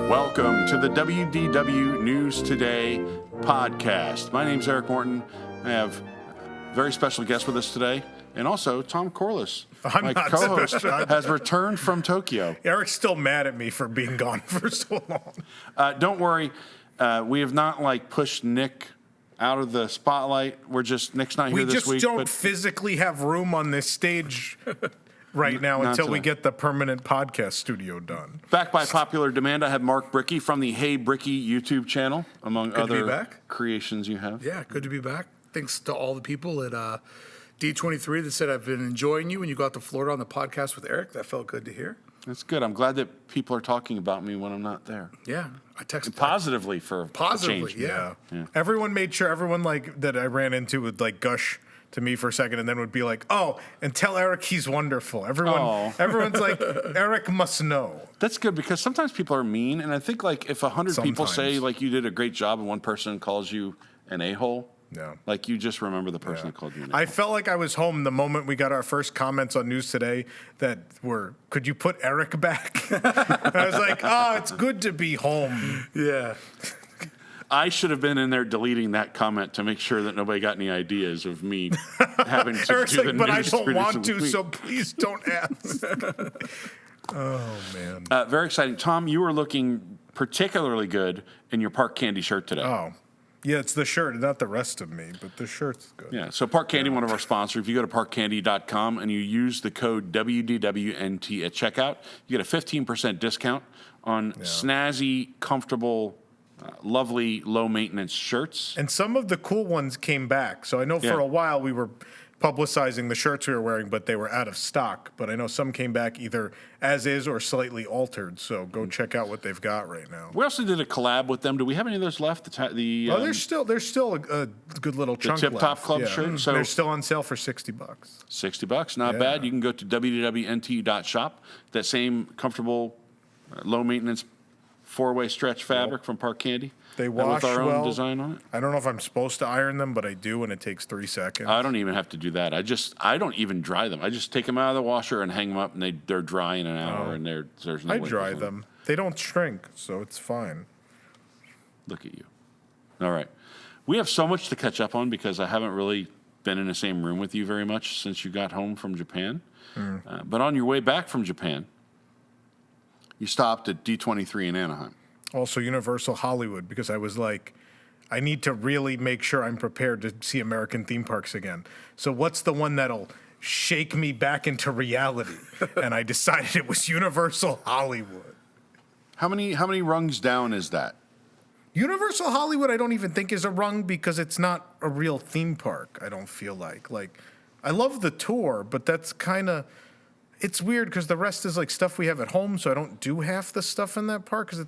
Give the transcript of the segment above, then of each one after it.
Welcome to the WDW News Today podcast. My name's Eric Morton. I have a very special guest with us today, and also Tom Corliss, my co-host, has returned from Tokyo. Eric's still mad at me for being gone for so long. Don't worry, we have not pushed Nick out of the spotlight. Nick's not here this week. We just don't physically have room on this stage right now until we get the permanent podcast studio done. Back by popular demand, I have Mark Bricky from the Hey Bricky YouTube channel, among other creations you have. Yeah, good to be back. Thanks to all the people at D23 that said I've been enjoying you when you got to Florida on the podcast with Eric. That felt good to hear. That's good. I'm glad that people are talking about me when I'm not there. Yeah, I texted positively for positively. Change. Yeah. Everyone made sure that I ran into would gush to me for a second and then would be like, oh, and tell Eric he's wonderful. Everyone's like, Eric must know. That's good because sometimes people are mean, and I think if 100 people say you did a great job and one person calls you an a-hole, you just remember the person that called you an a-hole. I felt like I was home the moment we got our first comments on News Today that were, could you put Eric back? I was like, oh, it's good to be home. Yeah. I should have been in there deleting that comment to make sure that nobody got any ideas of me having to Eric's do the news. But I don't want to, week. so please don't ask. Oh, man. Very exciting. Tom, you were looking particularly good in your Park Candy shirt today. Oh, yeah, it's the shirt, not the rest of me, but the shirt's good. Yeah, so Park Candy, one of our sponsors, if you go to parkcandy.com and you use the code WDWNT at checkout, you get a 15% discount on snazzy, comfortable, lovely, low-maintenance shirts. And some of the cool ones came back. So I know for a while we were publicizing the shirts we were wearing, but they were out of stock. But I know some came back either as is or slightly altered. So go check out what they've got right now. We also did a collab with them. Do we have any of those left? There's still a good little chunk left. The Tip Top left. Club shirt. So they're still on sale for $60. $60, not bad. You can go to wdwnt.shop. That same comfortable, low-maintenance four-way stretch fabric from Park Candy. They wash with our well. own design on it. I don't know if I'm supposed to iron them, but I do, and it takes 3 seconds. I don't even have to do that. I don't even dry them. I just take them out of the washer and hang them up, and they're dry in an hour, and there's no I way dry them. They don't shrink, so it's fine. Look at you. All right. We have so much to catch up on because I haven't really been in the same room with you very much since you got home from Japan. But on your way back from Japan, you stopped at D23 in Anaheim. Also Universal Hollywood, because I was like, I need to really make sure I'm prepared to see American theme parks again. So what's the one that'll shake me back into reality? And I decided it was Universal Hollywood. How many rungs down is that? Universal Hollywood I don't even think is a rung because it's not a real theme park, I don't feel like. I love the tour, but that's kind of... It's weird because the rest is stuff we have at home, so I don't do half the stuff in that park because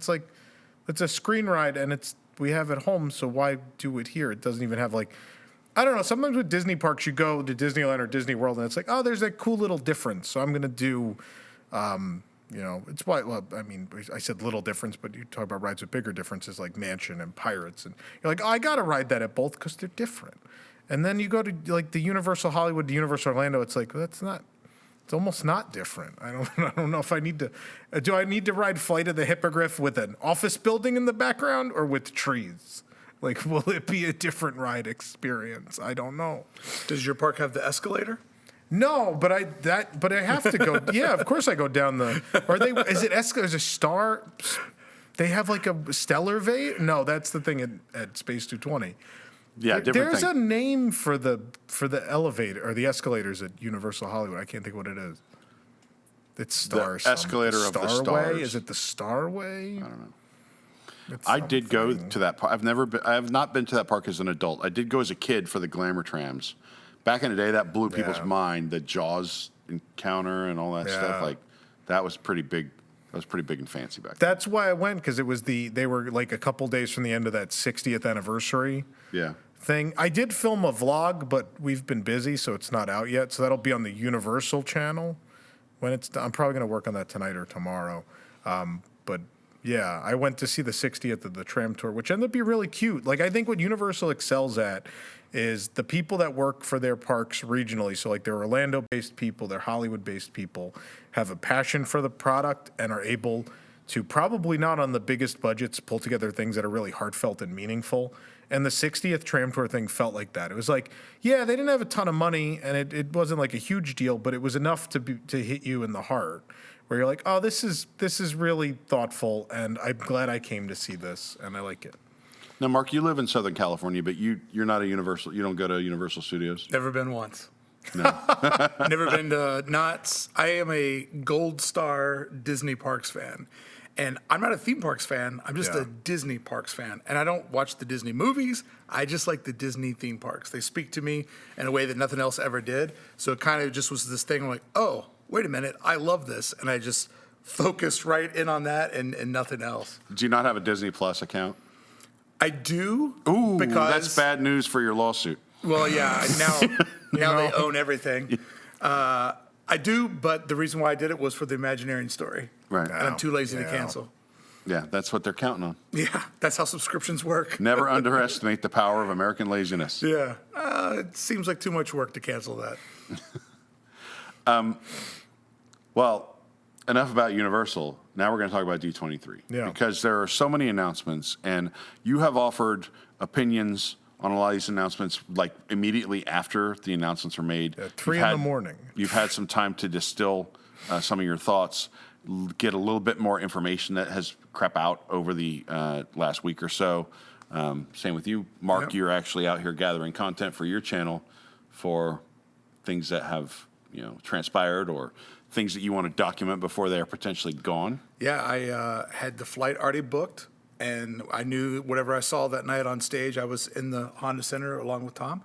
it's a screen ride and we have at home, so why do it here? It doesn't even have I don't know. Sometimes with Disney parks, you go to Disneyland or Disney World and it's oh, there's that cool little difference. So I'm gonna do, it's why. Well, I mean, I said little difference, but you talk about rides with bigger differences like Mansion and Pirates, and you're like, oh, I gotta ride that at both because they're different. And then you go to the Universal Hollywood, the Universal Orlando. It's that's not. It's almost not different. I don't know if I need to. Do I need to ride Flight of the Hippogriff with an office building in the background or with trees? Will it be a different ride experience? I don't know. Does your park have the escalator? No, but I have to go. Yeah, of course I go down the. Is it escalator? Is it Star? They have a Stellar Vase? No, that's the thing at Space 220. Yeah, there's a name for the elevator or the escalators at Universal Hollywood. I can't think what it is. It's Star. The escalator of the stars. Is it the Starway? I don't know. I did go to that park. I have not been to that park as an adult. I did go as a kid for the glamour trams. Back in the day, that blew people's mind. The Jaws encounter and all that stuff. That was pretty big. That was pretty big and fancy back then. That's why I went because it was they were a couple days from the end of that 60th anniversary. Thing. I did film a vlog, but we've been busy, so it's not out yet. So that'll be on the Universal channel when it's done. I'm probably going to work on that tonight or tomorrow. But yeah, I went to see the 60th of the tram tour, which ended up being really cute. I think what Universal excels at is the people that work for their parks regionally. So they're Orlando-based people, they're Hollywood-based people, have a passion for the product and are able to probably not on the biggest budgets pull together things that are really heartfelt and meaningful. And the 60th tram tour thing felt like that. It was like, yeah, they didn't have a ton of money, and it wasn't like a huge deal, but it was enough to hit you in the heart, where you're like, oh, this is really thoughtful, and I'm glad I came to see this, and I like it. Now, Mark, you live in Southern California, but you're not a Universal. You don't go to Universal Studios. Never been once. No. Never been to Knott's. I am a Gold Star Disney Parks fan. And I'm not a theme parks fan. I'm just a Disney parks fan. And I don't watch the Disney movies. I just like the Disney theme parks. They speak to me in a way that nothing else ever did. So it kind of just was this thing like, oh, wait a minute, I love this. And I just focused right in on that and nothing else. Do you not have a Disney Plus account? I do. Ooh, because that's bad news for your lawsuit. Well, yeah, now they own everything. I do, but the reason why I did it was for the Imagineering story. Right. And I'm too lazy to cancel. Yeah, that's what they're counting on. Yeah, that's how subscriptions work. Never underestimate the power of American laziness. Yeah, it seems like too much work to cancel that. Well, enough about Universal. Now we're going to talk about D23. Yeah. Because there are so many announcements, and you have offered opinions on a lot of these announcements, like immediately after the announcements are made. At 3 in the morning. You've had some time to distill some of your thoughts, get a little bit more information that has crept out over the last week or so. Same with you, Mark. Yep. You're actually out here gathering content for your channel for things that have transpired or things that you want to document before they are potentially gone. Yeah, I had the flight already booked, and I knew whatever I saw that night on stage, I was in the Honda Center along with Tom.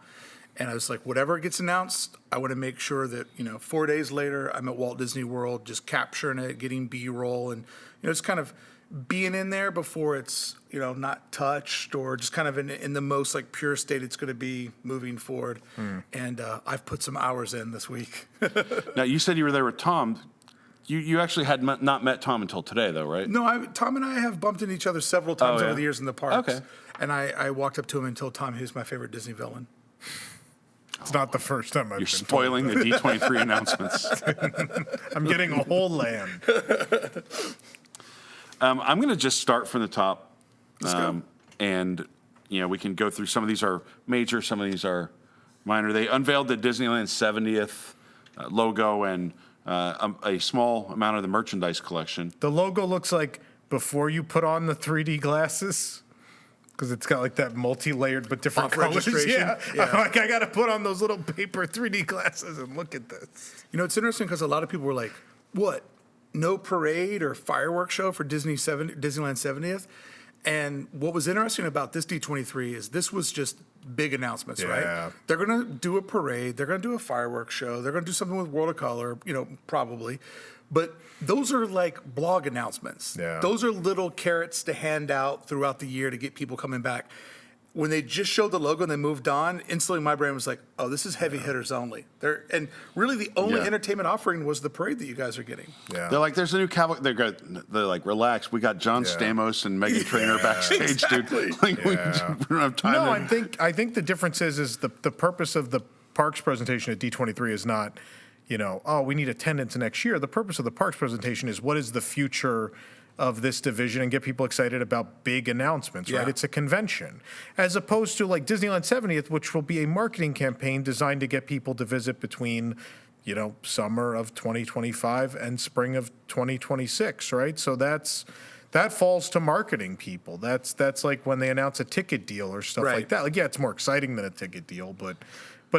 And I was like, whatever gets announced, I want to make sure that, 4 days later, I'm at Walt Disney World, just capturing it, getting B-roll, and, just kind of being in there before it's, not touched or just kind of in the most, like, pure state it's going to be moving forward. And I've put some hours in this week. Now, you said you were there with Tom. You actually had not met Tom until today, though, right? No, Tom and I have bumped into each other several times yeah? over the years in the parks. Okay. And I walked up to him and told Tom he was my favorite Disney villain. It's not the first time I've You're been spoiling the D23 announcements. I'm getting a whole land. I'm going to just start from the top. Let's go. And, we can go through. Some of these are major, some of these are minor. They unveiled the Disneyland 70th logo and a small amount of the merchandise collection. The logo looks like before you put on the 3D glasses. Because it's got like that multi-layered but different Font colors. registration. Yeah. I'm like, I got to put on those little paper 3D glasses and look at this. It's interesting because a lot of people were like, what? No parade or fireworks show for Disneyland 70th? And what was interesting about this D23 is this was just big announcements, right? They're going to do a parade. They're going to do a fireworks show. They're going to do something with World of Color, probably. But those are like blog announcements. Yeah. Those are little carrots to hand out throughout the year to get people coming back. When they just showed the logo and they moved on, instantly my brain was like, oh, this is heavy hitters only. And really the only entertainment offering was the parade that you guys are getting. Yeah. They're like, there's a new cavalry. They're like, relax. We got John Stamos and Meghan Trainor backstage, dude. Like, we don't have time. No, I think the difference is the purpose of the parks presentation at D23 is not, we need attendance next year. The purpose of the parks presentation is what is the future of this division and get people excited about big announcements, right? It's a convention. As opposed to like Disneyland 70th, which will be a marketing campaign designed to get people to visit between, summer of 2025 and spring of 2026, right? So that falls to marketing people. That's like when they announce a ticket deal or stuff like that. Like, it's more exciting than a ticket deal, but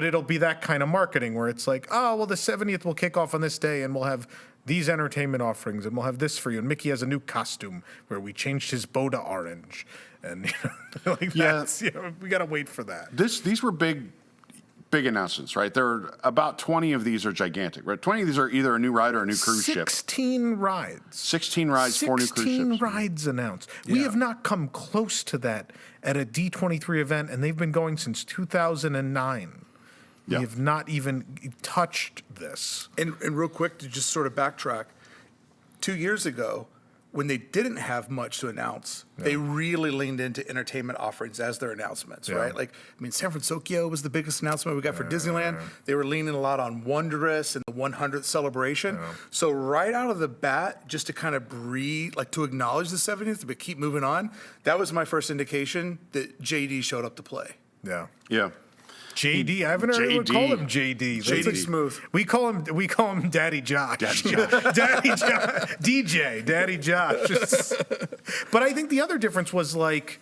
it'll be that kind of marketing where it's like, oh, well, the 70th will kick off on this day and we'll have these entertainment offerings and we'll have this for you. And Mickey has a new costume where we changed his bow to orange. And we got to wait for that. These were big announcements, right? There are about 20 of these are gigantic, right? 20 of these are either a new ride or a new cruise ship. 16 rides. 16 rides, 4 new cruise ships. 16 rides announced. We have not come close to that at a D23 event, and they've been going since 2009. We have not even touched this. And real quick, to just sort of backtrack, 2 years ago, when they didn't have much to announce, they really leaned into entertainment offerings as their announcements, right? Like, I mean, San Francisco was the biggest announcement we got for Disneyland. They were leaning a lot on Wondrous and the 100th celebration. So right out of the bat, just to kind of breathe, like to acknowledge the 70th, but keep moving on, that was my first indication that JD showed up to play. Yeah. Yeah. JD, I haven't heard anyone call him JD. JD Smooth. We call him Daddy Josh. Daddy Josh. Daddy Josh. DJ, Daddy Josh. But I think the other difference was like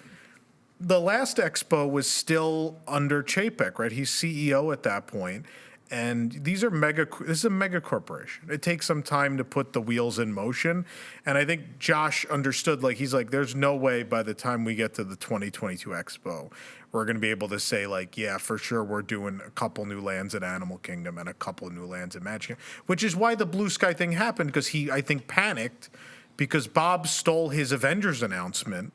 the last expo was still under Chapek, right? He's CEO at that point. And this is a mega corporation. It takes some time to put the wheels in motion. And I think Josh understood, like, he's like, there's no way by the time we get to the 2022 Expo, we're going to be able to say, like, yeah, for sure, we're doing a couple new lands at Animal Kingdom and a couple new lands at Magic Kingdom, which is why the Blue Sky thing happened, because he, I think, panicked because Bob stole his Avengers announcement.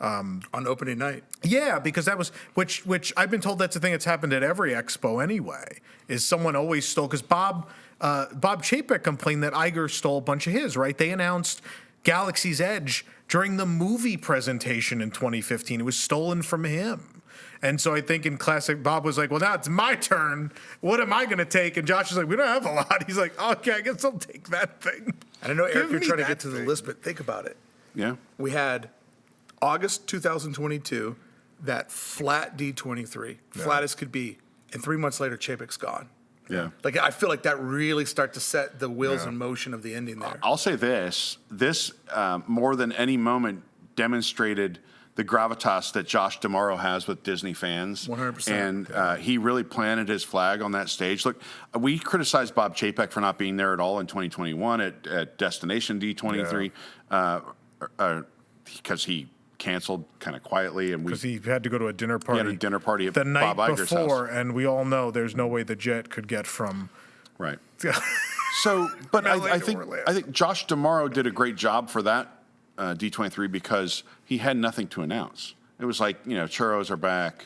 On opening night. Yeah, because that was, which I've been told that's the thing that's happened at every expo anyway, is someone always stole, because Bob Chapek complained that Iger stole a bunch of his, right? They announced Galaxy's Edge during the movie presentation in 2015. It was stolen from him. And so I think in classic, Bob was like, well, now it's my turn. What am I going to take? And Josh is like, we don't have a lot. He's like, okay, I guess I'll take that thing. And I know, Eric, you're trying to that get to the thing. list, but think about it. Yeah. We had August 2022, that flat D23, flat as could be, and 3 months later, Chapek's gone. Yeah. Like, I feel like that really start to set the wheels in motion of the ending there. I'll say this more than any moment demonstrated the gravitas that Josh D'Amaro has with Disney fans. 100%. And he really planted his flag on that stage. Look, we criticized Bob Chapek for not being there at all in 2021 at Destination D23 because he canceled kind of quietly, and Because he had to go to a dinner party. had a dinner party at the night Bob Iger's before, house. and we all know there's no way the jet could get from. Right. So, but LA I to think Orlando. Josh D'Amaro did a great job for that D23 because he had nothing to announce. It was like, churros are back.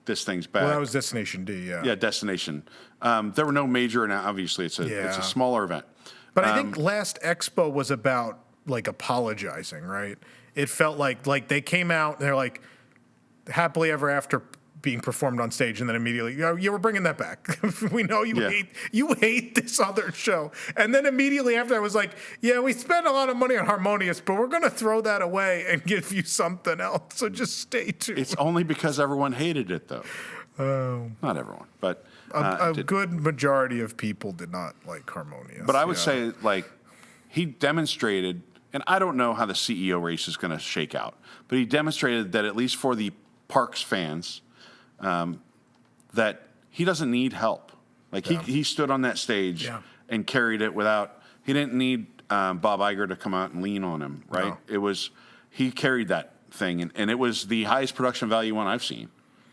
This thing's back. Well, that was Destination D, yeah. Yeah, Destination. There were no major, and obviously it's a smaller event. But I think last Expo was about like apologizing, right? It felt like they came out and they're like happily ever after being performed on stage, and then immediately, yeah, we're bringing that back. We know you hate this other show, and then immediately after I was like, yeah, we spent a lot of money on Harmonious, but we're gonna throw that away and give you something else. So just stay tuned. It's only because everyone hated it, though. Not everyone, but A good majority of people did not like Harmonious. But I would say, he demonstrated, and I don't know how the CEO race is going to shake out, but he demonstrated that at least for the parks fans, that he doesn't need help. Like, he stood on that stage and carried it without, he didn't need Bob Iger to come out and lean on him, right? No. It was, he carried that thing, and it was the highest production value one I've seen,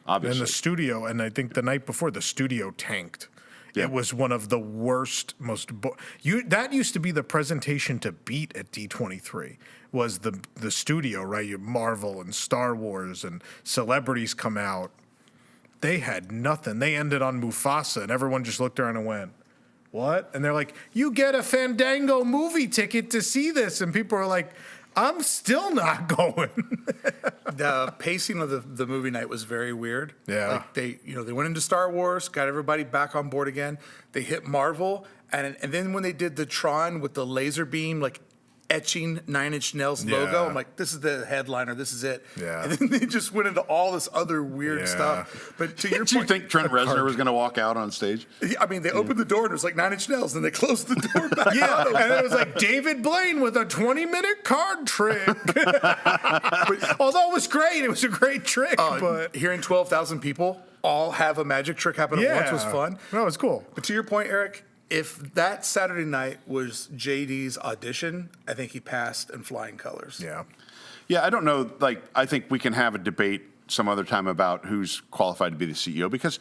obviously. And the studio, and I think the night before, the studio tanked. Yeah. It was one of the worst, that used to be the presentation to beat at D23, was the studio, right? You Marvel and Star Wars and celebrities come out. They had nothing. They ended on Mufasa, and everyone just looked around and went, what? And they're like, you get a Fandango movie ticket to see this. And people are like, I'm still not going. The pacing of the movie night was very weird. Yeah. Like they went into Star Wars, got everybody back on board again. They hit Marvel, and then when they did the Tron with the laser beam, like etching Nine Inch Nails logo, I'm like, this is the headliner, this is it. Yeah. And then they just went into all this other weird Yeah. stuff. But to your Did you point, think Trent Reznor was going to walk out on stage? I mean, they opened the door and it was like Nine Inch Nails, and they closed the door back. Yeah, and then it was like David Blaine with a 20-minute card trick. Although it was great, it was a great trick. But hearing 12,000 people all have a magic trick happen at once was fun. No, it was cool. But to your point, Eric, if that Saturday night was JD's audition, I think he passed in flying colors. Yeah. Yeah, I don't know. I think we can have a debate some other time about who's qualified to be the CEO because,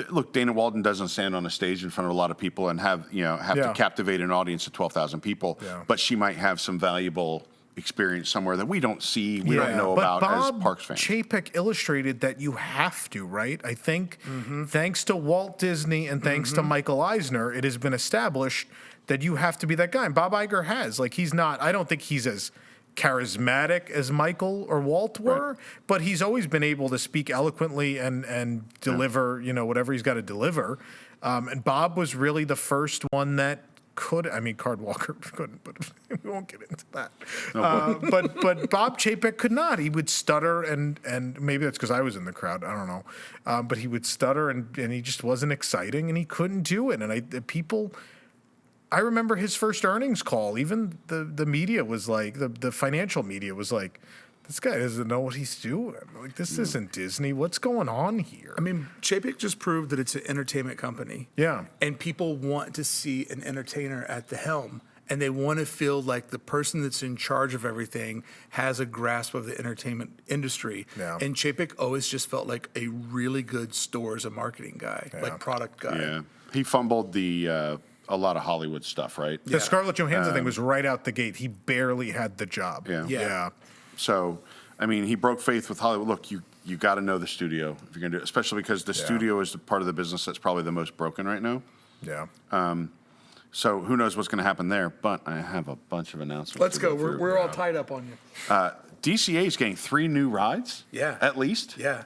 look, Dana Walden doesn't stand on a stage in front of a lot of people and have to captivate an audience of 12,000 people. Yeah. But she might have some valuable experience somewhere that we don't see, we don't know but about Bob as Parks fans. Chapek illustrated that you have to, right? I think thanks to Walt Disney and thanks to Michael Eisner, it has been established that you have to be that guy. And Bob Iger has. Like, he's not, I don't think he's as charismatic as Michael or Walt were, but he's always been able to speak eloquently and deliver, you know, whatever he's got to deliver. And Bob was really the first one that could. I mean, Card Walker couldn't, but we won't get into that. But Bob Chapek could not. He would stutter, and maybe that's because I was in the crowd. I don't know. But he would stutter, and he just wasn't exciting, and he couldn't do it. And people. I remember his first earnings call. Even the media was like, the financial media was like, this guy doesn't know what he's doing. Like, this isn't Disney. What's going on here? I mean, Chapek just proved that it's an entertainment company. Yeah. And people want to see an entertainer at the helm. And they want to feel like the person that's in charge of everything has a grasp of the entertainment industry. Yeah. And Chapek always just felt like a really good stores and marketing guy, like product guy. Yeah. He fumbled a lot of Hollywood stuff, right? The Scarlett Johansson thing was right out the gate. He barely had the job. Yeah. So, I mean, he broke faith with Hollywood. Look, you got to know the studio if you're going to do it, especially because the studio is the part of the business that's probably the most broken right now. Yeah. So who knows what's going to happen there? But I have a bunch of announcements. Let's go. We're all tied up on you. DCA is getting 3 new rides. Yeah. At least. Yeah.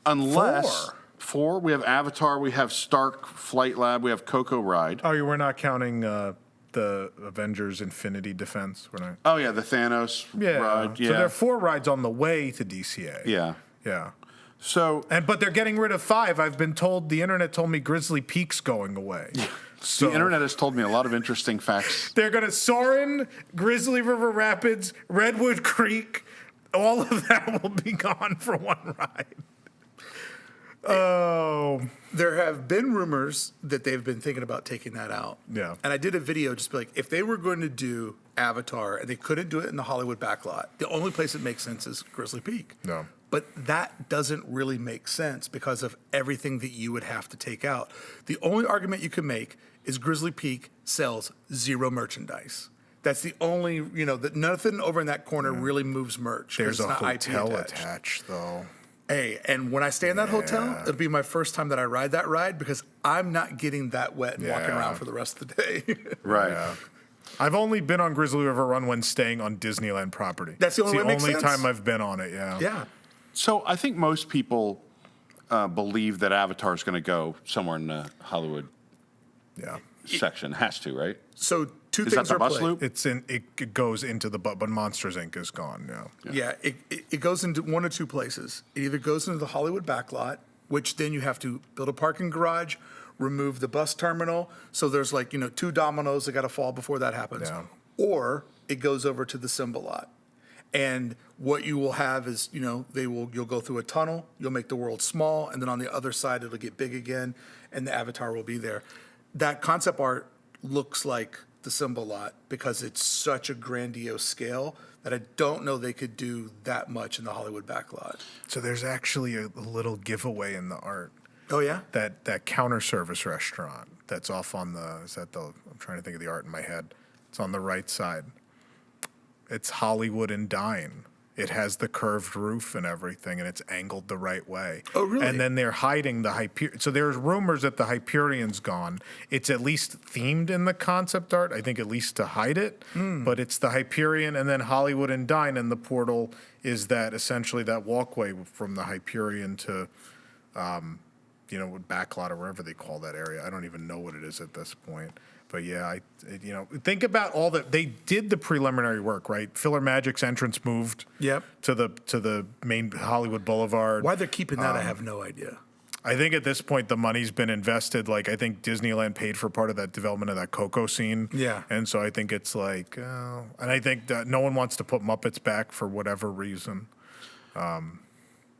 Unless 4. We have Avatar. We have Stark Flight Lab. We have Coco Ride. Oh, we're not counting the Avengers Infinity Defense. We're not. Oh yeah, the Thanos ride. Yeah. So there are 4 rides on the way to DCA. Yeah. Yeah. So but they're getting rid of 5. I've been told, the internet told me Grizzly Peak's going away. So the internet has told me a lot of interesting facts. They're going to Soarin', Grizzly River Rapids, Redwood Creek. All of that will be gone for one ride. Oh. There have been rumors that they've been thinking about taking that out. Yeah. And I did a video just like, if they were going to do Avatar and they couldn't do it in the Hollywood backlot, the only place that makes sense is Grizzly Peak. No. But that doesn't really make sense because of everything that you would have to take out. The only argument you can make is Grizzly Peak sells 0 merchandise. That's the only, that nothing over in that corner really moves merch. There's a not hotel IP attached, though. Hey, and when I stay in that hotel, it'll be my first time that I ride that ride because I'm not getting that wet and walking around for the rest of the day. Right. Yeah. I've only been on Grizzly River Run when staying on Disneyland property. That's the only way it makes sense. time I've been on it, yeah. Yeah. So I think most people believe that Avatar is going to go somewhere in the Hollywood section. Has to, right? So two Is things that are the bus played. loop? It goes into the but Monsters Inc. is gone now. Yeah, it goes into one of 2 places. It either goes into the Hollywood backlot, which then you have to build a parking garage, remove the bus terminal. So there's 2 dominoes that got to fall before that happens. Yeah. Or it goes over to the Simba lot. And what you will have is, you'll go through a tunnel, you'll make the world small, and then on the other side it'll get big again, and the Avatar will be there. That concept art looks like the Simba lot because it's such a grandiose scale that I don't know they could do that much in the Hollywood backlot. So there's actually a little giveaway in the art. Oh yeah? That counter service restaurant that's off on I'm trying to think of the art in my head. It's on the right side. It's Hollywood and Dine. It has the curved roof and everything, and it's angled the right way. Oh, really? And then they're hiding the Hyperion. So there's rumors that the Hyperion's gone. It's at least themed in the concept art, I think at least to hide it. But it's the Hyperion and then Hollywood and Dine, and the portal is that essentially that walkway from the Hyperion to, backlot or wherever they call that area. I don't even know what it is at this point. But yeah, think about all that they did the preliminary work, right? Filler Magic's entrance moved to the main Hollywood Boulevard. Why they're keeping that, I have no idea. I think at this point the money's been invested. Like I think Disneyland paid for part of that development of that Coco scene. Yeah. And so I think it's and I think that no one wants to put Muppets back for whatever reason.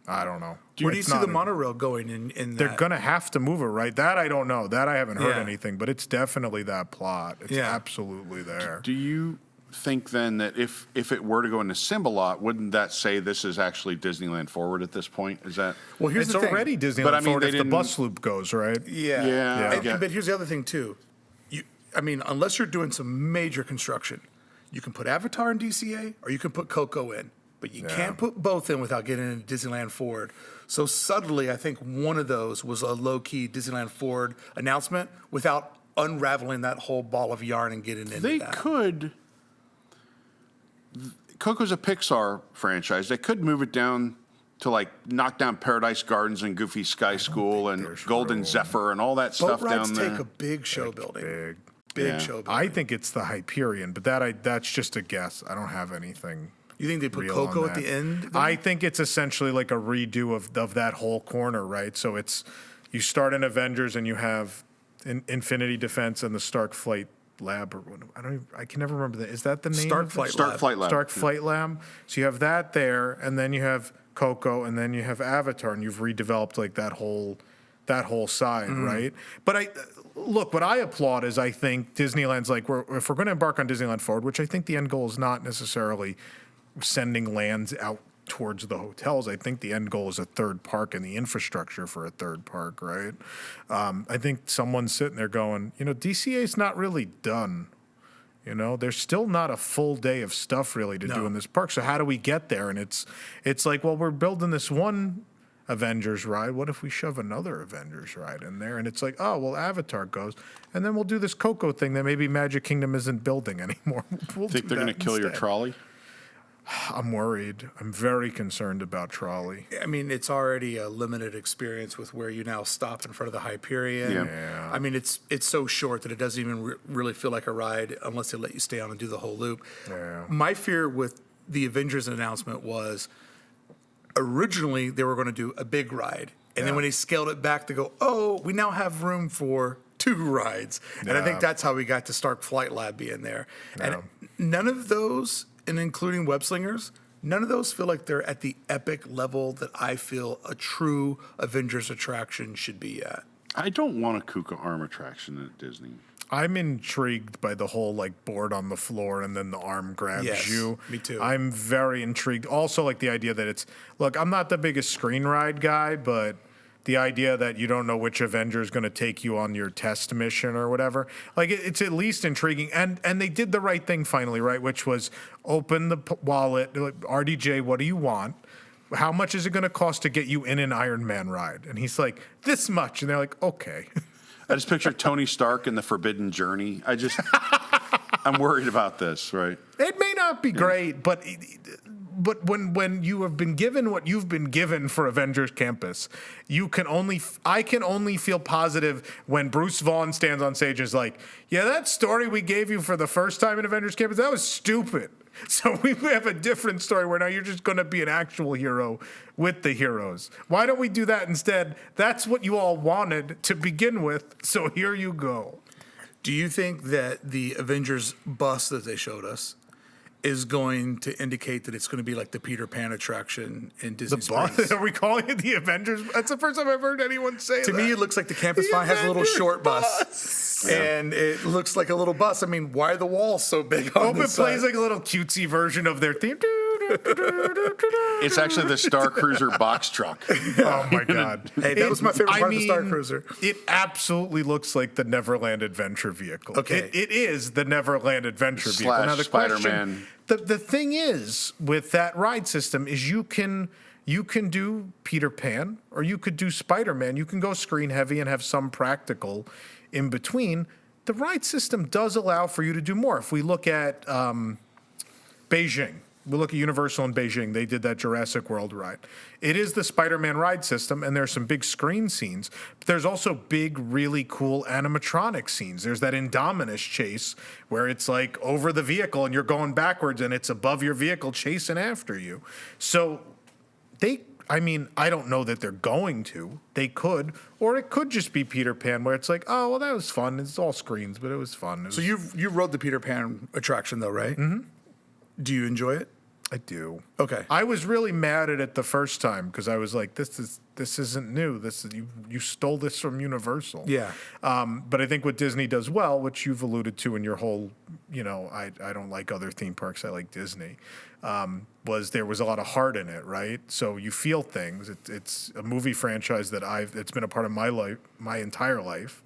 I don't know. Where do you see the monorail going in that? They're going to have to move it, right? That I don't know. That I haven't heard anything, but it's definitely that plot. It's absolutely there. Do you think then that if it were to go into Simba lot, wouldn't that say this is actually Disneyland Forward at this point? Is that? Well, here's it's the thing. already Disneyland But I mean, Forward they if the didn't- bus loop goes, right? Yeah. But here's the other thing too. Unless you're doing some major construction, you can put Avatar in DCA or you can put Coco in. But you can't put both in without getting into Disneyland Forward. So subtly, I think one of those was a low-key Disneyland Forward announcement without unraveling that whole ball of yarn and getting into They that. could. Coco's a Pixar franchise. They could move it down to like knock down Paradise Gardens and Goofy Sky School and there's Golden room. Zephyr and all that Boat stuff rides down there. take a big show building. Big Yeah. show building. I think it's the Hyperion, but that's just a guess. I don't have anything. You think they put real Coco on at the that. end? then? I think it's essentially like a redo of that whole corner, right? So it's you start in Avengers and you have Infinity Defense and the Stark Flight Lab, or I can never remember that. Is that the name? Stark of it? Flight Stark Lab. Flight Lab. Stark Flight Lab. So you have that there, and then you have Coco, and then you have Avatar, and you've redeveloped like that whole side, right? But look, what I applaud is I think Disneyland's like if we're going to embark on Disneyland Forward, which I think the end goal is not necessarily sending lands out towards the hotels. I think the end goal is a third park and the infrastructure for a third park, right? I think someone's sitting there going, DCA is not really done. There's still not a full day of stuff really to do in this park. So how do we get there? And it's like, well, we're building this one Avengers ride. What if we shove another Avengers ride in there? And it's like, oh, well, Avatar goes. And then we'll do this Coco thing that maybe Magic Kingdom isn't building anymore. We'll Think do they're going to that kill your instead. trolley? I'm worried. I'm very concerned about Trolley. I mean, it's already a limited experience with where you now stop in front of the Hyperion. Yeah. I mean, it's so short that it doesn't even really feel like a ride unless they let you stay on and do the whole loop. Yeah. My fear with the Avengers announcement was originally they were going to do a big ride. And then when they scaled it back to go, oh, we now have room for 2 rides. And I think Yeah. that's how we got to Stark Flight Lab being there. Yeah. And none of those, and including Web Slingers, none of those feel like they're at the epic level that I feel a true Avengers attraction should be at. I don't want a Kuka arm attraction at Disney. I'm intrigued by the whole board on the floor and then the arm grabs Yes, you. me too. I'm very intrigued. Also, the idea that look, I'm not the biggest screen ride guy, but the idea that you don't know which Avenger is going to take you on your test mission or whatever, it's at least intriguing. And they did the right thing finally, right? Which was open the wallet, RDJ, what do you want? How much is it going to cost to get you in an Iron Man ride? And he's like, this much. And they're like, okay. I just picture Tony Stark in the Forbidden Journey. I'm worried about this, right? It may not be great, but when you have been given what you've been given for Avengers Campus, I can only feel positive when Bruce Vaughan stands on stage and is like, yeah, that story we gave you for the first time in Avengers Campus, that was stupid. So we have a different story where now you're just going to be an actual hero with the heroes. Why don't we do that instead? That's what you all wanted to begin with, so here you go. Do you think that the Avengers bus that they showed us is going to indicate that it's going to be like the Peter Pan attraction in Disney Springs? Are we calling it the Avengers? That's the first time I've heard anyone say that. To me, it looks like the Campus The Fi has a little Avengers short bus. And it looks like a little bus. I mean, why are the walls so big on Hope it this plays side? like a little cutesy version of their theme. It's actually the Star Cruiser box truck. Oh my God. Hey, that was my favorite part of the Star Cruiser. It absolutely looks like the Neverland Adventure vehicle. Okay. It is the Neverland Adventure vehicle. Slash Now, the Spider-Man. question, the thing is, with that ride system, is you can do Peter Pan or you could do Spider-Man. You can go screen heavy and have some practical in between. The ride system does allow for you to do more. If we look at Beijing, we look at Universal in Beijing. They did that Jurassic World ride. It is the Spider-Man ride system, and there's some big screen scenes. But there's also big, really cool animatronic scenes. There's that Indominus chase where it's like over the vehicle, and you're going backwards, and it's above your vehicle chasing after you. So I don't know that they're going to. They could, or it could just be Peter Pan, where it's like, oh, well, that was fun. It's all screens, but it was fun. So you rode the Peter Pan attraction, though, right? Mm-hmm. Do you enjoy it? I do. Okay. I was really mad at it the first time because I was like, this isn't new. You stole this from Universal. Yeah. But I think what Disney does well, which you've alluded to in your whole, I don't like other theme parks. I like Disney. Was there was a lot of heart in it, right? So you feel things. It's a movie franchise that it's been a part of my life, my entire life.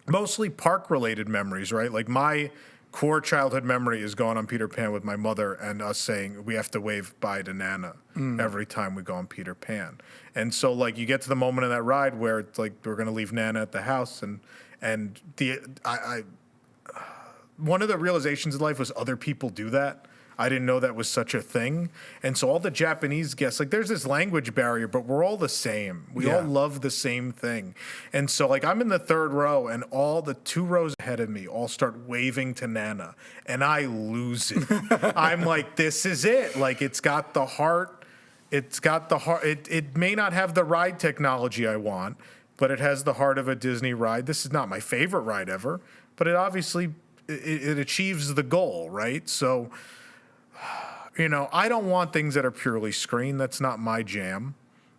Mostly park related memories, right? Like my core childhood memory is going on Peter Pan with my mother and us saying we have to wave bye to Nana every time we go on Peter Pan. And so you get to the moment in that ride where it's like we're going to leave Nana at the house and And one of the realizations in life was other people do that. I didn't know that was such a thing. And so all the Japanese guests, like there's this language barrier, but we're all the same. We all love the same thing. And so like I'm in the third row and all the 2 rows ahead of me all start waving to Nana and I lose it. I'm like, this is it. Like it's got the heart. It's got the heart. It may not have the ride technology I want, but it has the heart of a Disney ride. This is not my favorite ride ever, but it obviously it achieves the goal, right? So, you know, I don't want things that are purely screen. That's not my jam.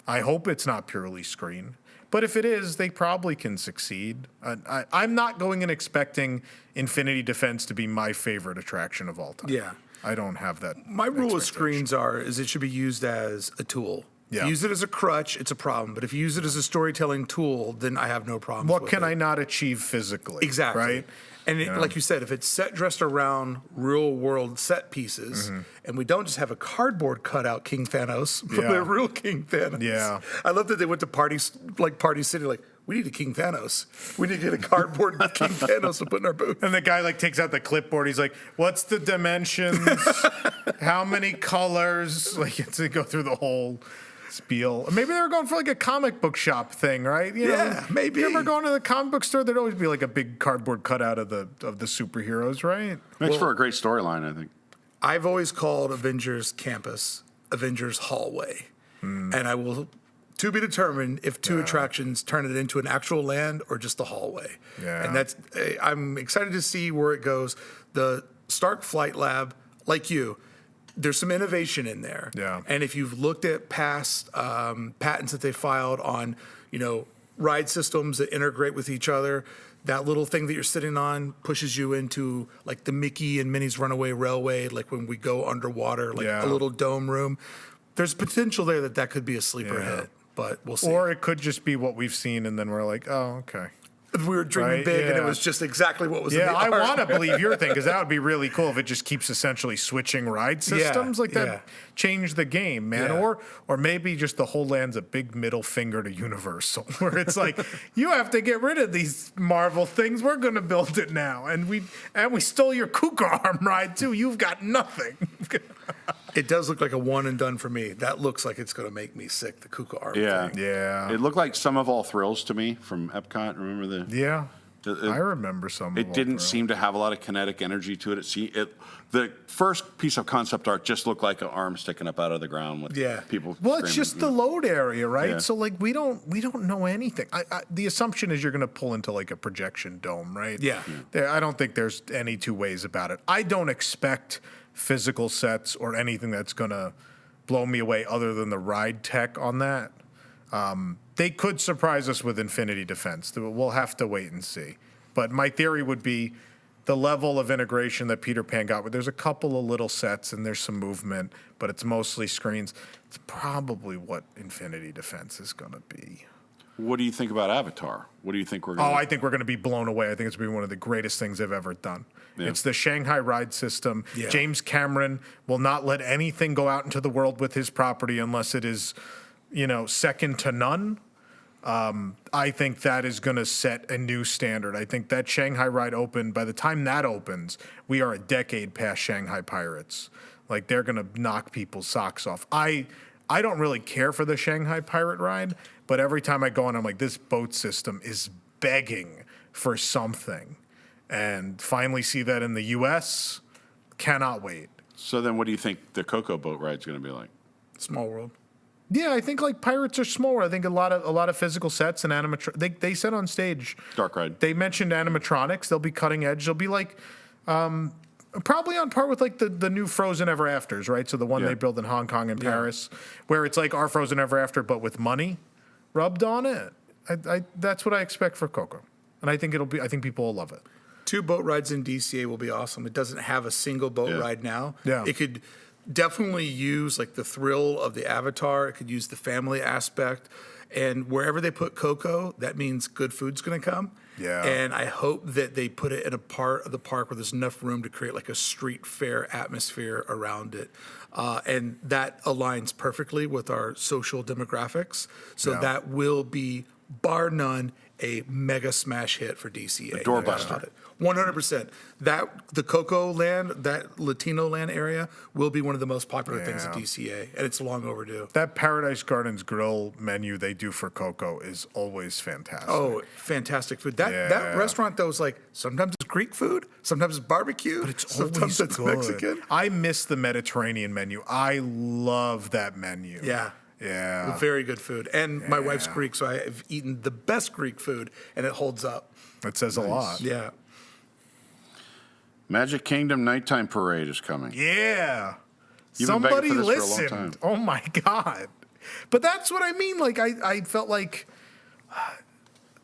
I hope it's not purely screen. But if it is, they probably can succeed. I'm not going in expecting Infinity Defense to be my favorite attraction of all time. Yeah. I don't have that. My rule of screens is it should be used as a tool. Yeah. Use it as a crutch, it's a problem. But if you use it as a storytelling tool, then I have no problem. What can I not achieve physically? Exactly. Right? And like you said, if it's set dressed around real world set pieces, and we don't just have a cardboard cutout King Thanos, but the real King Thanos. Yeah. I love that they went to Party City, like, we need a King Thanos. We need to get a cardboard King Thanos to put in our booth. And the guy like takes out the clipboard. He's like, "What's the dimensions? How many colors?" Like, it's to go through the whole spiel. Maybe they were going for like a comic book shop thing, right? You know, maybe. You ever going to the comic book store? There'd always be like a big cardboard cutout of the superheroes, right? Makes for a great storyline, I think. I've always called Avengers Campus Avengers Hallway. And I will, to be determined, if 2 attractions turn it into an actual land or just a hallway. Yeah. And I'm excited to see where it goes. The Stark Flight Lab, like you, there's some innovation in there. Yeah. And if you've looked at past patents that they filed on, you know, ride systems that integrate with each other, that little thing that you're sitting on pushes you into like the Mickey and Minnie's Runaway Railway, like when we go underwater, like a little dome room. There's potential there that could be a sleeper hit, but we'll see. Or it could just be what we've seen, and then we're like, "Oh, okay." We were dreaming big, and it was just exactly what was in the I art. want to believe your thing, because that would be really cool if it just keeps essentially switching ride systems like that. Change the game, man. Or maybe just the whole land's a big middle finger to Universal, where it's like, you have to get rid of these Marvel things. We're going to build it now, and we stole your Kuka arm ride too. You've got nothing. It does look like a one and done for me. That looks like it's going to make me sick, the Kuka arm thing. Yeah. It looked like Some of All Thrills to me from Epcot. Remember the? Yeah. I remember some. It didn't seem to have a lot of kinetic energy to it. The first piece of concept art just looked like an arm sticking up out of the ground with people. Well, it's just the load area, right? Yeah. So like we don't know anything. The assumption is you're going to pull into like a projection dome, right? Yeah. I don't think there's any 2 ways about it. I don't expect physical sets or anything that's going to blow me away other than the ride tech on that. They could surprise us with Infinity Defense. We'll have to wait and see. But my theory would be the level of integration that Peter Pan got, where there's a couple of little sets and there's some movement, but it's mostly screens. It's probably what Infinity Defense is going to be. What do you think about Avatar? What do you think we're going to I think we're going to be blown away. I think it's going to be one of the greatest things they've ever done. Yeah. It's the Shanghai ride system. Yeah. James Cameron will not let anything go out into the world with his property unless it is, second to none. I think that is going to set a new standard. I think that Shanghai ride opened. By the time that opens, we are a decade past Shanghai Pirates. Like, they're going to knock people's socks off. I don't really care for the Shanghai Pirate ride, but every time I go on, I'm like, this boat system is begging for something. And finally see that in the U.S., cannot wait. So then what do you think the Coco boat ride's going to be like? Small World. Yeah, I think like Pirates are smaller. I think a lot of physical sets and animatronics. They said on stage, Dark ride. They mentioned animatronics. They'll be cutting edge. They'll be like probably on par with like the new Frozen Ever Afters, right? So the one they built in Hong Kong and Paris, where it's like our Frozen Ever After but with money rubbed on it. That's what I expect for Coco, and I think I think people will love it. 2 boat rides in DCA will be awesome. It doesn't have a single boat ride now. Yeah. It could definitely use like the thrill of the Avatar. It could use the family aspect. And wherever they put Coco, that means good food's going to come. Yeah. And I hope that they put it in a part of the park where there's enough room to create like a street fair atmosphere around it. And that aligns perfectly with our social demographics. So that will be, bar none, a mega smash hit for DCA. doorbuster. 100%. The Coco Land, that Latino land area, will be one of the most popular things at Yeah. DCA, and it's long overdue. That Paradise Gardens Grill menu they do for Coco is always fantastic. Oh, fantastic food. That restaurant, though, is like sometimes it's Greek food, sometimes it's barbecue, but it's sometimes always it's good. Mexican. I miss the Mediterranean menu. I love that menu. Yeah. Yeah. Very good food. And my wife's Greek, so I've eaten the best Greek food, and it holds up. That says a lot. Yeah. Magic Kingdom Nighttime Parade is coming. Yeah. You've been begging Somebody for this for a long listened. time. Oh my God. But that's what I mean. Like I felt like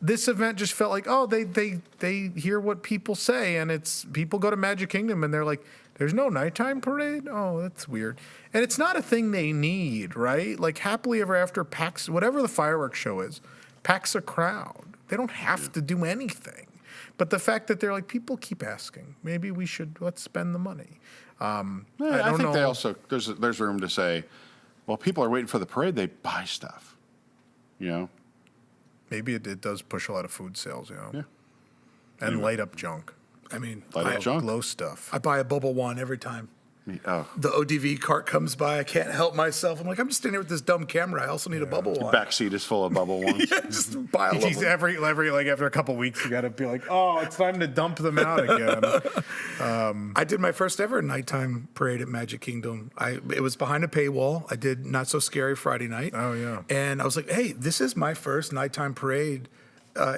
this event just felt like, oh, they hear what people say, and it's people go to Magic Kingdom and they're like, there's no nighttime parade? Oh, that's weird. And it's not a thing they need, right? Like Happily Ever After packs whatever the fireworks show is, packs a crowd. They don't have to do anything. But the fact that they're like, people keep asking, maybe let's spend the money. I don't think they know. also there's room to say, well, people are waiting for the parade. They buy stuff, you know. Maybe it does push a lot of food sales, you know. Yeah. And light up junk. I mean, Light up junk. Glow stuff. I buy a bubble wand every time. Oh, The ODV cart comes by. I can't help myself. I'm like, I'm just standing here with this dumb camera. I also need a bubble wand. back seat is full of bubble ones. Yeah, just buy a Jeez, bubble. every like after a couple weeks, you got to be like, oh, it's time to dump them out again. I did my first ever nighttime parade at Magic Kingdom. It was behind a paywall. I did Not So Scary Friday night. Oh, yeah. And I was like, hey, this is my first nighttime parade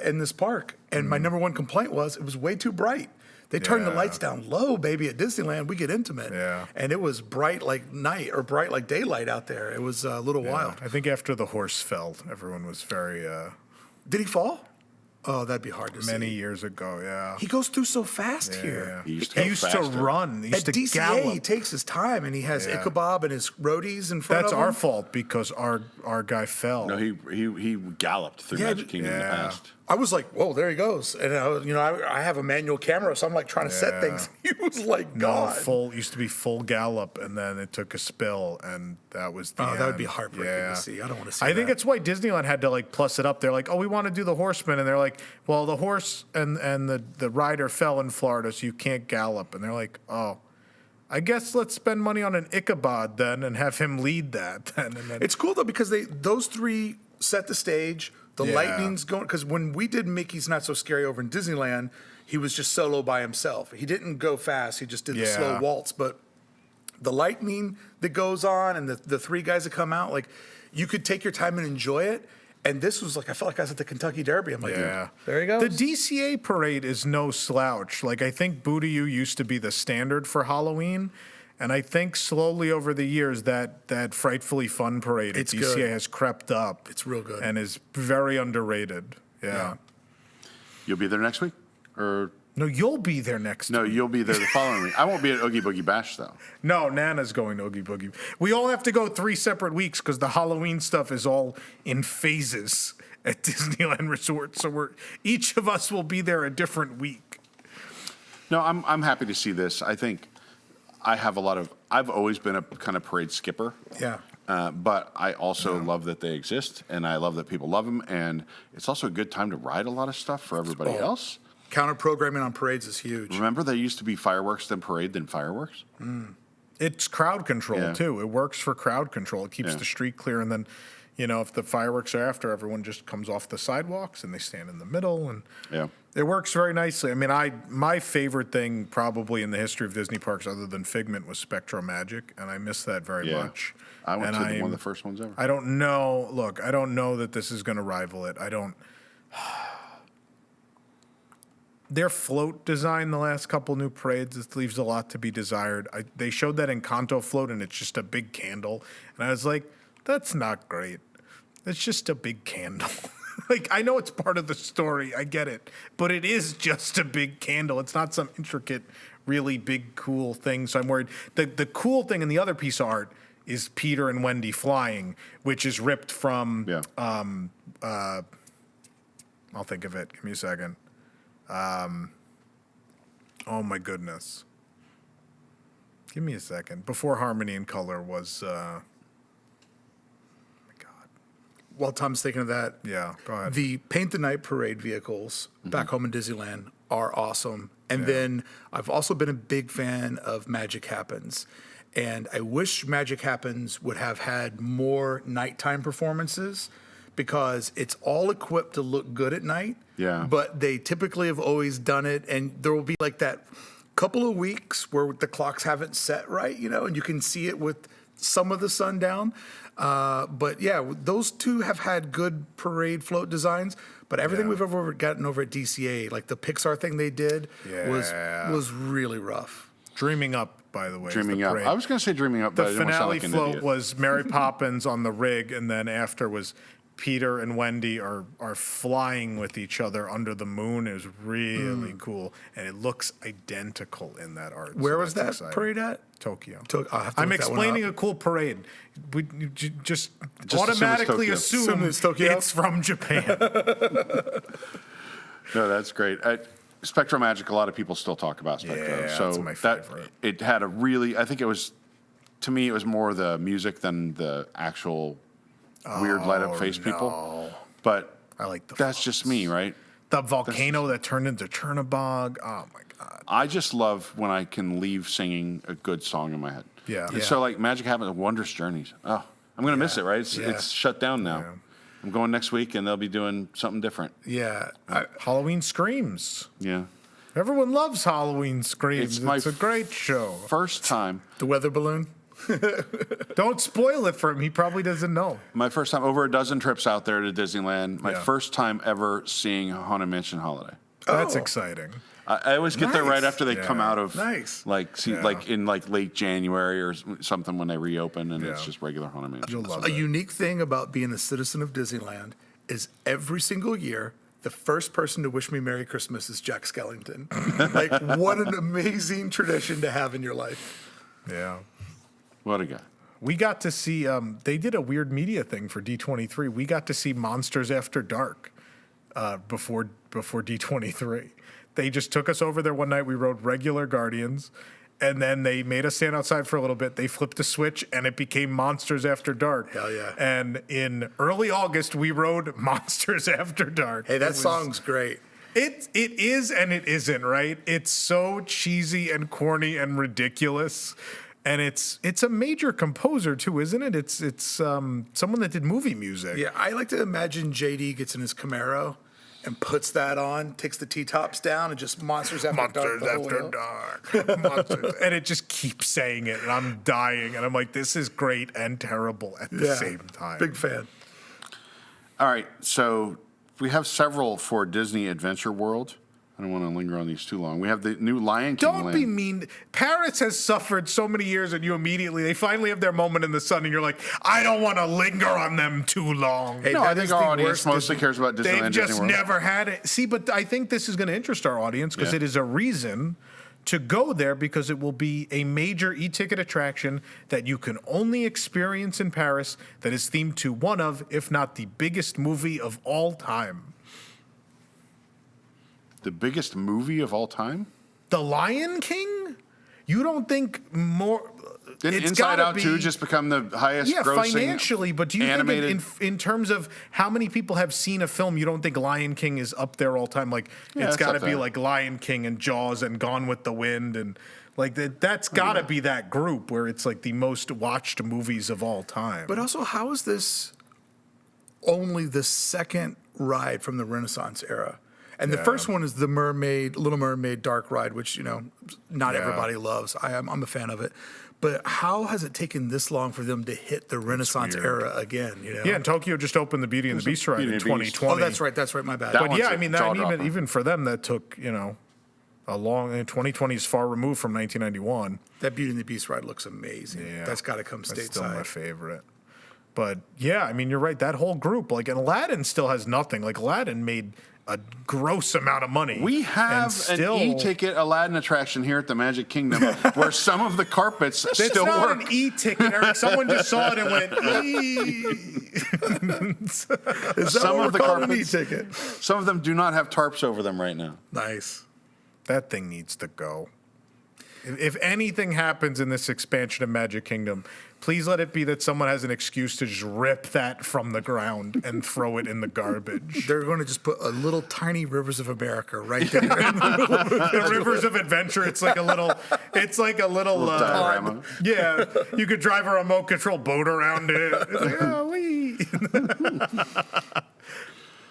in this park. And my number one complaint was it was way too bright. They turned the Yeah. lights down low, baby. At Disneyland, we get intimate. Yeah. And it was bright like night or bright like daylight out there. It was a little wild. I think after the horse fell, everyone was very Did he fall? Oh, that'd be hard to see. many years ago. Yeah. He goes through so fast here. Yeah. He used to He go used to faster. run. He used At to DCA, gallop. he takes his time and he has Yeah. Ichabod and his roadies in front That's of him. our fault because our guy fell. No, he galloped through Yeah, Magic Kingdom in the yeah. past. I was like, whoa, there he goes. And I have a manual camera, so I'm like trying to set Yeah. things. He was like, No, God. used to be full gallop, and then it took a spill, and that was the Oh, that would be end. heartbreaking Yeah. to see. I don't want to see I think that. it's why Disneyland had to like plus it up. They're like, oh, we want to do the horseman, and they're like, well, the horse and the rider fell in Florida, so you can't gallop, and they're like, oh, I guess let's spend money on an Ichabod then and have him lead that then. And then It's cool though because those three set the stage. The Yeah. lightning's going because when we did Mickey's Not So Scary over in Disneyland, he was just solo by himself. He didn't go fast. He just did the Yeah. slow waltz. But the lightning that goes on and the three guys that come out, like you could take your time and enjoy it. And this was like I felt like I was at the Kentucky Derby. I'm like, Yeah. there you go. The DCA parade is no slouch. Like, I think Booty-Oo used to be the standard for Halloween. And I think slowly over the years that Frightfully Fun parade at It's DCA good. has crept up. It's real good. And is very underrated. Yeah. You'll be there next week, or No, you'll be there next no? week. You'll be there the following week. I won't be at Oogie Boogie Bash though. No, Nana's going to Oogie Boogie. We all have to go 3 separate weeks because the Halloween stuff is all in phases at Disneyland Resort. So each of us will be there a different week. No, I'm happy to see this. I think I've always been a kind of parade skipper. Yeah. But I also love that they exist, and I love that people love them, and it's also a good time to ride a lot of stuff for everybody Oh. else. Counter programming on parades is huge. Remember, there used to be fireworks, then parade, then fireworks? It's crowd control Yeah. too. It works for crowd control. It keeps Yeah. the street clear, and then, if the fireworks are after, everyone just comes off the sidewalks and they stand in the middle, and Yeah. it works very nicely. I mean, my favorite thing probably in the history of Disney parks, other than Figment, was Spectro Magic, and I miss that very Yeah. much. I went And to one I'm- of the first ones ever. I don't know. Look, I don't know that this is going to rival it. I don't. Their float design, the last couple new parades, it leaves a lot to be desired. They showed that in Kanto float, and it's just a big candle. And I was like, that's not great. It's just a big candle. Like, I know it's part of the story. I get it. But it is just a big candle. It's not some intricate, really big, cool thing. So I'm worried. The cool thing in the other piece of art is Peter and Wendy flying, which is ripped from, Yeah. I'll think of it. Give me a second. Oh my goodness. Give me a second. Before Harmony and Color was, oh my God. while Tom's thinking of that, Yeah, go ahead. the Paint the Night parade vehicles back home in Disneyland are awesome. And then I've also been a big fan of Magic Happens. And I wish Magic Happens would have had more nighttime performances because it's all equipped to look good at night. Yeah. But they typically have always done it. And there will be like that couple of weeks where the clocks haven't set right, and you can see it with some of the sun down. But yeah, those two have had good parade float designs. But everything we've ever gotten over at DCA, like the Pixar thing they did, was really rough. Dreaming Up, by the way. is the Dreaming Up. parade. I was going to say Dreaming Up, but I The didn't want to sound finale like an float idiot. was Mary Poppins on the rig, and then after was Peter and Wendy are flying with each other under the moon. It was really cool, and it looks identical in that art. Where so was that that's exciting. parade at? Tokyo. I'll have to I'm look that one explaining up. a cool parade. You just assume it's automatically Tokyo. Assume it's Tokyo? it's from Japan. No, that's great. Spectro Magic, a lot of people still talk about Spectro. Yeah, so that's my favorite. It had a really, I think it was, to me, it was more the music than the actual weird light up face people. But I like the that's just me, right? The volcano that turned into Chernobog. Oh my god. I just love when I can leave singing a good song in my head. Yeah. And Yeah. so like Magic Happens, Wondrous Journeys. Oh, I'm going to miss it, right? It's shut down now. Yeah. I'm going next week and they'll be doing something different. Yeah. Halloween Screams. Yeah. Everyone loves Halloween Screams. It's It's a great show. First time. The weather balloon. Don't spoil it for him. He probably doesn't know. My first time, over a dozen trips out there to Disneyland. My Yeah. first time ever seeing Haunted Mansion Holiday. That's Oh. exciting. I always get there right Nice. after they come Yeah. out of Nice. like in like late January or something when they reopen and it's Yeah. just regular Haunted Mansion. You'll love A it. unique thing about being a citizen of Disneyland is every single year, the first person to wish me Merry Christmas is Jack Skellington. Like, what an amazing tradition to have in your life. Yeah. What a guy. We got to see, they did a weird media thing for D23. We got to see Monsters After Dark before D23. They just took us over there one night. We rode regular Guardians, and then they made us stand outside for a little bit. They flipped a switch, and it became Monsters After Dark. Hell yeah. And in early August, we rode Monsters After Dark. Hey, that It was- song's great. It is and it isn't, right? It's so cheesy and corny and ridiculous. And it's a major composer too, isn't it? It's someone that did movie music. Yeah, I like to imagine JD gets in his Camaro and puts that on, takes the T-tops down, and just Monsters After Dark. Monsters the whole After hill. Dark. Monsters. And it just keeps saying it, and I'm dying. And I'm like, this is great and terrible at the Yeah, same time. Big fan. All right, so we have several for Disney Adventure World. I don't want to linger on these too long. We have the new Lion King Don't land. be mean. Paris has suffered so many years, and they finally have their moment in the sun, and you're like, I don't want to linger on them too long. Hey, No, I that think is our the audience worst mostly Disney- cares about Disneyland. They've Disney just World. never had it. See, but I think this is going to interest our audience because Yeah. it is a reason to go there because it will be a major e-ticket attraction that you can only experience in Paris that is themed to one of, if not the biggest movie of all time. The biggest movie of all time? The Lion King? You don't think more... Didn't it's Inside gotta Out 2 just become the highest Yeah, grossing financially, but do you animated? think in terms of how many people have seen a film, you don't think Lion King is up there all time? Like, Yeah, it's it's got to up be there. like Lion King and Jaws and Gone with the Wind and like that's got to be that group where it's like the most watched movies of all time. But also, how is this only the second ride from the Renaissance era? And the first one is the Little Mermaid Dark Ride, which, not Yeah. everybody loves. I'm a fan of it. But how has it taken this long for them to hit the Renaissance weird. era again? yeah, and Tokyo just opened the Beauty and the Beast ride Beauty in and the Beast. 2020. Oh, that's right. My bad. That But one's yeah, a I mean, jaw-dropper. even for them, that took, a long, 2020 is far removed from 1991. That Beauty and the Beast ride looks amazing. Yeah. That's got to come That's still my stateside. favorite. But yeah, I mean, you're right. That whole group, like, and Aladdin still has nothing. Like, Aladdin made a gross amount of money. We and have still, an e-ticket Aladdin attraction here at the Magic Kingdom where some of the carpets It's still not work. an e-ticket, Eric. Someone just saw it and went, ee. Is that Some what of we're the calling an carpets- e-ticket? Some of them do not have tarps over them right now. Nice. That thing needs to go. If anything happens in this expansion of Magic Kingdom, please let it be that someone has an excuse to just rip that from the ground and throw it in the garbage. They're going to just put a little tiny Rivers of America right there. The Rivers of Adventure. It's like a little. diorama. Yeah, you could drive a remote control boat around it. It's like, oh, wee.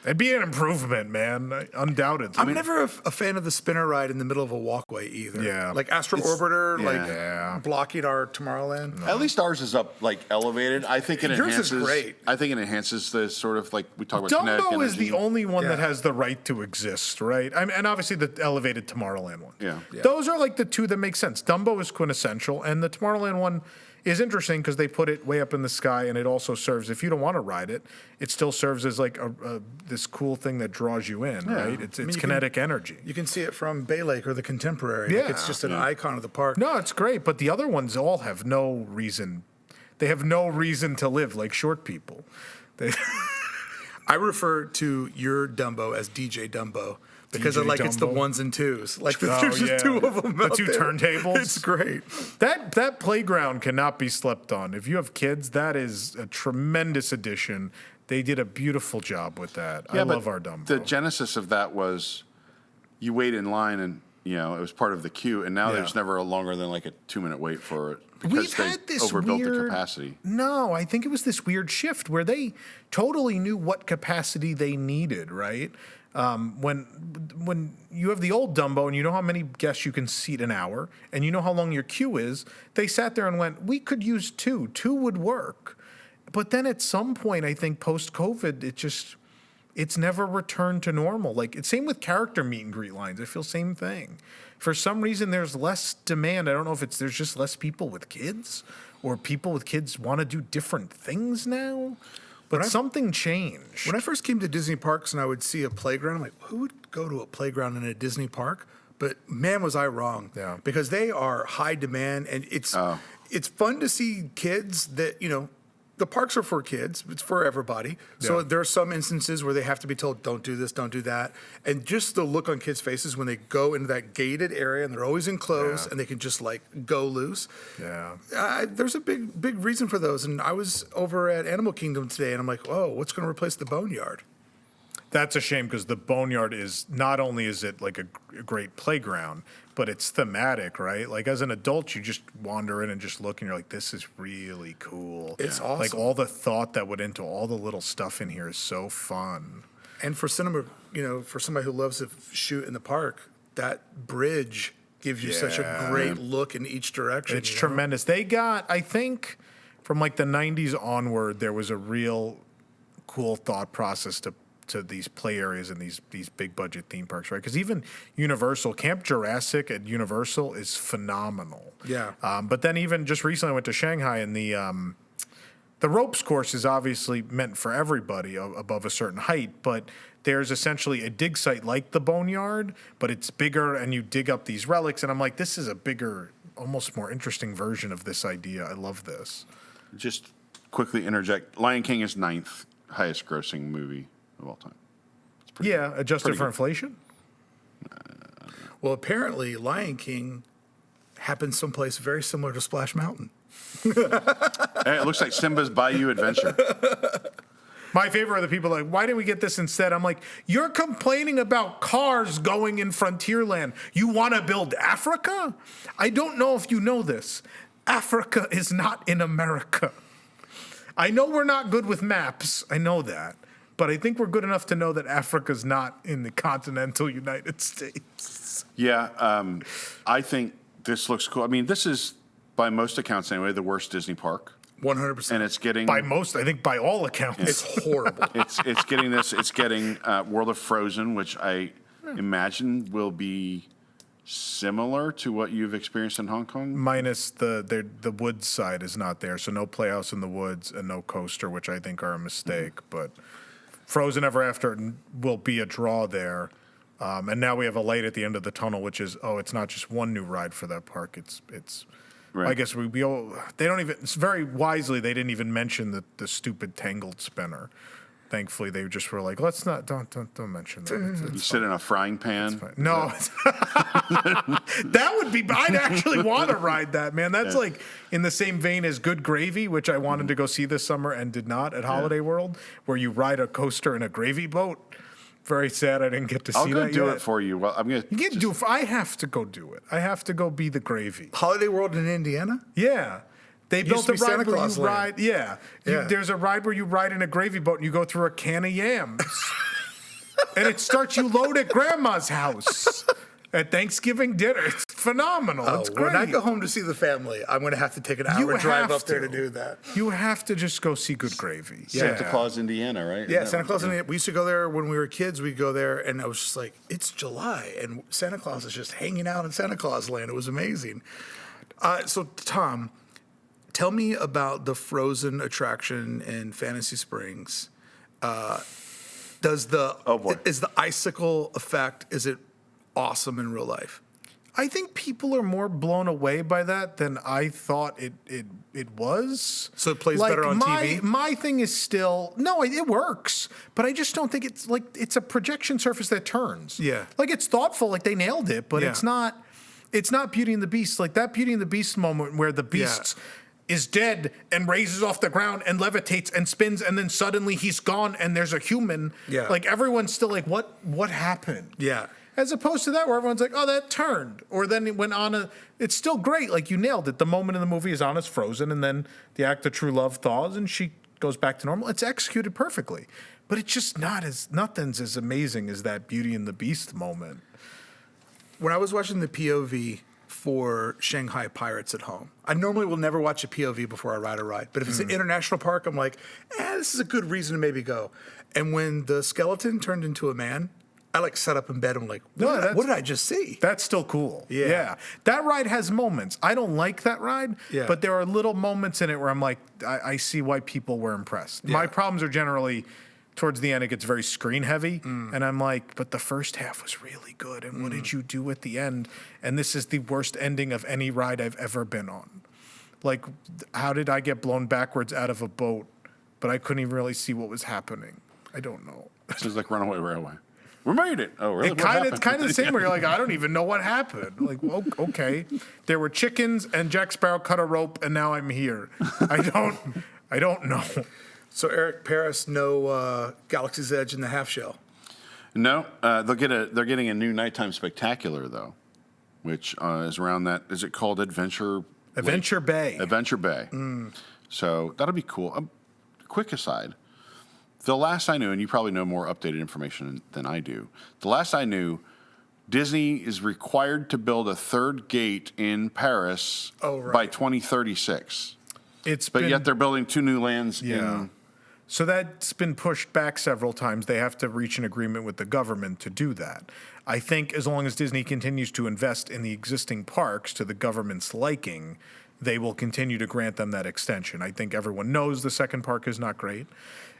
It'd be an improvement, man. Undoubtedly. I'm never a fan of the spinner ride in the middle of a walkway either. Yeah. Like Astro Orbiter, Yeah. blocking our Tomorrowland. At least ours is up like elevated. I think it Yours enhances. is great. I think it enhances the sort of like we talk about. kinetic Dumbo is energy. the only one that Yeah. has the right to exist, right? And obviously the elevated Tomorrowland one. Yeah. Those are like the two that make sense. Dumbo is quintessential, and the Tomorrowland one is interesting because they put it way up in the sky, and it also serves, if you don't want to ride it, it still serves as like this cool thing that draws you in, right? It's you kinetic energy. You can see it from Bay Lake or the Contemporary. Like, Yeah. it's just an icon of the park. No, it's great, but the other ones all have no reason. They have no reason to live like short people. They, I refer to your Dumbo as DJ Dumbo because I DJ like it's the Dumbo? ones and twos. Like Oh, there's just yeah. two of them. The out two there. turntables? It's great. that playground cannot be slept on. If you have kids, that is a tremendous addition. They did a beautiful job with that. I but love our Dumbo. The genesis of that was you wait in line and it was part of the queue, and now Yeah. there's never a longer than like a 2-minute wait for it because We've they had this overbuilt the weird capacity. No, I think it was this weird shift where they totally knew what capacity they needed, right? When you have the old Dumbo and you know how many guests you can seat an hour and you know how long your queue is, they sat there and went, we could use two. Two would work. But then at some point, I think post-COVID, it's never returned to normal. Like it's same with character meet and greet lines. I feel same thing. For some reason, there's less demand. I don't know if there's just less people with kids, or people with kids want to do different things now. But something changed. When I first came to Disney parks and I would see a playground, I'm like, who would go to a playground in a Disney park? But man, was I wrong. Yeah. Because they are high demand, and it's fun to see kids that, the parks are for kids. It's for everybody. So Yeah. there are some instances where they have to be told, don't do this, don't do that. And just the look on kids' faces when they go into that gated area and they're always enclosed and they can just like go loose. Yeah. There's a big reason for those. And I was over at Animal Kingdom today and I'm like, oh, what's going to replace the Boneyard? That's a shame because the Boneyard is not only is it like a great playground, but it's thematic, right? Like as an adult, you just wander in and just look, and you're like, "This is really cool." It's awesome. Like all the thought that went into all the little stuff in here is so fun. And for cinema, for somebody who loves to shoot in the park, that bridge gives you such a Yeah. great look in each direction. It's tremendous. They got, I think, from like the '90s onward, there was a real cool thought process to these play areas and these big budget theme parks, right? Because even Universal, Camp Jurassic at Universal is phenomenal. Yeah. But then even just recently I went to Shanghai, and the ropes course is obviously meant for everybody above a certain height, but there's essentially a dig site like the Boneyard, but it's bigger and you dig up these relics. And I'm like, this is a bigger, almost more interesting version of this idea. I love this. Just quickly interject: Lion King is 9th highest grossing movie of all time. Yeah, adjusted pretty for good. inflation. Well, apparently Lion King happened someplace very similar to Splash Mountain. Hey, it looks like Simba's Bayou Adventure. My favorite are the people like, why didn't we get this instead? I'm like, you're complaining about cars going in Frontierland. You want to build Africa? I don't know if you know this. Africa is not in America. I know we're not good with maps. I know that. But I think we're good enough to know that Africa's not in the continental United States. Yeah, I think this looks cool. I mean, this is, by most accounts anyway, the worst Disney park. 100%. And it's getting... By most, I think by all accounts. It's horrible. It's getting this. It's getting World of Frozen, which I imagine will be similar to what you've experienced in Hong Kong. Minus the woods side is not there. So no Playhouse in the Woods and no coaster, which I think are a mistake. But Frozen Ever After will be a draw there. And now we have a light at the end of the tunnel, which is, it's not just one new ride for that park. It's Right. I guess they don't even, it's very wisely, they didn't even mention the stupid Tangled spinner, thankfully they just were like, let's not, don't mention that. You sit in a frying pan. No, that would be. I'd actually want to ride that, man. That's like in the same vein as Good Gravy, which I wanted to go see this summer and did not at Holiday World, where you ride a coaster in a gravy boat. Very sad I didn't get to see that. I'll go do yet. it for you. Well, I'm gonna. You can do. I have to go do it. I have to go be the gravy. Holiday World in Indiana? Yeah. They Used built to a be ride Santa where Claus you land. ride. Yeah. There's a ride where you ride in a gravy boat and you go through a can of yams. And it starts you load at grandma's house at Thanksgiving dinner. It's phenomenal. It's great. When I go home to see the family, I'm going to have to take an hour drive up there to do that. You have to just go see Good Gravy. Santa Claus, Indiana, right? Yeah, Santa Claus. We used to go there when we were kids. We'd go there, and I was just like, it's July, and Santa Claus is just hanging out in Santa Claus land. It was amazing. So, Tom, tell me about the Frozen attraction in Fantasy Springs. Is the icicle effect, is it awesome in real life? I think people are more blown away by that than I thought it was. So it plays better on TV? My thing is still, no, it works, but I just don't think it's a projection surface that turns. Yeah. Like it's thoughtful, like they nailed it, but Yeah. it's not Beauty and the Beast. Like that Beauty and the Beast moment where the Beast is dead and raises off the ground and levitates and spins and then suddenly he's gone and there's a human. Yeah. Like everyone's still like, what happened? Yeah. As opposed to that where everyone's like, oh, that turned. Or then it went on it's still great. Like you nailed it. The moment in the movie is Anna's frozen and then the act of true love thaws and she goes back to normal. It's executed perfectly. But it's just nothing's as amazing as that Beauty and the Beast moment. When I was watching the POV for Shanghai Pirates at home, I normally will never watch a POV before I ride a ride. But if it's an international park, I'm like, this is a good reason to maybe go. And when the skeleton turned into a man, I like sat up in bed and I'm like, what did I just see? That's still cool. Yeah. That ride has moments. I don't like that ride, Yeah. but there are little moments in it where I'm like, I see why people were impressed. Yeah. My problems are generally towards the end, it gets very screen heavy. And I'm like, but the first half was really good. And what did you do at the end? And this is the worst ending of any ride I've ever been on. Like, how did I get blown backwards out of a boat, but I couldn't even really see what was happening? I don't know. This is like Runaway Railway. We made it. Oh, really? It's kind of the same where you're like, I don't even know what happened. Like, well, okay. There were chickens and Jack Sparrow cut a rope and now I'm here. I don't know. So Eric Paris, no Galaxy's Edge in the half shell. No, they're getting a new nighttime spectacular though, which is around that. Is it called Adventure Bay? Adventure Bay. So that'll be cool. Quick aside. The last I knew, and you probably know more updated information than I do, the last I knew, Disney is required to build a third gate in Paris by 2036. Yet they're building two new lands in... So that's been pushed back several times. They have to reach an agreement with the government to do that. I think as long as Disney continues to invest in the existing parks to the government's liking, they will continue to grant them that extension. I think everyone knows the second park is not great.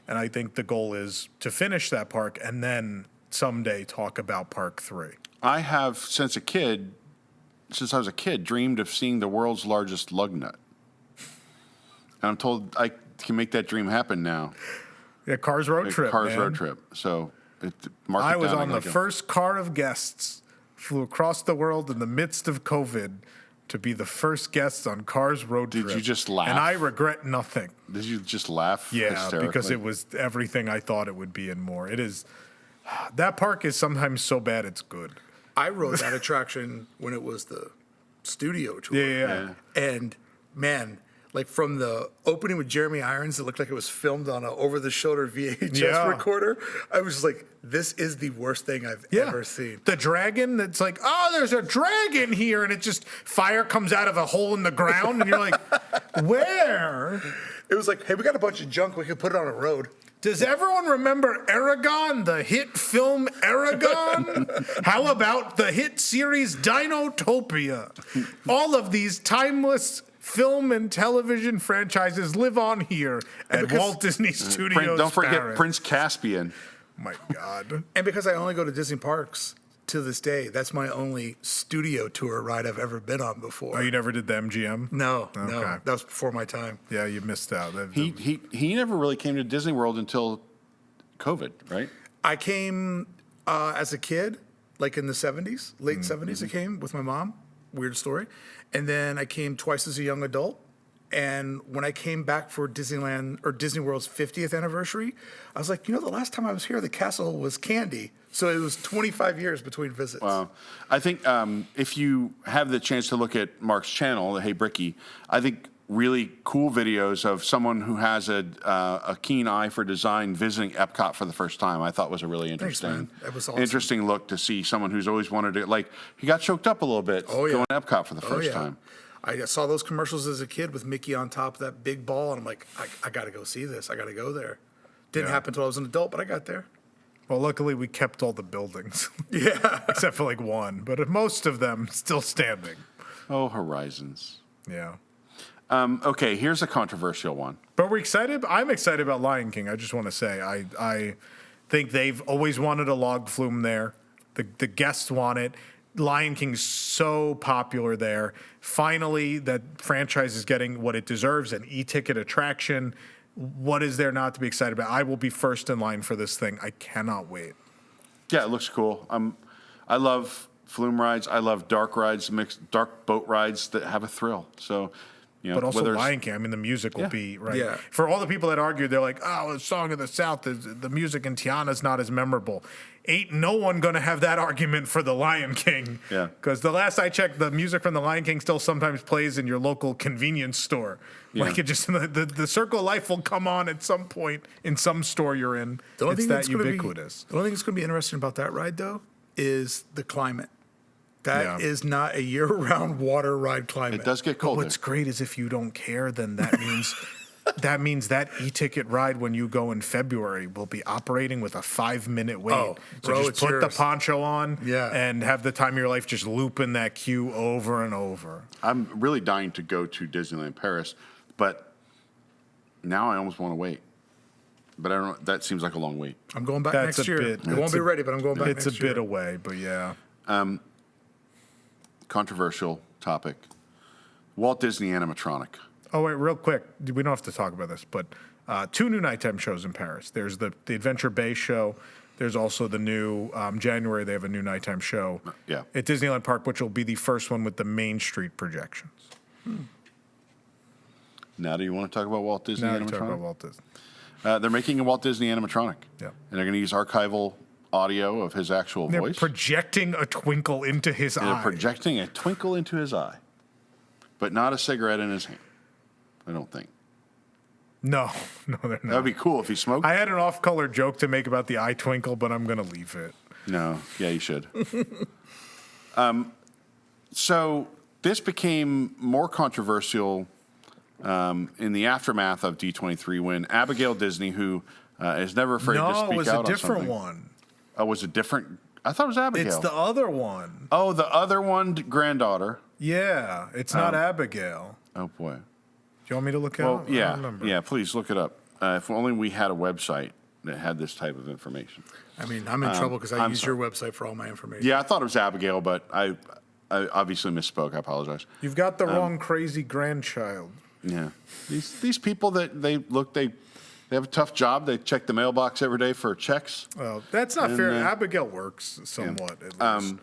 And I think the goal is to finish that park and then someday talk about Park 3. I have, since I was a kid, dreamed of seeing the world's largest lug nut. And I'm told I can make that dream happen now. Yeah, Cars Road Trip, Road Trip. So, mark it I was down. on the first car of guests, flew across the world in the midst of COVID to be the first guests on Cars Road Trip. Did you just laugh? And I regret nothing. Did you just laugh? Yeah, hysterically? because it was everything I thought it would be and more. It is. That park is sometimes so bad it's good. I rode that attraction when it was the studio tour. Yeah. And man, like from the opening with Jeremy Irons, it looked like it was filmed on an over-the-shoulder VHS recorder. I was just like, this is the worst thing I've ever seen. The dragon that's like, oh, there's a dragon here, and it just fire comes out of a hole in the ground, and you're like, where? It was like, hey, we got a bunch of junk. We could put it on a road. Does everyone remember Aragon, the hit film Aragon? How about the hit series Dinotopia? All of these timeless film and television franchises live on here at Walt Disney Studios. Don't forget Paris. Prince Caspian. My God. And because I only go to Disney parks to this day, that's my only studio tour ride I've ever been on before. Oh, you never did the MGM? No, Okay. no. That was before my time. Yeah, you missed out. He never really came to Disney World until COVID, right? I came as a kid, like in the 70s, late 70s. I came with my mom. Weird story. And then I came twice as a young adult. And when I came back for Disneyland or Disney World's 50th anniversary, I was like, the last time I was here, the castle was candy. So it was 25 years between visits. Wow. I think if you have the chance to look at Mark's channel, the Hey Bricky, I think really cool videos of someone who has a keen eye for design visiting Epcot for the first time, I thought was a really interesting, man. That was awesome. Interesting look to see someone who's always wanted to, like, he got choked up a little bit going to Epcot for the first time. I saw those commercials as a kid with Mickey on top of that big ball, and I'm like, I got to go see this. I got to go there. Didn't happen until I was an adult, but I got there. Well, luckily we kept all the buildings. Yeah. Except for like one, but most of them still standing. Oh, Horizons. Yeah. Okay, here's a controversial one. But we're excited. I'm excited about Lion King. I just want to say I think they've always wanted a log flume there. The guests want it. Lion King's so popular there. Finally, that franchise is getting what it deserves, an e-ticket attraction. What is there not to be excited about? I will be first in line for this thing. I cannot wait. Yeah, it looks cool. I love flume rides. I love dark rides, mixed dark boat rides that have a thrill. So, but also Lion King. I mean, the music will be right. Yeah. For all the people that argue, they're like, "Oh, the Song of the South, the music in Tiana's not as memorable." Ain't no one gonna have that argument for the Lion King. Yeah. Because the last I checked, the music from the Lion King still sometimes plays in your local convenience store. Yeah. Like it just the Circle of Life will come on at some point in some store you're in. It's that ubiquitous. The only thing that's going to be interesting about that ride, though, is the climate. That is not a year-round water ride climate. It does get colder. What's great is if you don't care, then that means that e-ticket ride when you go in February will be operating with a 5-minute wait. Oh, so bro, just put the poncho on and have the time of your life just looping that queue over and over. I'm really dying to go to Disneyland Paris, but now I almost want to wait. But I don't know, that seems like a long wait. I'm going back next year. It won't be ready, but I'm going back next year. It's a bit away, but yeah. Controversial topic. Walt Disney animatronic. Oh, wait, real quick. We don't have to talk about this, but 2 new nighttime shows in Paris. There's the Adventure Bay show. There's also the new, January, they have a new nighttime show at Disneyland Park, which will be the first one with the Main Street projections. Now, do you want to talk about Walt Disney animatronic? Talk about Walt Disney. They're making a Walt Disney animatronic. Yeah. And they're going to use archival audio of his actual They're voice. projecting a twinkle into his eye. They're projecting a twinkle into his eye, but not a cigarette in his hand. I don't think. No, they're not. That would be cool if he smoked. I had an off-color joke to make about the eye twinkle, but I'm going to leave it. No. Yeah, you should. So this became more controversial in the aftermath of D23 when Abigail Disney, who is never afraid to speak out on something. No, it was a different one. Oh, was it different? I thought it was Abigail. It's the other one. Oh, the other one, granddaughter. Yeah, it's not Abigail. Oh, boy. Do you want me to look it Well, up? I don't remember. yeah, please look it up. If only we had a website that had this type of information. I mean, I'm in trouble because I use your website for all my information. Yeah, I thought it was Abigail, but I obviously misspoke. I apologize. You've got the wrong crazy grandchild. Yeah, these people that they have a tough job. They check the mailbox every day for checks. Well, that's not fair. Abigail works somewhat, at least.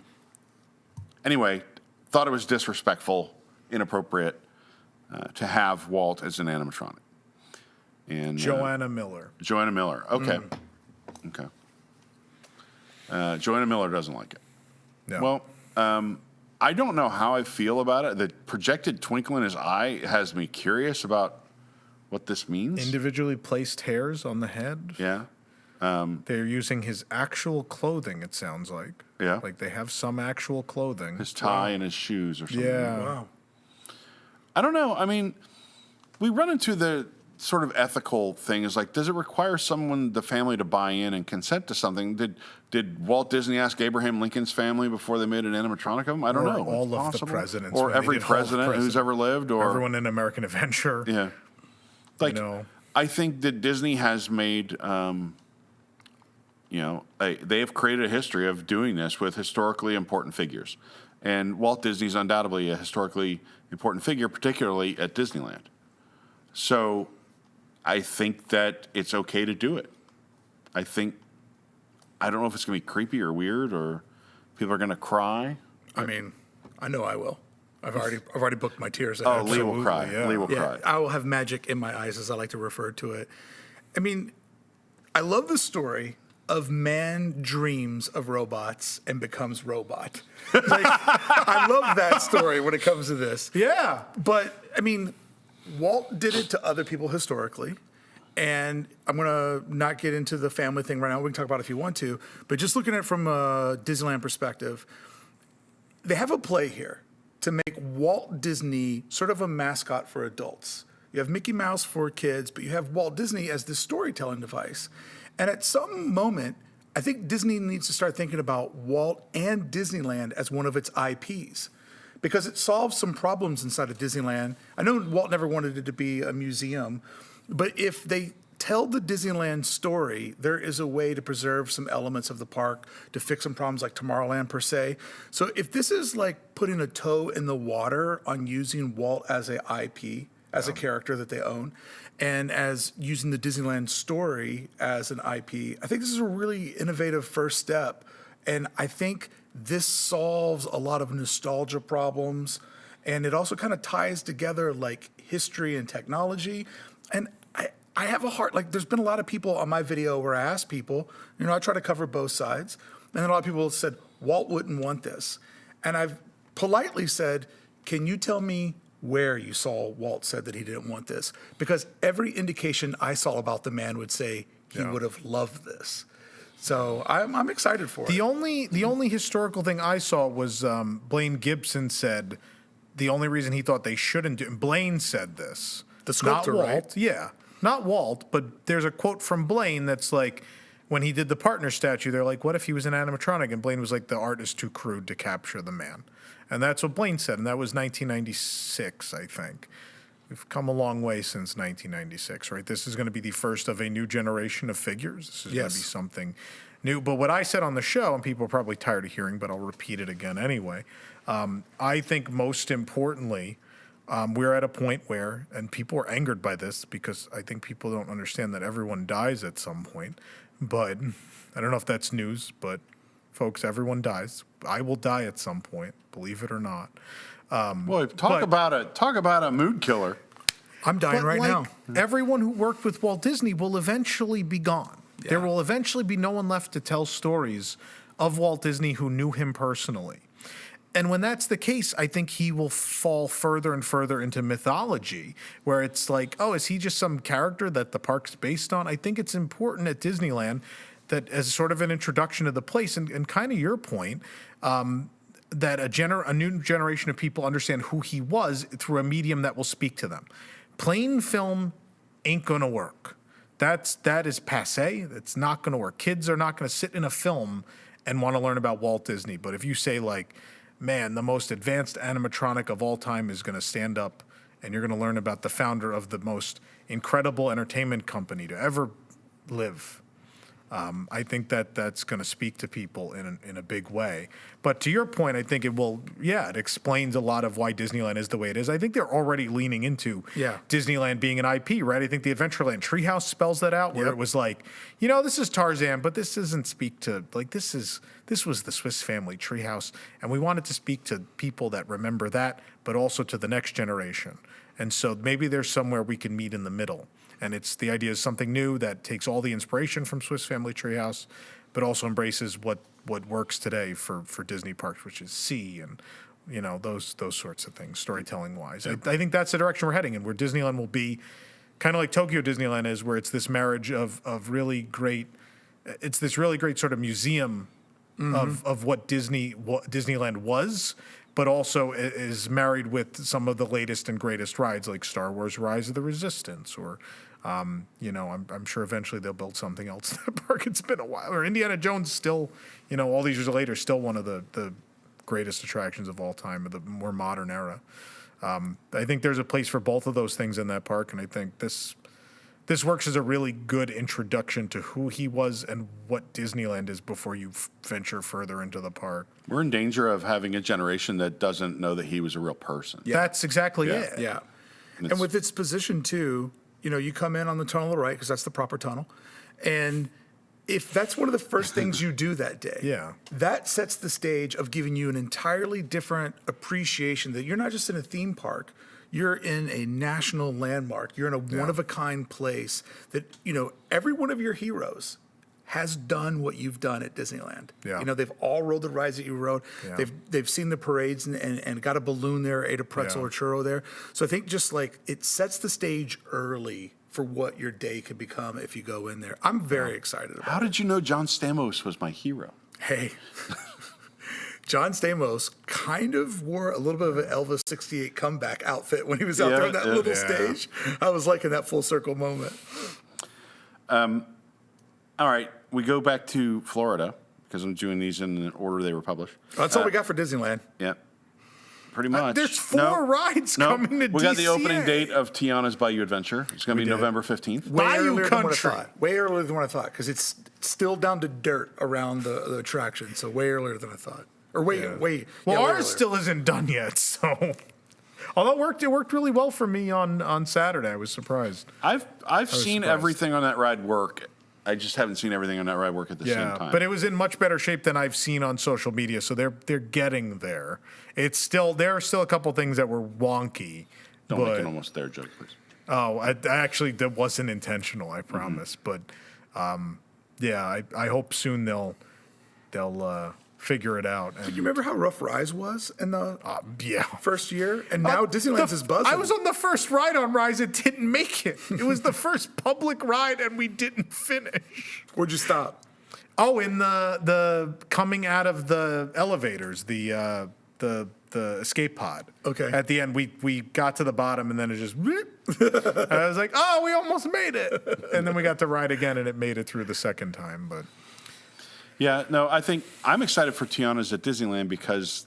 Anyway, thought it was disrespectful, inappropriate to have Walt as an animatronic. And Joanna Miller. Joanna Miller. Okay. Okay. Joanna Miller doesn't like it. No. Well, I don't know how I feel about it. The projected twinkle in his eye has me curious about what this means. Individually placed hairs on the head. Yeah. They're using his actual clothing, it sounds like. Yeah. Like they have some actual clothing. His tie and his shoes or something. Yeah. Wow. I don't know. I mean, we run into the sort of ethical thing is like, does it require someone, the family, to buy in and consent to something? Did Walt Disney ask Abraham Lincoln's family before they made an animatronic of him? I don't Or know. all It's of possible. the presidents. Or when they every did Hall of president who's Presidents. ever lived, or Everyone in American Adventure. yeah. Like, know. I think that Disney has made, they have created a history of doing this with historically important figures. And Walt Disney's undoubtedly a historically important figure, particularly at Disneyland. So I think that it's okay to do it. I don't know if it's going to be creepy or weird or people are going to cry. I mean, I know I will. I've already booked my tears. Oh, Lee will cry. yeah. Lee will Yeah, cry. I will have magic in my eyes, as I like to refer to it. I mean, I love the story of man dreams of robots and becomes robot. Like, I love that story when it comes to this. Yeah. But, I mean, Walt did it to other people historically. And I'm going to not get into the family thing right now. We can talk about it if you want to. But just looking at it from a Disneyland perspective, they have a play here to make Walt Disney sort of a mascot for adults. You have Mickey Mouse for kids, but you have Walt Disney as this storytelling device. And at some moment, I think Disney needs to start thinking about Walt and Disneyland as one of its IPs, because it solves some problems inside of Disneyland. I know Walt never wanted it to be a museum, but if they tell the Disneyland story, there is a way to preserve some elements of the park, to fix some problems like Tomorrowland per se. So if this is like putting a toe in the water on using Walt as a IP, as a character that they own, and as using the Disneyland story as an IP, I think this is a really innovative first step. And I think this solves a lot of nostalgia problems. And it also kind of ties together like history and technology. And I have a heart, like there's been a lot of people on my video where I asked people, I try to cover both sides. And then a lot of people said, Walt wouldn't want this. And I've politely said, can you tell me where you saw Walt said that he didn't want this? Because every indication I saw about the man would say he would have loved this. So I'm excited for it. The only historical thing I saw was Blaine Gibson said the only reason he thought they shouldn't do, and Blaine said this. The sculptor, not Walt, right? Yeah. Not Walt, but there's a quote from Blaine that's like, when he did the partner statue, they're like, what if he was an animatronic? And Blaine was like, the art is too crude to capture the man. And that's what Blaine said, and that was 1996, I think. We've come a long way since 1996, right? This is going to be the first of a new generation of figures. This is going to be something new. But what I said on the show, and people are probably tired of hearing, but I'll repeat it again anyway, I think most importantly, we're at a point where, and people are angered by this because I think people don't understand that everyone dies at some point. But I don't know if that's news, but folks, everyone dies. I will die at some point, believe it or not. Boy, talk about a mood killer. I'm dying right now. Everyone who worked with Walt Disney will eventually be gone. Yeah. There will eventually be no one left to tell stories of Walt Disney who knew him personally. And when that's the case, I think he will fall further and further into mythology, where it's like, oh, is he just some character that the park's based on? I think it's important at Disneyland that as sort of an introduction to the place, and kind of your point, that a new generation of people understand who he was through a medium that will speak to them. Plain film ain't going to work. That is passé. That's not going to work. Kids are not going to sit in a film and want to learn about Walt Disney. But if you say like, man, the most advanced animatronic of all time is going to stand up and you're going to learn about the founder of the most incredible entertainment company to ever live, I think that's going to speak to people in a big way. But to your point, I think it explains a lot of why Disneyland is the way it is. I think they're already leaning into Disneyland being an IP, right? I think the Adventureland Treehouse spells that out, where it was like, this is Tarzan, but this doesn't speak to, like, this was the Swiss Family Treehouse, and we wanted to speak to people that remember that, but also to the next generation. And so maybe there's somewhere we can meet in the middle. And it's the idea is something new that takes all the inspiration from Swiss Family Treehouse, but also embraces what works today for Disney parks, which is sea and those sorts of things, storytelling wise. I think that's the direction we're heading in, where Disneyland will be kind of like Tokyo Disneyland is, where it's this marriage of really great, it's this really great sort of museum of what Disneyland was, but also is married with some of the latest and greatest rides, like Star Wars Rise of the Resistance, or, I'm sure eventually they'll build something else in that park. It's been a while. Or Indiana Jones still, all these years later, still one of the greatest attractions of all time, of the more modern era. I think there's a place for both of those things in that park, and I think this works as a really good introduction to who he was and what Disneyland is before you venture further into the park. We're in danger of having a generation that doesn't know that he was a real person. Yeah. That's exactly it. Yeah. And with its position, too, you come in on the tunnel to the right, because that's the proper tunnel. And if that's one of the first things you do that day, Yeah. that sets the stage of giving you an entirely different appreciation that you're not just in a theme park, you're in a national landmark. You're in a one-of-a-kind place that, every one of your heroes has done what you've done at Disneyland. Yeah. They've all rode the rides that you rode. Yeah. They've seen the parades and got a balloon there, ate a pretzel or churro there. So I think just like it sets the stage early for what your day could become if you go in there. I'm very excited about it. How did you know John Stamos was my hero? Hey, John Stamos kind of wore a little bit of an Elvis 68 comeback outfit when he was out there on that little stage. I was liking that full circle moment. All right, we go back to Florida because I'm doing these in the order they were published. That's all we got for Disneyland. Yeah, pretty much. There's 4 rides coming to We got the DCA. opening date of Tiana's Bayou Adventure. It's going to be November 15th. Way Bayou earlier than what I Country. thought. Way earlier than what I thought because it's still down to dirt around the attraction. So way earlier than I thought. Or way. Well, way ours earlier. still isn't done yet, so. Although it worked really well for me on Saturday. I was surprised. I've seen surprised. everything on that ride work. I just haven't seen everything on that ride work at the same time. But it was in much better shape than I've seen on social media, so they're getting there. There are still a couple things that were wonky. Don't make an almost there joke, please. Oh, I actually, that wasn't intentional, I promise. But I hope soon they'll figure it out. And, You remember how rough Rise was in the yeah. first year? And now Disneyland's is buzzing. I was on the first ride on Rise. It didn't make it. It was the first public ride, and we didn't finish. Where'd you stop? Oh, in the coming out of the elevators, the escape pod. Okay. At the end, we got to the bottom, and then it just. And I was like, oh, we almost made it. And then we got to ride again, and it made it through the second time. But Yeah, no, I think I'm excited for Tiana's at Disneyland because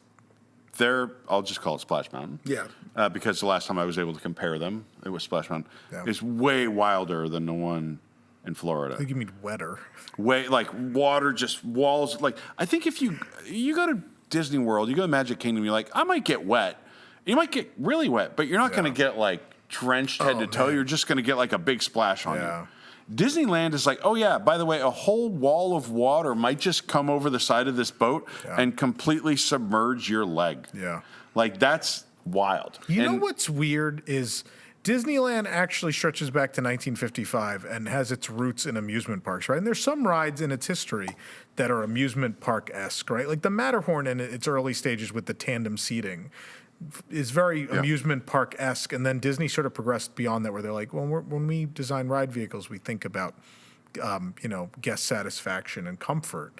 I'll just call it Splash Mountain. Yeah. Because the last time I was able to compare them, it was Splash Mountain. Yeah. It's way wilder than the one in Florida. I think you mean wetter. Way like water, just walls. Like I think if you go to Disney World, you go to Magic Kingdom, you're like, I might get wet. You might get really wet, but you're not going to get like drenched head to toe. man. You're just going to get like a big splash on Yeah. you. Disneyland is like, oh yeah, by the way, a whole wall of water might just come over the side of this boat and completely submerge your leg. Yeah. Like that's wild. You know And- what's weird is Disneyland actually stretches back to 1955 and has its roots in amusement parks, right? And there's some rides in its history that are amusement park-esque, right? Like the Matterhorn in its early stages with the tandem seating is very amusement park-esque, and then Disney sort of progressed beyond that, where they're like, well, when we design ride vehicles, we think about, guest satisfaction and comfort.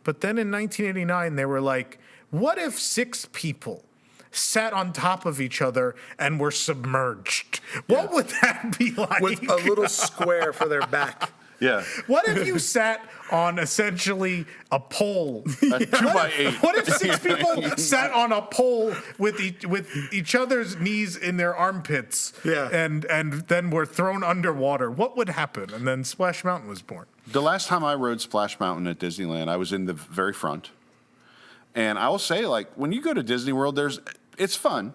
But then in 1989, they were like, what if 6 people sat on top of each other and were submerged? What would that be like? With a little square for their back. Yeah. What if you sat on essentially a pole? A 2x8. What if 6 people sat on a pole with each other's knees in their armpits? Yeah. And then were thrown underwater? What would happen? And then Splash Mountain was born. The last time I rode Splash Mountain at Disneyland, I was in the very front. And I will say, like, when you go to Disney World, it's fun.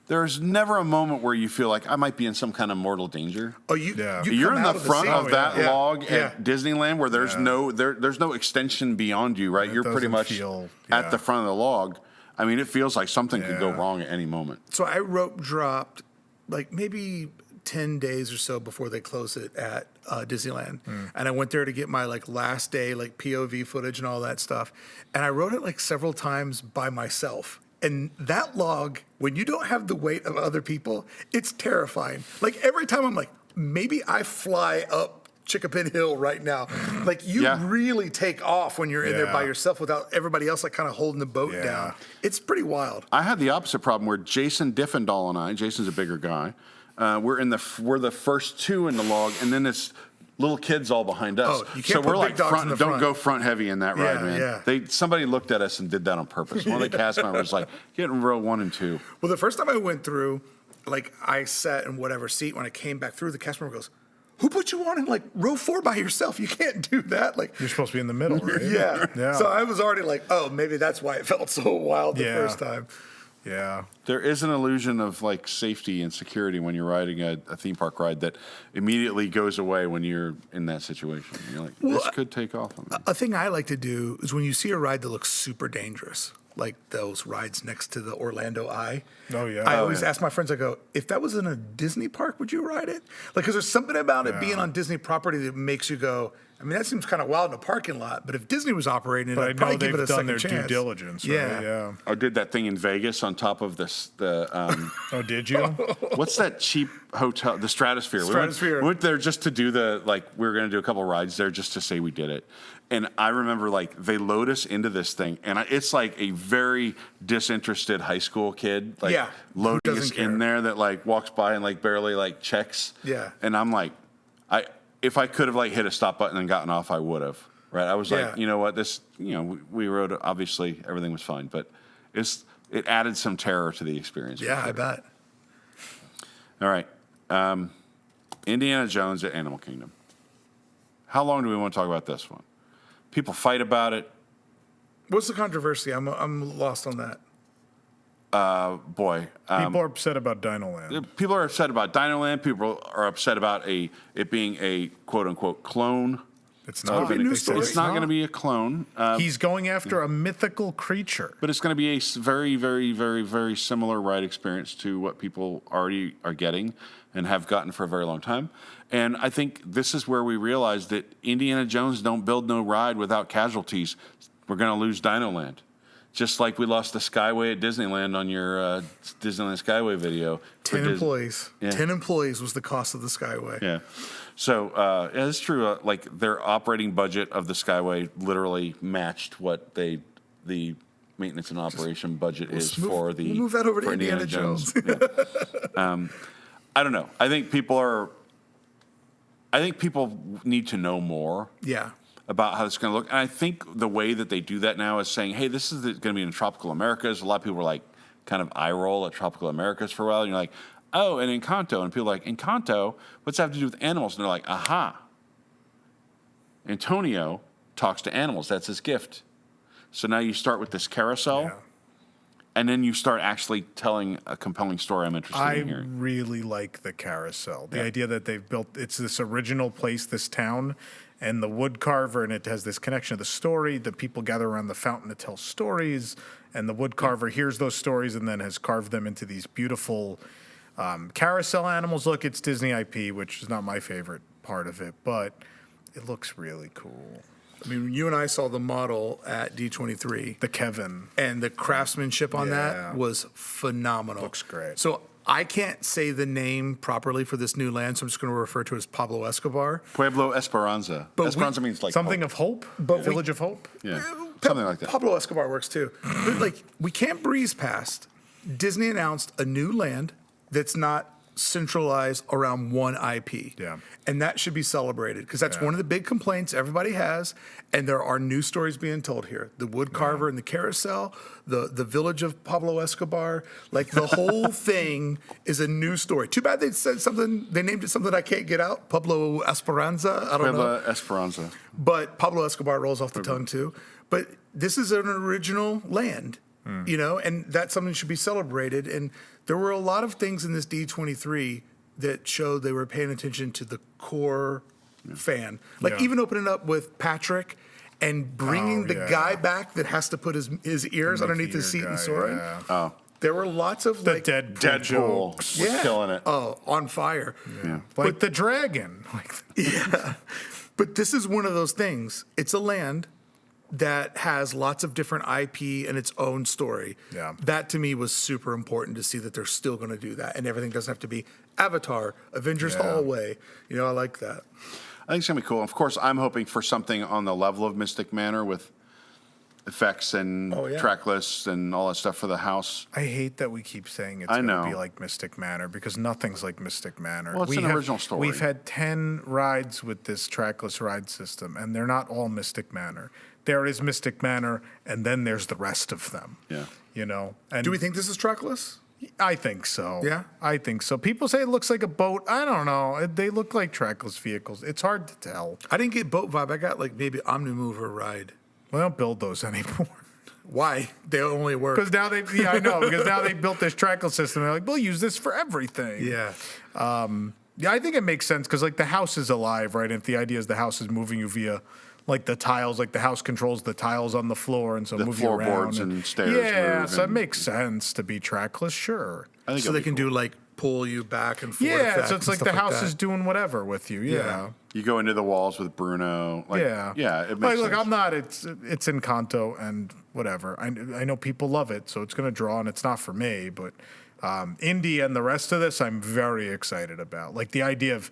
There's never a moment where you feel like I might be in some kind of mortal danger. Oh, Yeah. You're come in out the front seat. of that Yeah. log Yeah. at Disneyland where there's there's no extension beyond you, right? You're pretty doesn't much feel- at the front of the log. I mean, it feels like something could go wrong at any moment. So I rope dropped like maybe 10 days or so before they close it at Disneyland. And I went there to get my like last day, like POV footage and all that stuff. And I rode it like several times by myself. And that log, when you don't have the weight of other people, it's terrifying. Like every time I'm like, maybe I fly up Chickapin Hill right now. Like you really take off when you're in there by yourself without everybody else like kind of holding the boat down. It's pretty wild. I had the opposite problem where Jason Diffendahl and I, Jason's a bigger guy, we're the first 2 in the log, and then it's little kids all behind us. Oh, you can't so put we're big like dogs in the don't front. go front heavy in that ride, man. Yeah. Somebody looked at us and did that on purpose. One of the cast members was like, get in row 1 and 2. Well, the first time I went through, like I sat in whatever seat. When I came back through, the cast member goes, "Who put you on in like row 4 by yourself? You can't do that." Like, You're supposed to be in the middle, right? yeah. Yeah. So I was already like, "Oh, maybe that's why it felt so wild the first time." Yeah. There is an illusion of like safety and security when you're riding a theme park ride that immediately goes away when you're in that situation. You're like, this could take off on me. A thing I like to do is when you see a ride that looks super dangerous, like those rides next to the Orlando Eye. Oh, yeah. I always ask my friends, I go, if that was in a Disney park, would you ride it? Like, because there's something about it being on Disney property that makes you go, I mean, that seems kind of wild in a parking lot, but if Disney was operating it, But I I'd probably know give it they've a done second their chance. due diligence, right? Yeah. Yeah. I did that thing in Vegas on top of Oh, did you? what's that cheap hotel? The Stratosphere. Stratosphere. We went there just to do we were going to do a couple rides there just to say we did it. And I remember like they load us into this thing, and it's like a very disinterested high school kid, like Yeah. loading Who us doesn't in care? there that like walks by and like barely like checks. Yeah. And I'm like, if I could have like hit a stop button and gotten off, I would have. Right. I was like, Yeah. you know what, we rode, obviously everything was fine, but it added some terror to the experience. for Yeah, I sure. bet. All right. Indiana Jones at Animal Kingdom. How long do we want to talk about this one? People fight about it. What's the controversy? I'm lost on that. Boy, People are upset about Dino Land. people are upset about Dino Land. People are upset about it being a quote unquote clone. It's gonna not. be a new They said story. It's not going to be a clone, He's going after a mythical creature. but it's going to be a very, very, very, very similar ride experience to what people already are getting and have gotten for a very long time. And I think this is where we realize that Indiana Jones don't build no ride without casualties. We're going to lose Dino Land. Just like we lost the Skyway at Disneyland on your Disneyland Skyway video. for 10 employees. Yeah. 10 employees was the cost of the Skyway. Yeah. So, yeah, it's true. Like their operating budget of the Skyway literally matched what the maintenance and operation budget is move- for the we'll move that over to for Indiana Jones. Yeah. I don't know. I think people need to know more Yeah. about how it's going to look. And I think the way that they do that now is saying, hey, this is going to be in Tropical Americas. A lot of people were like kind of eye roll at Tropical Americas for a while. And you're like, oh, and Encanto. And people are like, Encanto, what's that have to do with animals? And they're like, aha. Antonio talks to animals. That's his gift. So now you start with this carousel. Yeah. And then you start actually telling a compelling story I'm interested I in hearing. really like the carousel. The idea that they've built, it's this original place, this town, and the wood carver, and it has this connection to the story. The people gather around the fountain to tell stories, and the wood carver hears those stories and then has carved them into these beautiful carousel animals. Look, it's Disney IP, which is not my favorite part of it, but it looks really cool. I mean, you and I saw the model at D23. The Kevin. And the craftsmanship on Yeah. that was phenomenal. Looks great. So I can't say the name properly for this new land, so I'm just going to refer to it as Pablo Escobar. Pueblo Esperanza. But Esperanza means like Something hope. of hope? But we- Village of Hope? Yeah, something like that. Pablo Escobar works too. But like, we can't breeze past. Disney announced a new land that's not centralized around one IP. Yeah. And that should be celebrated because that's one of the big complaints everybody has. And there are new stories being told here. The wood carver and the carousel, the village of Pablo Escobar, like the whole thing is a new story. Too bad they said something, they named it something I can't get out, Pablo Esperanza. I don't know. Pueblo Esperanza. But Pablo Escobar rolls off the tongue too. But this is an original land, you know, and that's something that should be celebrated. And there were a lot of things in this D23 that showed they were paying attention to the core fan. Like even opening up with Patrick and bringing the guy back that has to put his ears underneath his seat and Soarin'. Yeah. Oh, There were lots of The like Deadpool Deadpool jokes. was killing it. Oh, on fire. Yeah. Like the dragon. Yeah. But this is one of those things. It's a land that has lots of different IP and its own story. Yeah. That to me was super important to see that they're still going to do that. And everything doesn't have to be Avatar, Avengers Hallway. You know, I like that. I think it's going to be cool. Of course, I'm hoping for something on the level of Mystic Manor with effects and track lists and all that stuff for the house. I hate that we keep saying it's I going to know. be like Mystic Manor because nothing's like Mystic Manor. Well, it's an original story. We've had 10 rides with this trackless ride system, and they're not all Mystic Manor. There is Mystic Manor, and then there's the rest of them. Yeah. You know? And Do we think this is trackless? I think so. Yeah? I think so. People say it looks like a boat. I don't know. They look like trackless vehicles. It's hard to tell. I didn't get boat vibe. I got like maybe Omnimover ride. We don't build those anymore. Why? They only work. Because now I know, because now they built this trackle system. They're like, we'll use this for everything. Yeah. Yeah, I think it makes sense because like the house is alive, right? And if the idea is the house is moving you via like the tiles, like the house controls the tiles on the floor, and so The move you around. floorboards and stairs Yeah, move so it and- makes sense to be trackless, sure. I think So it'll they be can cool. do like pull you back and forth. Yeah, effect so it's and like stuff the house that. is doing whatever with you. Yeah. You go into the walls with Bruno. Like, Yeah. Yeah, it Like, makes look, sense. I'm not. It's Encanto and whatever. I know people love it, so it's going to draw, and it's not for me. But Indy and the rest of this, I'm very excited about. Like the idea of,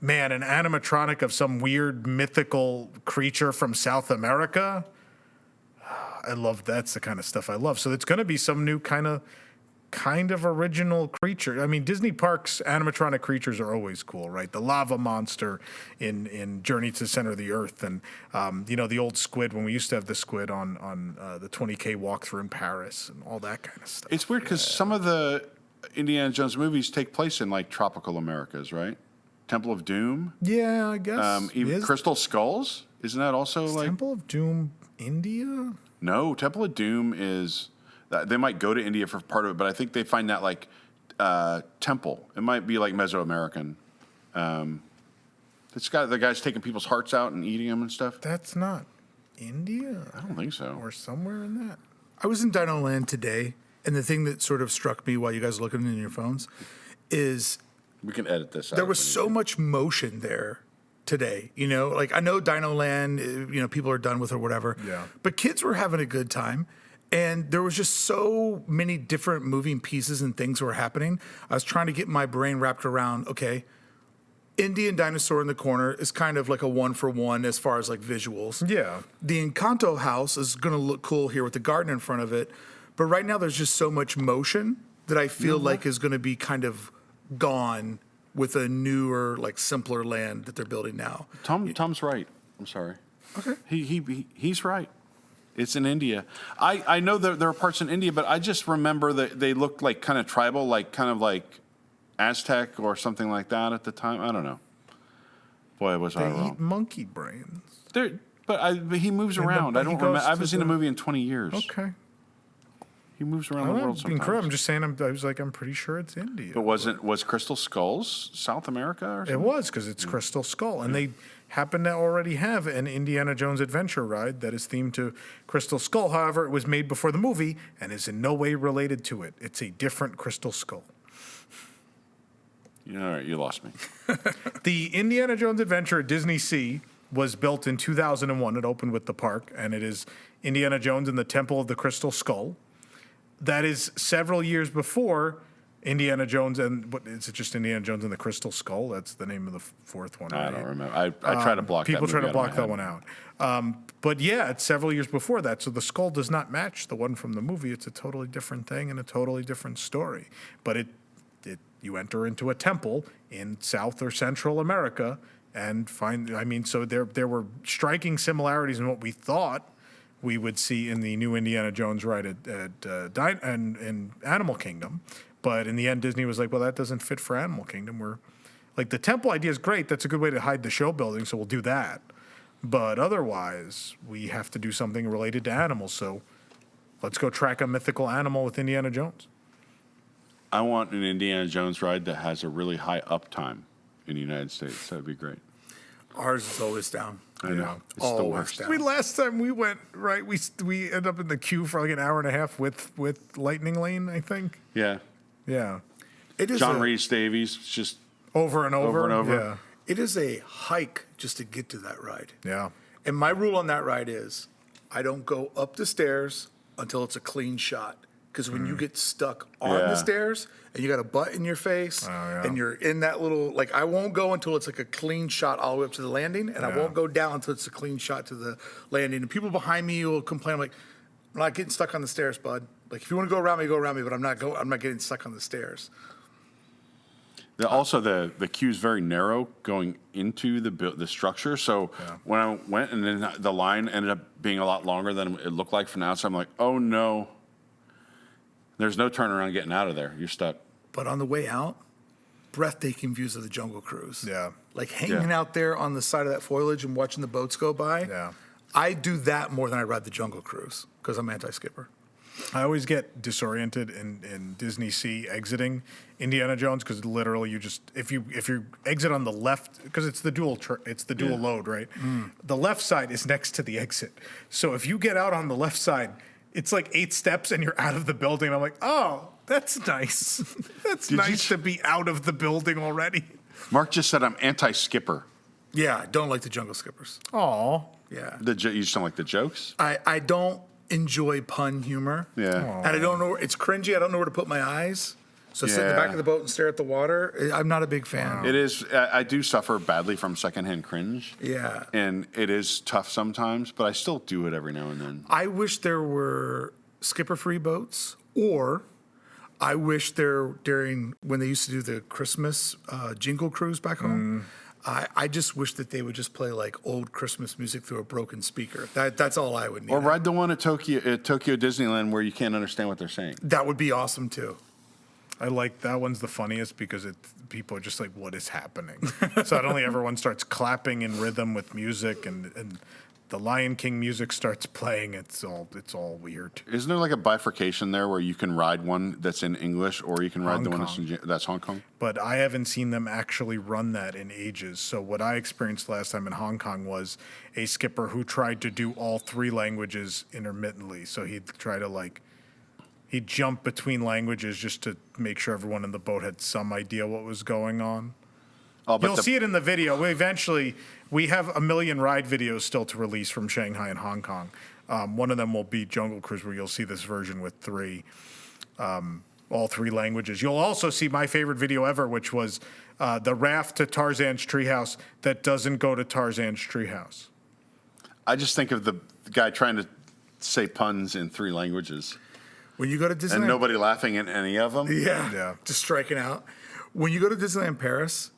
man, an animatronic of some weird mythical creature from South America. I love that's the kind of stuff I love. So it's going to be some new kind of original creature. I mean, Disney Parks animatronic creatures are always cool, right? The lava monster in Journey to the Center of the Earth, and the old squid when we used to have the squid on the 20K walkthrough in Paris, and all that kind of stuff. It's weird because some of the Indiana Jones movies take place in like tropical Americas, right? Temple of Doom, Yeah, I guess. even Is Crystal Skulls. Isn't that also like? Temple of Doom India? No, Temple of Doom is. They might go to India for part of it, but I think they find that like temple. It might be like Mesoamerican. It's got the guys taking people's hearts out and eating them and stuff. That's not India I don't think so. or somewhere in that. I was in Dino Land today, and the thing that sort of struck me while you guys are looking in your phones is We can edit this out. there was if we so need much motion there today. Like I know Dino Land, people are done with it or whatever. Yeah. But kids were having a good time. And there was just so many different moving pieces and things were happening. I was trying to get my brain wrapped around, okay, Indian dinosaur in the corner is kind of like a 1-for-1 as far as like visuals. Yeah. The Encanto house is going to look cool here with the garden in front of it. But right now there's just so much motion that I feel like is going to be kind of gone with a newer, like simpler land that they're building now. Tom's right. I'm sorry. Okay. He's right. It's in India. I know that there are parts in India, but I just remember that they looked like kind of tribal, like kind of like Aztec or something like that at the time. I don't know. Boy, was I They wrong. eat monkey brains. But he moves And around. he I don't goes remember. I haven't to seen the- a movie in 20 years. Okay. He moves around I'm the world not being correct. I'm sometimes. just saying. I'm pretty sure it's India. But was Crystal Skulls South America or something? It was because it's Crystal Skull, and they happen to already have an Indiana Jones adventure ride that is themed to Crystal Skull. However, it was made before the movie and is in no way related to it. It's a different Crystal Skull. All right, you lost me. The Indiana Jones Adventure at Disney Sea was built in 2001. It opened with the park, and it is Indiana Jones and the Temple of the Crystal Skull. That is several years before Indiana Jones and is it just Indiana Jones and the Crystal Skull? That's the name of the fourth one. I right? don't remember. I try to block People that try movie to out of block my that head. one out. But yeah, it's several years before that. So the skull does not match the one from the movie. It's a totally different thing and a totally different story. But you enter into a temple in South or Central America and so there were striking similarities in what we thought we would see in the new Indiana Jones ride in Animal Kingdom. But in the end, Disney was like, well, that doesn't fit for Animal Kingdom. We're like, the temple idea is great. That's a good way to hide the show building, so we'll do that. But otherwise, we have to do something related to animals. So let's go track a mythical animal with Indiana Jones. I want an Indiana Jones ride that has a really high uptime in the United States. That'd be great. Ours is always down. I know. It's the Always worst. down. Last time we went, right, we ended up in the queue for like an hour and a half with Lightning Lane, I think. Yeah. Yeah. It is John a, Rhys Davies, just Over and over. and over. Yeah. It is a hike just to get to that ride. Yeah. And my rule on that ride is I don't go up the stairs until it's a clean shot. Because when you get stuck on Yeah. the stairs and you got a butt in your face yeah. and you're in that little, like, I won't go until it's like a clean shot all the way up to the landing, and I Yeah. won't go down until it's a clean shot to the landing. And people behind me will complain, I'm like, I'm not getting stuck on the stairs, bud. Like, if you want to go around me, but I'm not getting stuck on the stairs. Also, the queue is very narrow going into the structure. So when I went and then the line ended up being a lot longer than it looked like from the outside, I'm like, oh no. There's no turnaround getting out of there. You're stuck. But on the way out, breathtaking views of the Jungle Cruise. Yeah. Like hanging out there on the side of that foliage and watching the boats go by. Yeah. I do that more than I ride the Jungle Cruise because I'm anti-skipper. I always get disoriented in Disney Sea exiting Indiana Jones because literally you just if you exit on the left because it's the dual load, right? The left side is next to the exit, so if you get out on the left side, it's like 8 steps and you're out of the building. I'm like, oh, that's nice. That's nice to be out of the building already. Mark just said I'm anti-skipper. Yeah, I don't like the Jungle Skippers. Oh, Yeah. You just don't like the jokes? I don't enjoy pun humor. Yeah. And I don't know, it's cringy. I don't know where to put my eyes. So sit in the back of the boat and stare at the water. I'm not a big fan. It is. I do suffer badly from secondhand cringe. Yeah. And it is tough sometimes, but I still do it every now and then. I wish there were skipper-free boats, or I wish during when they used to do the Christmas jingle cruise back home, I just wish that they would just play like old Christmas music through a broken speaker. That's all I would need. Or ride the one at Tokyo Disneyland where you can't understand what they're saying. That would be awesome too. I like that one's the funniest because people are just like, what is happening? Suddenly everyone starts clapping in rhythm with music and the Lion King music starts playing. It's all weird. Isn't there like a bifurcation there where you can ride one that's in English or you can ride the one that's Hong Kong? But I haven't seen them actually run that in ages. So what I experienced last time in Hong Kong was a skipper who tried to do all 3 languages intermittently. So he'd try to he'd jump between languages just to make sure everyone in the boat had some idea what was going on. You'll see it in the video. We have a million ride videos still to release from Shanghai and Hong Kong. One of them will be Jungle Cruise, where you'll see this version with all 3 languages. You'll also see my favorite video ever, which was the raft to Tarzan's treehouse that doesn't go to Tarzan's treehouse. I just think of the guy trying to say puns in 3 languages. When you go to Disneyland, And nobody laughing at any of them? yeah, just striking out. When you go to Disneyland Paris,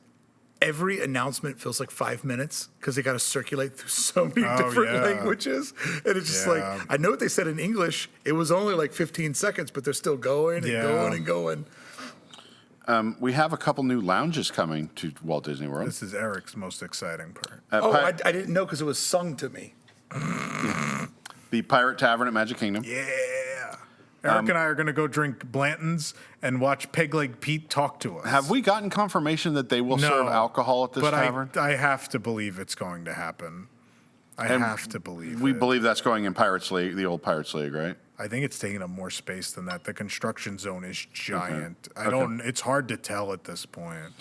every announcement feels like 5 minutes because they got to circulate through so many different languages. And it's just like, I know what they said in English. It was only like 15 seconds, but they're still going and going and going. We have a couple new lounges coming to Walt Disney World. This is Eric's most exciting part. I didn't know because it was sung to me. The Pirate Tavern at Magic Kingdom. Yeah. Eric and I are going to go drink Blanton's and watch Peg Leg Pete talk to us. Have we gotten confirmation that they will serve alcohol at this tavern? But I have to believe it's going to happen. I have to believe We it. believe that's going in Pirates League, the old Pirates League, right? I think it's taking up more space than that. The construction zone is giant. It's hard to tell at this point.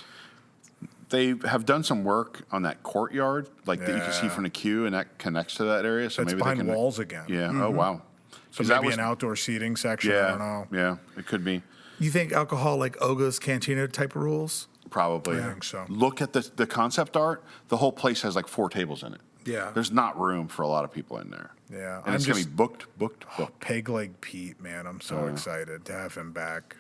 They have done some work on that courtyard, that you can see from the queue, and that connects to that area. So It's maybe behind they can, walls again. Yeah. Oh wow. So maybe an outdoor seating section. I don't know. Yeah, it could be. You think alcohol like Oga's Cantina type of rules? Probably. I think so. Look at the concept art. The whole place has like 4 tables in it. Yeah. There's not room for a lot of people in there. Yeah. And it's going to be booked. Peg Leg Pete, man. I'm so excited to have him back.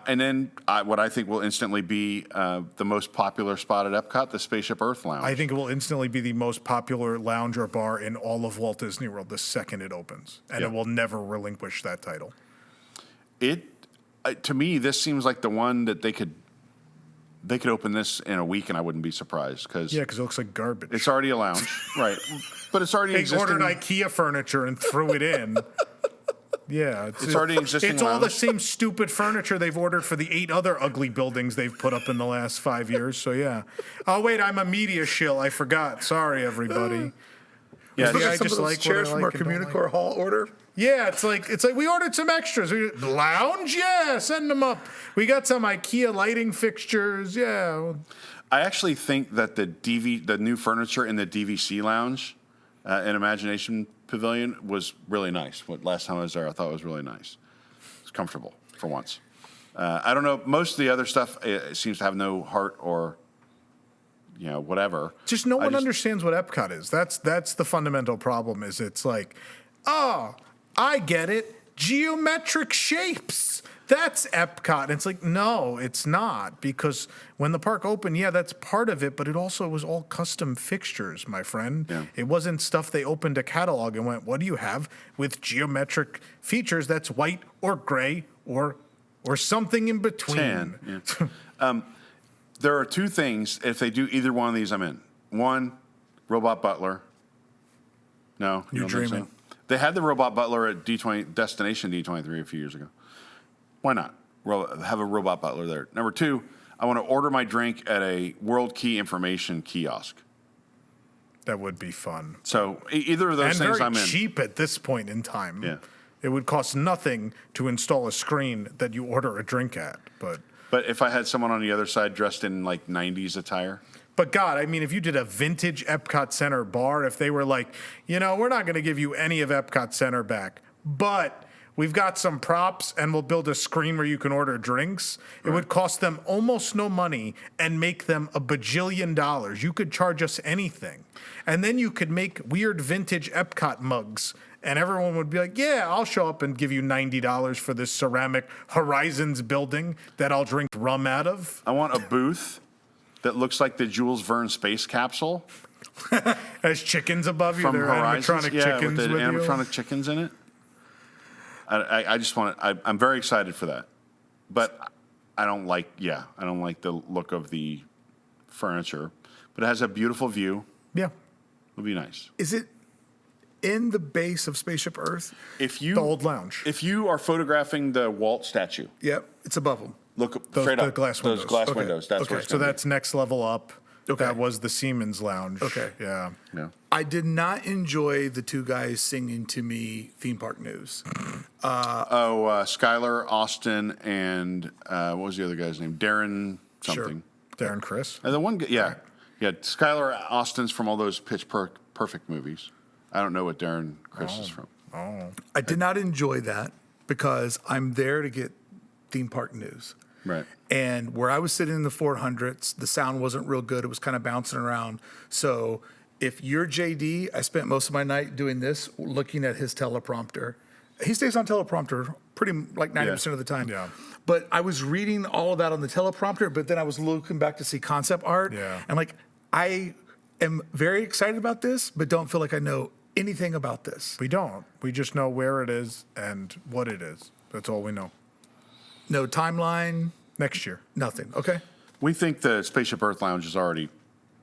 And then what I think will instantly be the most popular spot at Epcot, the Spaceship Earth Lounge. I think it will instantly be the most popular lounge or bar in all of Walt Disney World the second it opens. And it will never relinquish that title. To me, this seems like the one that they could open this in a week and I wouldn't be surprised. Because it looks like garbage. It's already a lounge, right? But it's already existing. They ordered IKEA furniture and threw it in. Yeah, it's already existing. It's all the same stupid furniture they've ordered for the 8 other ugly buildings they've put up in the last 5 years. So yeah. Oh wait, I'm a media shill. I forgot. Sorry, everybody. Yeah, I just like chairs from our Communicore Hall order. Yeah, it's like we ordered some extras. The lounge, yeah, send them up. We got some IKEA lighting fixtures. Yeah. I actually think that the new furniture in the DVC lounge in Imagination Pavilion was really nice. Last time I was there, I thought it was really nice. It's comfortable for once. I don't know. Most of the other stuff seems to have no heart or, whatever. Just no one understands what Epcot is. That's the fundamental problem. Is it's like, oh, I get it. Geometric shapes. That's Epcot. And it's like, no, it's not. Because when the park opened, that's part of it, but it also was all custom fixtures, my friend. Yeah. It wasn't stuff they opened a catalog and went, what do you have with geometric features that's white or gray or something in between? Tan. Yeah. There are 2 things. If they do either one of these, I'm in. 1, Robot Butler. No, you You're don't think dreaming. so? They had the robot butler at Destination D23 a few years ago. Why not? Have a robot butler there. Number 2, I want to order my drink at a World Key information kiosk. That would be fun. So either of those And things very I'm in. cheap at this point in time. Yeah. It would cost nothing to install a screen that you order a drink at. But if I had someone on the other side dressed in like 90s attire. But God, I mean, if you did a vintage Epcot Center bar, if they were like, we're not going to give you any of Epcot Center back, but we've got some props and we'll build a screen where you can order drinks, it would cost them almost no money and make them $1 bajillion. You could charge us anything. And then you could make weird vintage Epcot mugs. And everyone would be like, yeah, I'll show up and give you $90 for this ceramic Horizons building that I'll drink rum out of. I want a booth that looks like the Jules Verne space capsule. Has chickens above you. From They're Horizons. animatronic Yeah, chickens with the with you. animatronic chickens in it. I just want to, I'm very excited for that. But I don't like the look of the furniture. But it has a beautiful view. Yeah. It'll be nice. Is it in the base of Spaceship Earth? The old lounge. If you are photographing the Walt statue, Yep, it's above them. look Those- straight the up. glass windows. Those glass Okay. windows. That's Okay. where it's So gonna that's next level up. Okay. That was the Siemens Lounge. Okay. Yeah. be. Yeah. I did not enjoy the two guys singing to me theme park news. Skylar, Austin, and what was the other guy's name? Darren something. Darren Chris. And the one, yeah. Skylar Austin's from all those Pitch Perfect movies. I don't know what Darren Chris is from. I did not enjoy that because I'm there to get theme park news. Right. And where I was sitting in the 400s, the sound wasn't real good. It was kind of bouncing around. So if you're JD, I spent most of my night doing this, looking at his teleprompter. He stays on teleprompter pretty like 90% of the time. Yeah. But I was reading all of that on the teleprompter, but then I was looking back to see concept art. Yeah. And like, I am very excited about this, but don't feel like I know anything about this. We don't. We just know where it is and what it is. That's all we know. No timeline, Next year. nothing. Okay. We think the Spaceship Earth Lounge is already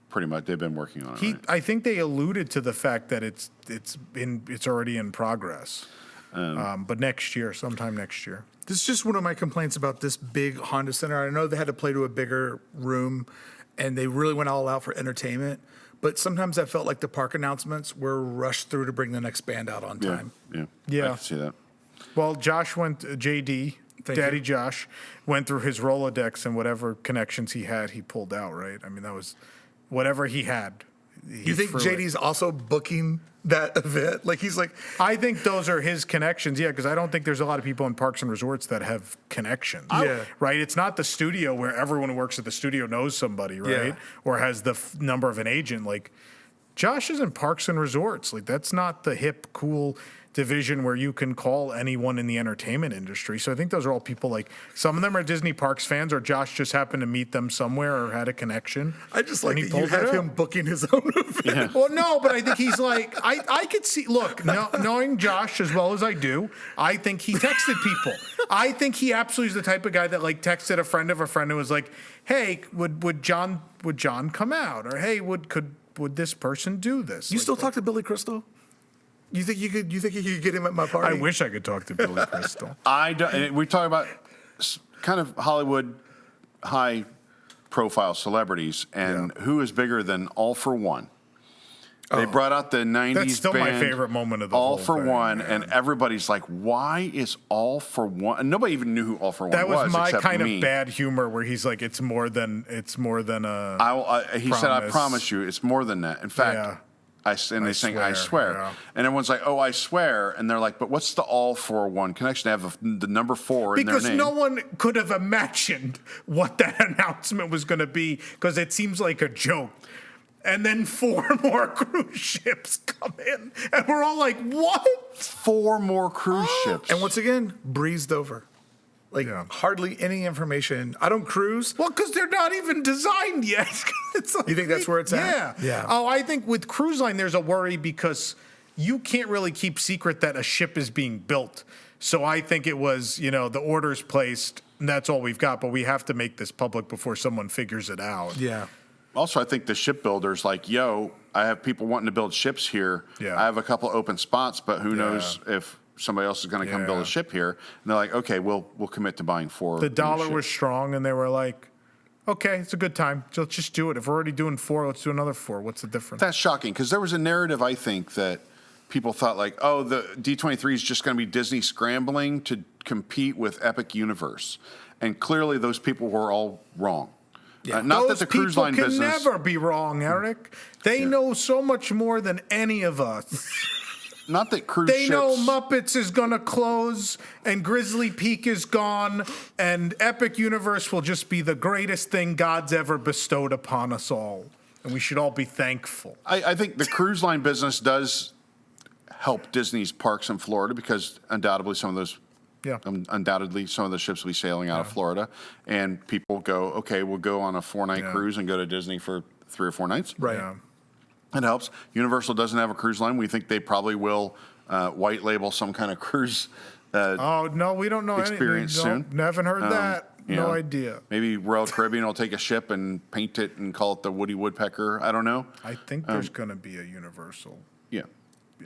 pretty much, they've been working on it. Right? I think they alluded to the fact that it's already in progress. But next year, sometime next year. This is just one of my complaints about this big Honda Center. I know they had to play to a bigger room and they really went all out for entertainment. But sometimes I felt like the park announcements were rushed through to bring the next band out on time. Yeah. Yeah. I can see that. Well, Josh went, JD, Daddy you. Josh, went through his Rolodex and whatever connections he had, he pulled out, right? I mean, that was whatever he had. You think JD's also booking that event? Like he's like, I think those are his connections, yeah, because I don't think there's a lot of people in parks and resorts that have connections. Yeah. Right? It's not the studio where everyone who works at the studio knows somebody, right? Yeah. Or has the number of an agent. Like, Josh is in parks and resorts. Like, that's not the hip, cool division where you can call anyone in the entertainment industry. So I think those are all people like, some of them are Disney Parks fans, or Josh just happened to meet them somewhere or had a connection. I just like and he that you pulled it have out. him booking his own event. Well, no, but I think he's like, I could see, look, knowing Josh as well as I do, I think he texted people. I think he absolutely is the type of guy that like texted a friend of a friend who was like, hey, would John come out? Or hey, would this person do this? You Like, still talk to Billy Crystal? You think you could get him at my party? I wish I could talk to Billy Crystal. I don't, and we talk about kind of Hollywood high profile celebrities and who is bigger than All for One. They brought out the 90s That's still my band, favorite moment of the All whole for thing, One, man. and everybody's like, why is All for One? And nobody even knew who All for One That was my except kind me. of bad humor where he's like, it's more than a He said, I promise. promise you, it's more than that. In fact, Yeah. they sing, I swear. yeah. And everyone's like, oh, I swear. And they're like, but what's the All for One connection? They have the number 4 in their Because name. no one could have imagined what that announcement was going to be, because it seems like a joke. And then 4 more cruise ships come in, and we're all like, what? 4 more cruise ships. And once again, breezed over. Like Yeah. hardly any information. I don't cruise. Well, because they're not even designed yet. It's like, You think that's where it's yeah. at? Yeah. Oh, I think with cruise line, there's a worry because you can't really keep secret that a ship is being built. So I think it was, the order's placed, and that's all we've got, but we have to make this public before someone figures it out. Yeah. Also, I think the shipbuilders like, yo, I have people wanting to build ships here. Yeah. I have a couple open spots, but who knows if somebody else is going to come build a ship here. And they're like, okay, we'll commit to buying 4. The dollar new was ships. strong, and they were like, okay, it's a good time. So let's just do it. If we're already doing 4, let's do another 4. What's the difference? That's shocking because there was a narrative, I think, that people thought like, oh, the D23 is just going to be Disney scrambling to compete with Epic Universe. And clearly those people were all wrong. Yeah. Not Those that the cruise people line can business. never be wrong, Eric. They know so much more than any of us. Not that cruise They ships. know Muppets is going to close and Grizzly Peak is gone and Epic Universe will just be the greatest thing God's ever bestowed upon us all. And we should all be thankful. I think the cruise line business does help Disney's parks in Florida because undoubtedly some of the ships will be sailing out of Florida, and people go, okay, we'll go on a 4-night cruise and go to Disney for 3 or 4 nights. Right. Yeah. It helps. Universal doesn't have a cruise line. We think they probably will white label some kind of cruise. Oh, no, we don't know Experience anything. soon. Haven't heard that. you No know, idea. Maybe Royal Caribbean will take a ship and paint it and call it the Woody Woodpecker. I don't know. I think there's going to be a Universal. Yeah.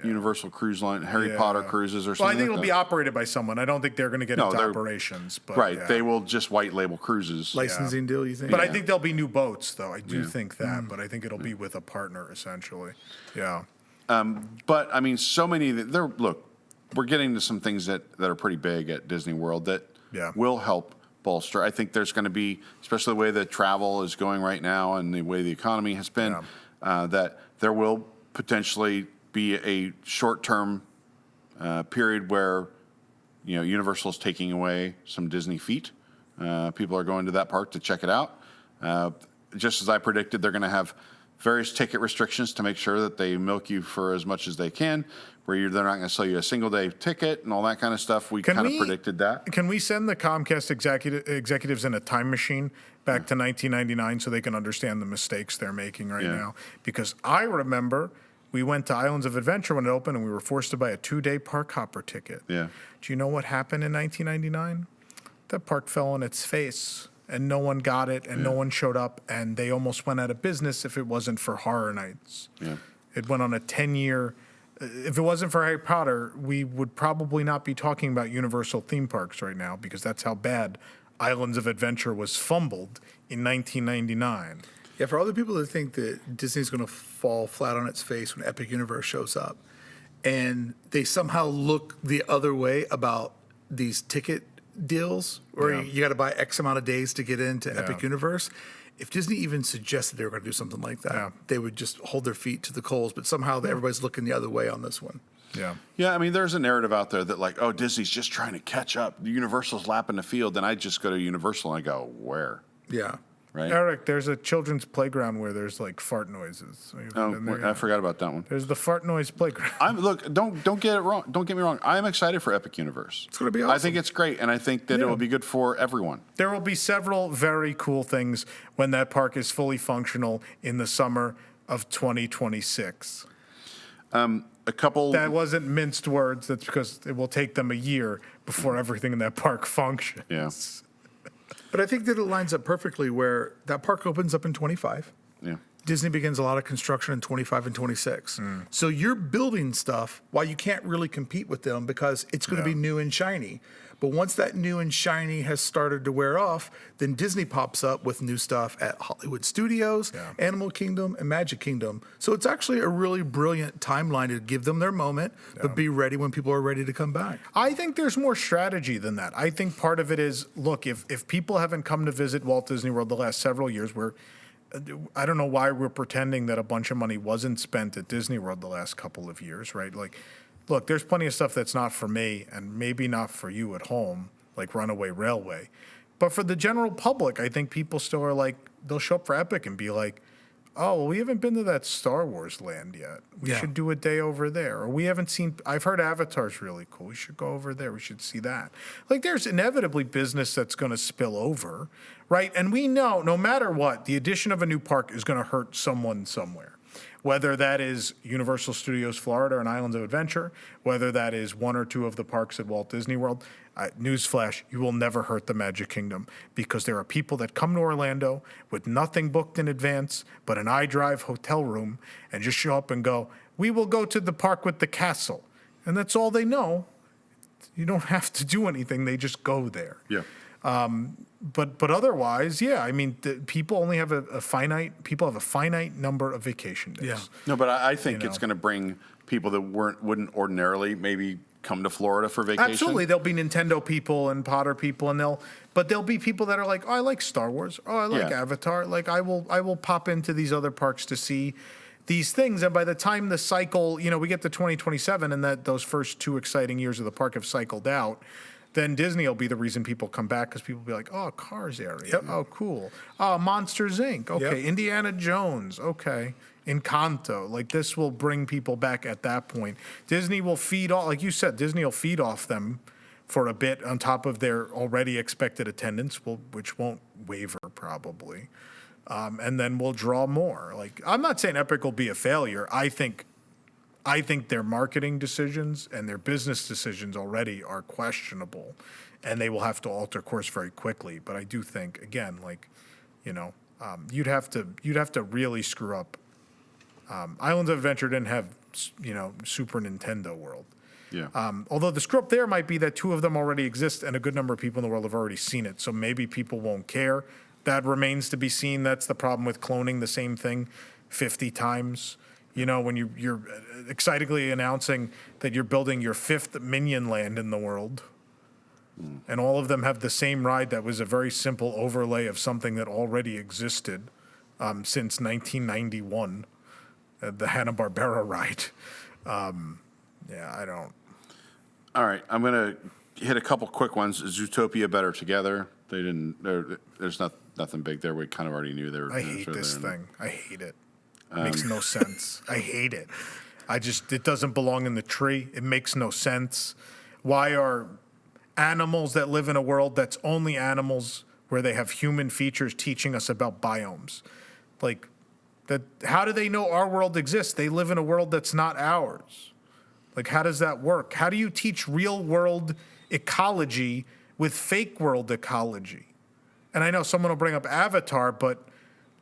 Universal Cruise Line, Harry Potter cruises or Well, something. I think like it'll be that. operated by someone. I don't think they're going to get No, into they're- operations. But Right. yeah. They will just white label cruises. Licensing deal, you think? But I think there'll be new boats, though. I do think that, but I think it'll be with a partner, essentially. Yeah. But I mean, so many. Look, we're getting to some things that are pretty big at Disney World that will help bolster. I think there's going to be, especially the way that travel is going right now and the way the economy has been, that there will potentially be a short-term period where Universal's taking away some Disney feet. People are going to that park to check it out. Just as I predicted, they're going to have various ticket restrictions to make sure that they milk you for as much as they can, where they're not going to sell you a single-day ticket and all that kind of stuff. We kind of predicted that. Can we send the Comcast executives in a time machine back to 1999 so they can understand the mistakes they're making right now? Because I remember we went to Islands of Adventure when it opened, and we were forced to buy a 2-day park hopper ticket. Yeah. Do you know what happened in 1999? That park fell on its face, and no one got it, and no one showed up, and they almost went out of business if it wasn't for Horror Nights. Yeah. It went on a 10-year. If it wasn't for Harry Potter, we would probably not be talking about Universal theme parks right now, because that's how bad Islands of Adventure was fumbled in 1999. Yeah, for all the people that think that Disney's going to fall flat on its face when Epic Universe shows up, and they somehow look the other way about these ticket deals, where you got to buy X amount of days to get into Epic Universe. If Disney even suggested they were going to do something like that, they would just hold their feet to the coals. But somehow everybody's looking the other way on this one. Yeah. Yeah, I mean, there's a narrative out there that like, oh, Disney's just trying to catch up. Universal's lapping the field. Then I just go to Universal and I go, where? Yeah. Right? Eric, there's a children's playground where there's like fart noises. So you've been there, I forgot about that one. There's the fart noise playground. Don't get it wrong. Don't get me wrong. I'm excited for Epic Universe. It's going to be awesome. I think it's great, and I think that it will be good for everyone. There will be several very cool things when that park is fully functional in the summer of 2026. A couple. That wasn't minced words. That's because it will take them a year before everything in that park functions. Yeah. But I think that it lines up perfectly where that park opens up in 25. Yeah. Disney begins a lot of construction in 25 and 26. So you're building stuff while you can't really compete with them because it's going to be new and shiny. But once that new and shiny has started to wear off, then Disney pops up with new stuff at Hollywood Studios, Animal Kingdom, and Magic Kingdom. So it's actually a really brilliant timeline to give them their moment, but be ready when people are ready to come back. I think there's more strategy than that. I think part of it is, look, if people haven't come to visit Walt Disney World the last several years, I don't know why we're pretending that a bunch of money wasn't spent at Disney World the last couple of years, right? Like, look, there's plenty of stuff that's not for me and maybe not for you at home, like Runaway Railway. But for the general public, I think people still are like, they'll show up for Epic and be like, oh, well, we haven't been to that Star Wars land yet. We should do a day over there. Or we haven't seen, I've heard Avatar's really cool. We should go over there. We should see that. Like, there's inevitably business that's going to spill over, right? And we know, no matter what, the addition of a new park is going to hurt someone somewhere. whether that is Universal Studios Florida and Islands of Adventure, whether that is one or two of the parks at Walt Disney World. Newsflash, you will never hurt the Magic Kingdom because there are people that come to Orlando with nothing booked in advance but an iDrive hotel room and just show up and go, we will go to the park with the castle. And that's all they know. You don't have to do anything. They just go there. Yeah. But otherwise, yeah, I mean, people only have a finite number of vacation days. Yeah. No, but I think You it's know. going to bring people that wouldn't ordinarily maybe come to Florida for vacation. Absolutely, there'll be Nintendo people and Potter people, and there'll be people that are like, oh, I like Star Wars, oh, I like Yeah. Avatar, like I will pop into these other parks to see these things, and by the time the cycle, we get to 2027, and those first 2 exciting years of the park have cycled out, then Disney will be the reason people come back because people will be like, oh, Cars area, Yep. oh, cool, oh, Monsters Inc., okay, Yep. Indiana Jones, okay. Encanto, like this will bring people back at that point. Disney will feed off, like you said, Disney will feed off them for a bit on top of their already expected attendance, which won't waver probably, and then we'll draw more. Like I'm not saying Epic will be a failure. I think their marketing decisions and their business decisions already are questionable, and they will have to alter course very quickly. But I do think again, like you'd have to really screw up. Islands of Adventure didn't have, Super Nintendo World. Yeah. Although the screw up there might be that 2 of them already exist and a good number of people in the world have already seen it. So maybe people won't care. That remains to be seen. That's the problem with cloning the same thing 50 times. When you're excitedly announcing that you're building your 5th Minion Land in the world. And all of them have the same ride that was a very simple overlay of something that already existed since 1991. The Hanna-Barbera ride. I don't. All right, I'm going to hit a couple quick ones. Is Zootopia better together? They didn't. There's nothing big there. We kind of already knew they were. I hate this thing. I hate it. It makes no sense. I hate it. It doesn't belong in the tree. It makes no sense. Why are animals that live in a world that's only animals where they have human features teaching us about biomes? Like, how do they know our world exists? They live in a world that's not ours. Like, how does that work? How do you teach real world ecology with fake world ecology? And I know someone will bring up Avatar, but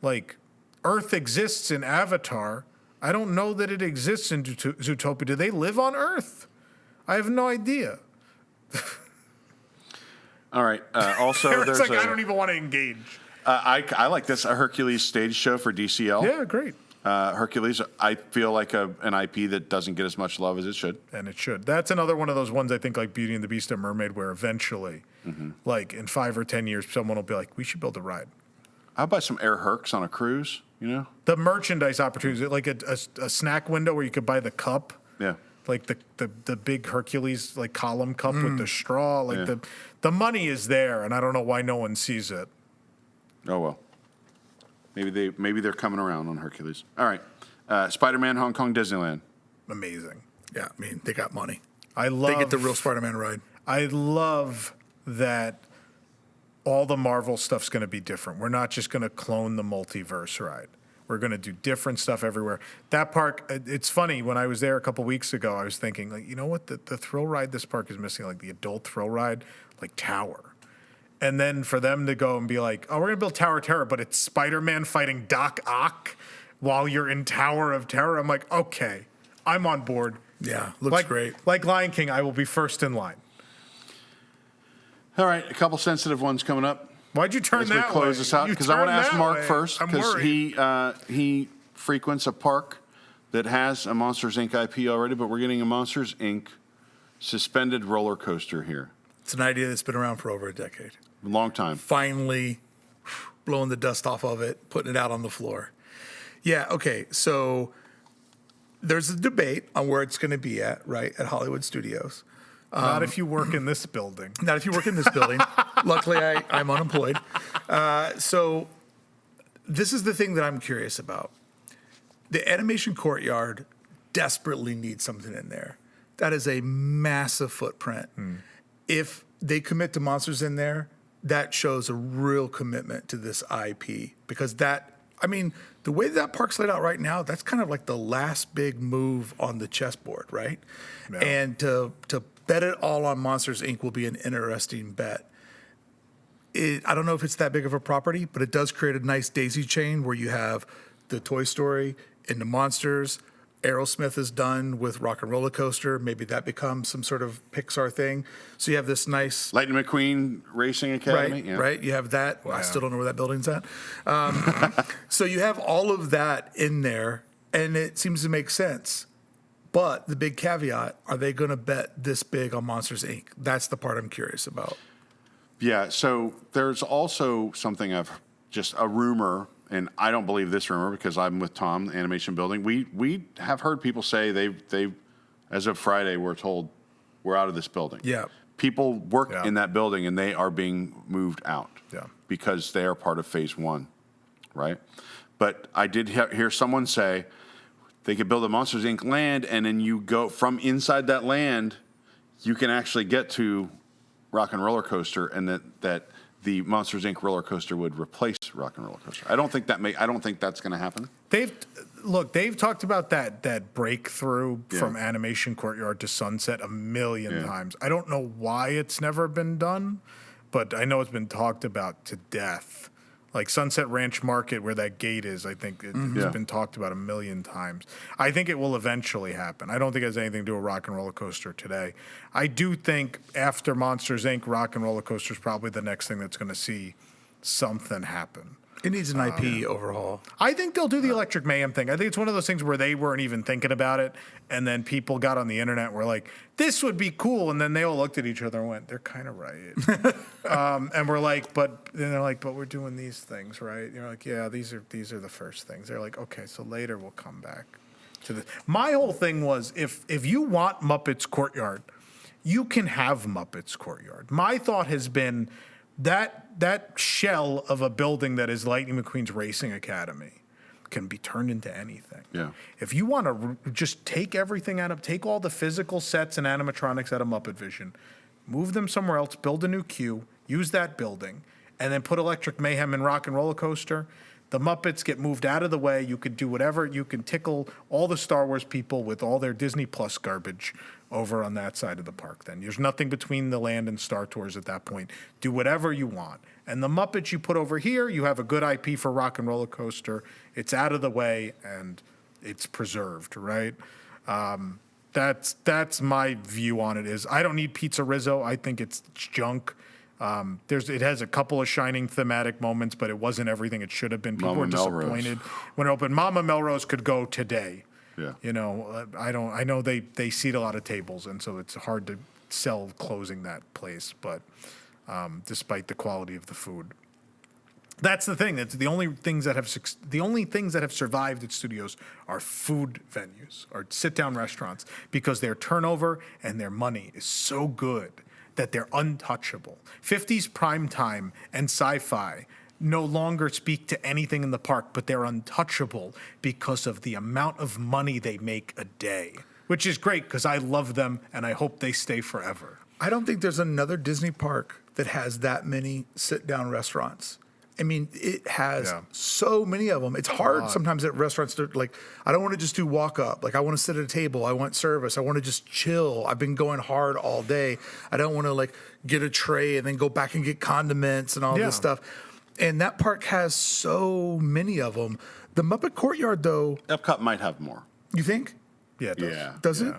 like Earth exists in Avatar. I don't know that it exists in Zootopia. Do they live on Earth? I have no idea. All right. Also, It's there's like, I don't even want to engage. I like this, a Hercules stage show for DCL. Yeah, great. Hercules, I feel like an IP that doesn't get as much love as it should. And it should. That's another one of those ones I think like Beauty and the Beast and Mermaid where eventually, like in 5 or 10 years, someone will be like, we should build a ride. I'll buy some Air Hercs on a cruise, The merchandise opportunities, like a snack window where you could buy the cup. Yeah. Like the big Hercules like column cup with the straw. Like the money is there, and I don't know why no one sees it. Oh, well. Maybe they're coming around on Hercules. All right. Spider-Man Hong Kong Disneyland. Amazing. Yeah, I mean, they got money. They They get the real Spider-Man ride. I love that all the Marvel stuff's going to be different. We're not just going to clone the multiverse ride. We're going to do different stuff everywhere. That park, it's funny, when I was there a couple weeks ago, I was thinking, like, you know what? The thrill ride this park is missing, like the adult thrill ride, like Tower. And then for them to go and be like, oh, we're going to build Tower of Terror, but it's Spider-Man fighting Doc Ock while you're in Tower of Terror. I'm like, okay, I'm on board. Yeah, looks great. Like Lion King, I will be first in line. All right, a couple sensitive ones coming up. Why'd you turn As we that way? close this out, You because I want to turned ask that Mark way. first, I'm because worried. he frequents a park that has a Monsters Inc. IP already, but we're getting a Monsters Inc. suspended roller coaster here. It's an idea that's been around for over a decade. Long time. Finally blowing the dust off of it, putting it out on the floor. Yeah, okay, so there's a debate on where it's going to be at Hollywood Studios. Not if you work in this building. Not if you work in this building. Luckily, I'm unemployed. So this is the thing that I'm curious about. The animation courtyard desperately needs something in there. That is a massive footprint. If they commit to monsters in there, that shows a real commitment to this IP, because that I mean, the way that park's laid out right now, that's kind of like the last big move on the chessboard, right? Yeah. And to bet it all on Monsters Inc. will be an interesting bet. I don't know if it's that big of a property, but it does create a nice daisy chain where you have the Toy Story and the Monsters. Aerosmith is done with Rock and Roller Coaster. Maybe that becomes some sort of Pixar thing. So you have this nice Lightning McQueen Racing Academy. right, right. You have that. Well, I still don't know where that building's at. So you have all of that in there, and it seems to make sense. But the big caveat: are they going to bet this big on Monsters Inc.? That's the part I'm curious about. Yeah. So there's also something of just a rumor. And I don't believe this rumor because I'm with Tom, the animation building. We have heard people say they as of Friday, we're told we're out of this building. Yeah. People work Yeah. in that building and they are being moved out. Yeah. Because they are part of phase 1, right? But I did hear someone say they could build a Monsters Inc. land, and then you go from inside that land, you can actually get to Rock and Roller Coaster, and that the Monsters Inc. roller coaster would replace Rock and Roller Coaster. I don't think that's going to happen. They've talked about that breakthrough from Animation Courtyard to Sunset a million times. I don't know why it's never been done, but I know it's been talked about to death. Like Sunset Ranch Market, where that gate is, I think it's been talked about a million times. I think it will eventually happen. I don't think it has anything to do with Rock and Roller Coaster today. I do think after Monsters, Inc., Rock and Roller Coaster is probably the next thing that's going to see something happen. It needs an IP overhaul. I think they'll do the Electric Mayhem thing. I think it's one of those things where they weren't even thinking about it, and then people got on the internet and were like, this would be cool, and then they all looked at each other and went, they're kind of right. And we're like, but then they're like, but we're doing these things, right? You're like, yeah, these are the first things. They're like, okay, so later we'll come back to this. My whole thing was, if you want Muppets Courtyard, you can have Muppets Courtyard. My thought has been that shell of a building that is Lightning McQueen's Racing Academy can be turned into anything. Yeah. If you want to just take everything take all the physical sets and animatronics out of Muppet Vision, move them somewhere else, build a new queue, use that building, and then put Electric Mayhem and Rock and Roller Coaster. The Muppets get moved out of the way. You could do whatever. You can tickle all the Star Wars people with all their Disney Plus garbage over on that side of the park. Then there's nothing between the land and Star Tours at that point. Do whatever you want. And the Muppets you put over here, you have a good IP for Rock and Roller Coaster. It's out of the way and it's preserved, right? That's my view on it. Is I don't need Pizza Rizzo. I think it's junk. It has a couple of shining thematic moments, but it wasn't everything it should have been. People were disappointed when it opened. Mama Melrose could go today. Yeah. You know, I know they seat a lot of tables, and so it's hard to sell closing that place. But despite the quality of the food, that's the thing. That's the only things that have survived at studios are food venues or sit-down restaurants because their turnover and their money is so good that they're untouchable. 50s prime time and sci-fi no longer speak to anything in the park, but they're untouchable because of the amount of money they make a day, which is great because I love them and I hope they stay forever. I don't think there's another Disney park that has that many sit-down restaurants. I mean, it has so many of them. It's hard sometimes at restaurants to, like, I don't want to just do walk up. Like, I want to sit at a table. I want service. I want to just chill. I've been going hard all day. I don't want to, like, get a tray and then go back and get condiments and all this stuff. And that park has so many of them. The Muppet Courtyard, though. Epcot might have more. You think? Yeah, it does. Yeah. Does it?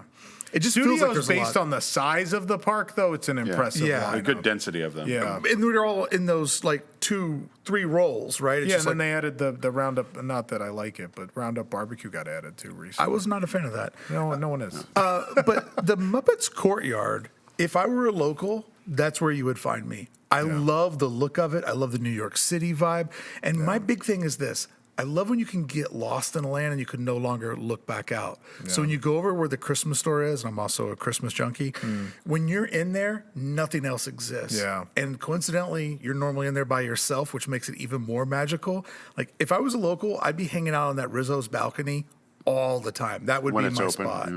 It just Studios feels like there's based a lot. on the size of the park, though, it's an impressive A lineup. good density of them. Yeah. And they're all in those, like, 2-3 rolls, right? It's Yeah, just and then like, they added the Roundup, not that I like it, but Roundup Barbecue got added too recently. I was not a fan of that. No one is. But the Muppets Courtyard, if I were a local, that's where you would find me. I love the look of it. I love the New York City vibe. And my big thing is this. I love when you can get lost in a land and you can no longer look back out. So when you go over where the Christmas store is, and I'm also a Christmas junkie, when you're in there, nothing else exists. Yeah. And coincidentally, you're normally in there by yourself, which makes it even more magical. Like, if I was a local, I'd be hanging out on that Rizzo's balcony all the time. That would When be it's my open, spot.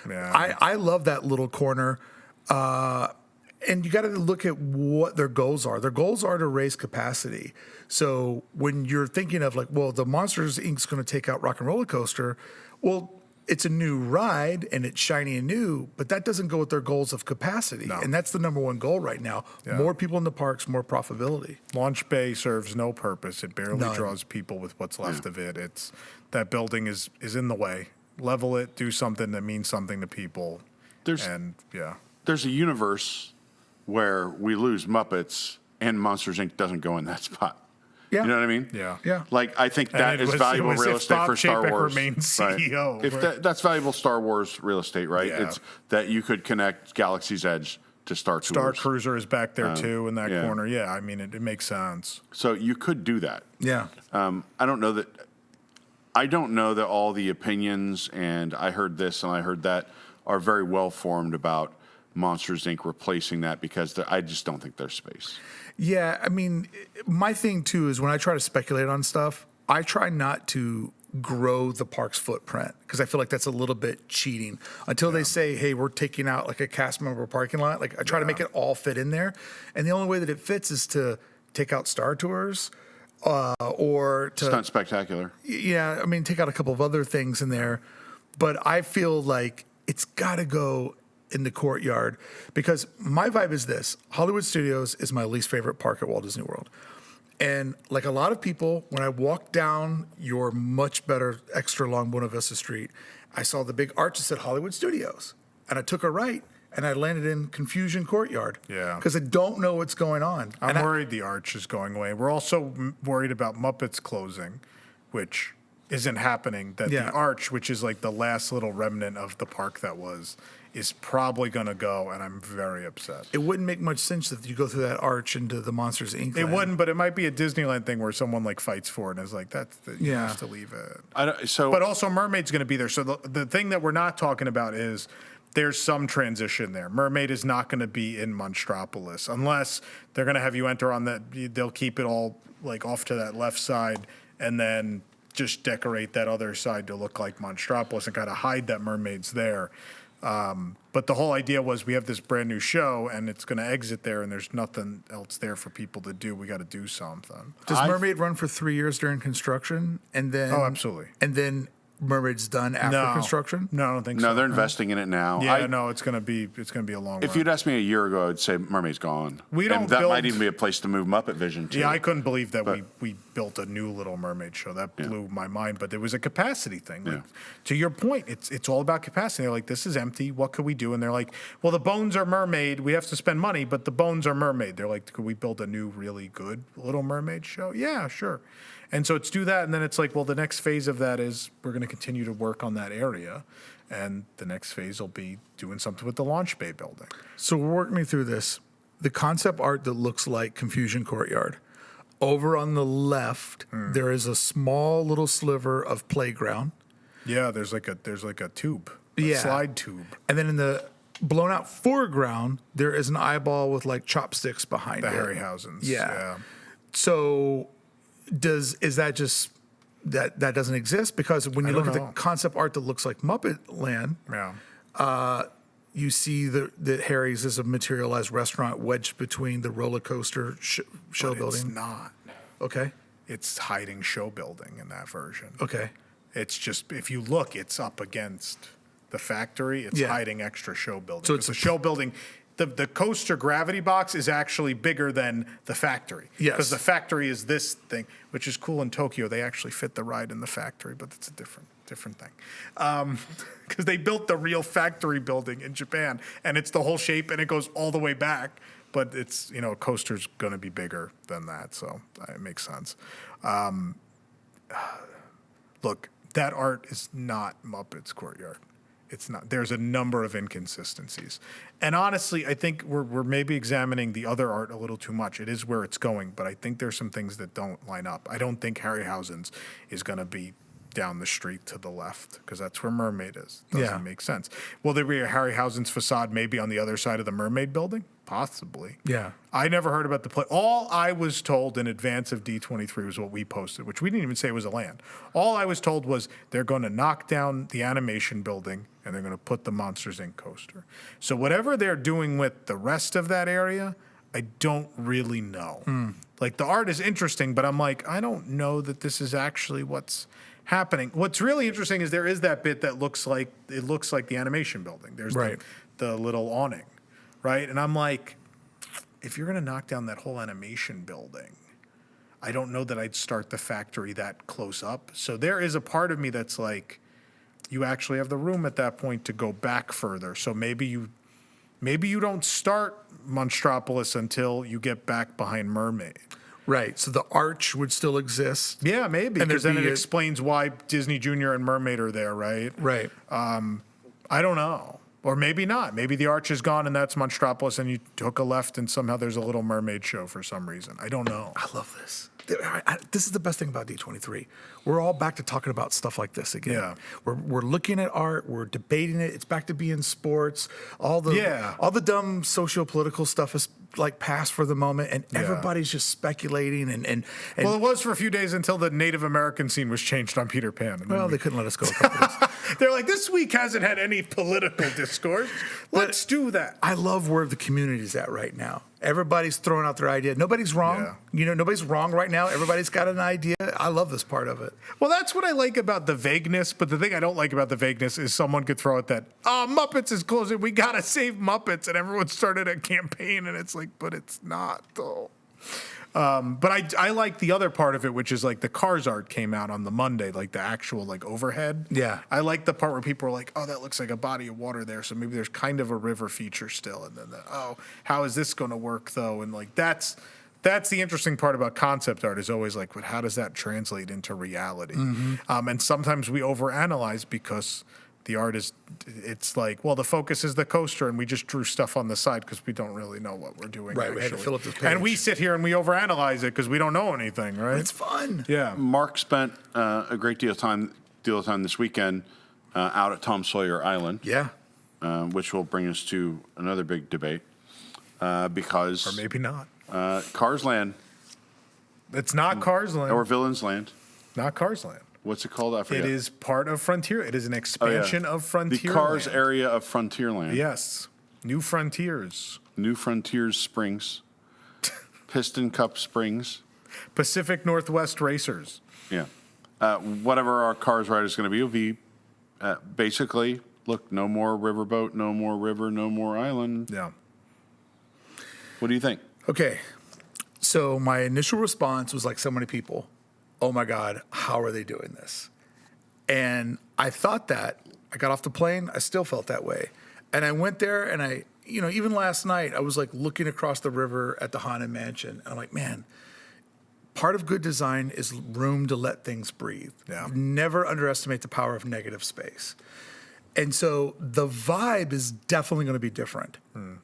Yeah. I love that little corner. And you got to look at what their goals are. Their goals are to raise capacity. So when you're thinking of like, well, the Monsters Inc.'s going to take out Rock and Roller Coaster, well, it's a new ride and it's shiny and new, but that doesn't go with their goals of capacity. No. And that's the number one goal right now. Yeah. More people in the parks, more profitability. Launch Bay serves no purpose. It barely None. draws people with what's left of it. It's that building is in the way. Level it, do something that means something to people. There's a universe where we lose Muppets and Monsters Inc. doesn't go in that spot. Yeah. You know what I mean? Yeah. Yeah. Like, I think that is valuable real estate for Star Wars. Remains CEO. Right. If that's valuable Star Wars real estate, right? Yeah. It's that you could connect Galaxy's Edge to Star Tours. Star Cruiser is back there too in that yeah. corner. Yeah, I mean, it makes sense. So you could do that. Yeah. I don't know that all the opinions, and I heard this and I heard that, are very well formed about Monsters Inc. replacing that, because I just don't think there's space. Yeah, I mean, my thing too is when I try to speculate on stuff, I try not to grow the park's footprint because I feel like that's a little bit cheating. Until they say, hey, we're taking out like a cast member parking lot, like I try to make it all fit in there. And the only way that it fits is to take out Star Tours or to... Stunt Spectacular. Yeah, I mean, take out a couple of other things in there. But I feel like it's got to go in the courtyard, because my vibe is this: Hollywood Studios is my least favorite park at Walt Disney World. And like a lot of people, when I walked down your much better extra long Buena Vista Street, I saw the big arch that said Hollywood Studios, and I took a right and I landed in Confusion Courtyard. Yeah. Because I don't know what's going on. I'm worried the arch is going away. We're also worried about Muppets closing, which isn't happening. That the arch, which is like the last little remnant of the park that was, is probably going to go, and I'm very upset. It wouldn't make much sense if you go through that arch into the Monsters Inc. It land. wouldn't, but it might be a Disneyland thing where someone like fights for it and is like, you have to leave it. But also Mermaid's going to be there. So the thing that we're not talking about is there's some transition there. Mermaid is not going to be in Monstropolis unless they're going to have you enter on that. They'll keep it all like off to that left side and then just decorate that other side to look like Monstropolis and kind of hide that Mermaid's there. But the whole idea was we have this brand new show and it's going to exit there and there's nothing else there for people to do. We got to do something. Does Mermaid run for 3 years during construction and then? Oh, absolutely. And then Mermaid's done after construction? No, I don't think so. No, they're investing in it now. Yeah, it's going to be a long If run. you'd asked me a year ago, I'd say Mermaid's gone. That that might even be a place to move Muppet Vision to. Yeah, I couldn't believe that we built a new Little Mermaid show. That blew my mind. But it was a capacity thing. Like, to your point, it's all about capacity. They're like, this is empty. What could we do? And they're like, well, the bones are Mermaid. We have to spend money, but the bones are Mermaid. They're like, could we build a new, really good Little Mermaid show? Yeah, sure. And so it's do that, and then it's like, well, the next phase of that is we're going to continue to work on that area, and the next phase will be doing something with the Launch Bay building. So work me through this. The concept art that looks like Confusion Courtyard. Over on the left, there is a small little sliver of playground. Yeah, there's like a tube, slide tube. And then in the blown out foreground, there is an eyeball with like chopsticks behind it. The Harryhausens. Yeah. So is that just that doesn't exist? Because when you look at the concept art that looks like Muppet Land, you see that Harry's is a materialized restaurant wedged between the roller coaster show building. It's not. Okay. It's hiding show building in that version. Okay. It's just, if you look, it's up against the factory. It's hiding extra show building. So it's a show building. The coaster gravity box is actually bigger than the factory. Yes. Because the factory is this thing, which is cool in Tokyo. They actually fit the ride in the factory, but it's a different thing. Because they built the real factory building in Japan, and it's the whole shape, and it goes all the way back. But it's, a coaster's going to be bigger than that, so it makes sense. Look, that art is not Muppets Courtyard. It's not. There's a number of inconsistencies. And honestly, I think we're maybe examining the other art a little too much. It is where it's going, but I think there's some things that don't line up. I don't think Harryhausen's is going to be down the street to the left because that's where Mermaid is. Doesn't Yeah. make sense. Will there be a Harryhausen's facade maybe on the other side of the Mermaid building? Possibly. Yeah. I never heard about the play. All I was told in advance of D23 was what we posted, which we didn't even say was a land. All I was told was they're going to knock down the animation building and they're going to put the Monsters Inc. coaster. So whatever they're doing with the rest of that area, I don't really know. Like the art is interesting, but I'm like, I don't know that this is actually what's happening. What's really interesting is there is that bit that looks like the animation building. There's Right. the little awning, right? And I'm like, if you're going to knock down that whole animation building, I don't know that I'd start the factory that close up. So there is a part of me that's like, you actually have the room at that point to go back further. So maybe you don't start Monstropolis until you get back behind Mermaid. Right. So the arch would still exist. Yeah, maybe. And Because there'd then it be a- explains why Disney Junior and Mermaid are there, right? Right. I don't know. Or maybe not. Maybe the arch is gone and that's Monstropolis and you took a left and somehow there's a little mermaid show for some reason. I don't know. I love this. This is the best thing about D23. We're all back to talking about stuff like this again. Yeah. We're looking at art. We're debating it. It's back to being sports. All the dumb socio-political stuff is like past for the moment, and everybody's just speculating and Well, it was for a few days until the Native American scene was changed on Peter Pan. And then well, we- they couldn't let us go a couple days. they're like, this week hasn't had any political discourse. Let's do that. I love where the community's at right now. Everybody's throwing out their idea. Nobody's wrong. Yeah. You know, nobody's wrong right now. Everybody's got an idea. I love this part of it. Well, that's what I like about the vagueness. But the thing I don't like about the vagueness is someone could throw out that, Muppets is closing. We got to save Muppets. And everyone started a campaign. And it's like, but it's not, though. But I like the other part of it, which is like the Cars art came out on the Monday, like the actual like overhead. Yeah. I like the part where people are like, oh, that looks like a body of water there. So maybe there's kind of a river feature still. And then, how is this going to work though? And like, that's the interesting part about concept art is always like, but how does that translate into reality? And sometimes we overanalyze because the art it's like, well, the focus is the coaster and we just drew stuff on the side because we don't really know what we're doing. Right, we had to actually. fill up this And we page. sit here and we overanalyze it because we don't know anything, right? It's fun. Yeah. Mark spent a great deal of time this weekend out at Tom Sawyer Island, Yeah. which will bring us to another big debate because Or maybe not. Cars Land It's not Cars Land. or Villains Land. Not Cars Land. What's it called? I forget. It is part of Frontier. It is an Oh, yeah. expansion of Frontier. The Cars area of Frontierland. Yes. New Frontiers. New Frontiers Springs. Piston Cup Springs. Pacific Northwest Racers. Yeah. Whatever our Cars ride is going to be, will be basically, look, no more riverboat, no more river, no more island. Yeah. What do you think? Okay. So my initial response was like so many people, oh my God, how are they doing this? And I thought that. I got off the plane, I still felt that way. And I went there and I, even last night, I was like looking across the river at the Haunted Mansion. And I'm like, man, part of good design is room to let things breathe. Yeah. Never underestimate the power of negative space. And so the vibe is definitely going to be different.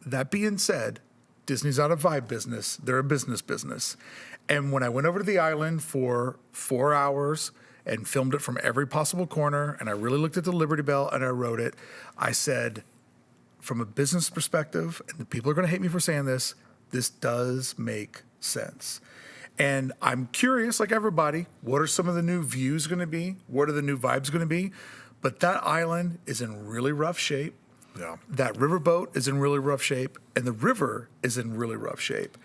That being said, Disney's not a vibe business. They're a business. And when I went over to the island for 4 hours and filmed it from every possible corner, and I really looked at the Liberty Bell and I wrote it, I said, from a business perspective, and the people are going to hate me for saying this does make sense. And I'm curious, like everybody, what are some of the new views going to be? What are the new vibes going to be? But that island is in really rough shape. Yeah. That riverboat is in really rough shape, and the river is in really rough shape.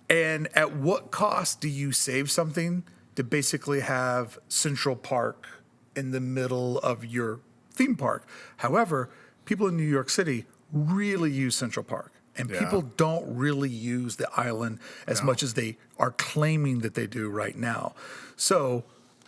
And at what cost do you save something to basically have Central Park in the middle of your theme park? However, people in New York City really use Central Park, and Yeah. people don't really use the island as much as they are claiming that they do right now. So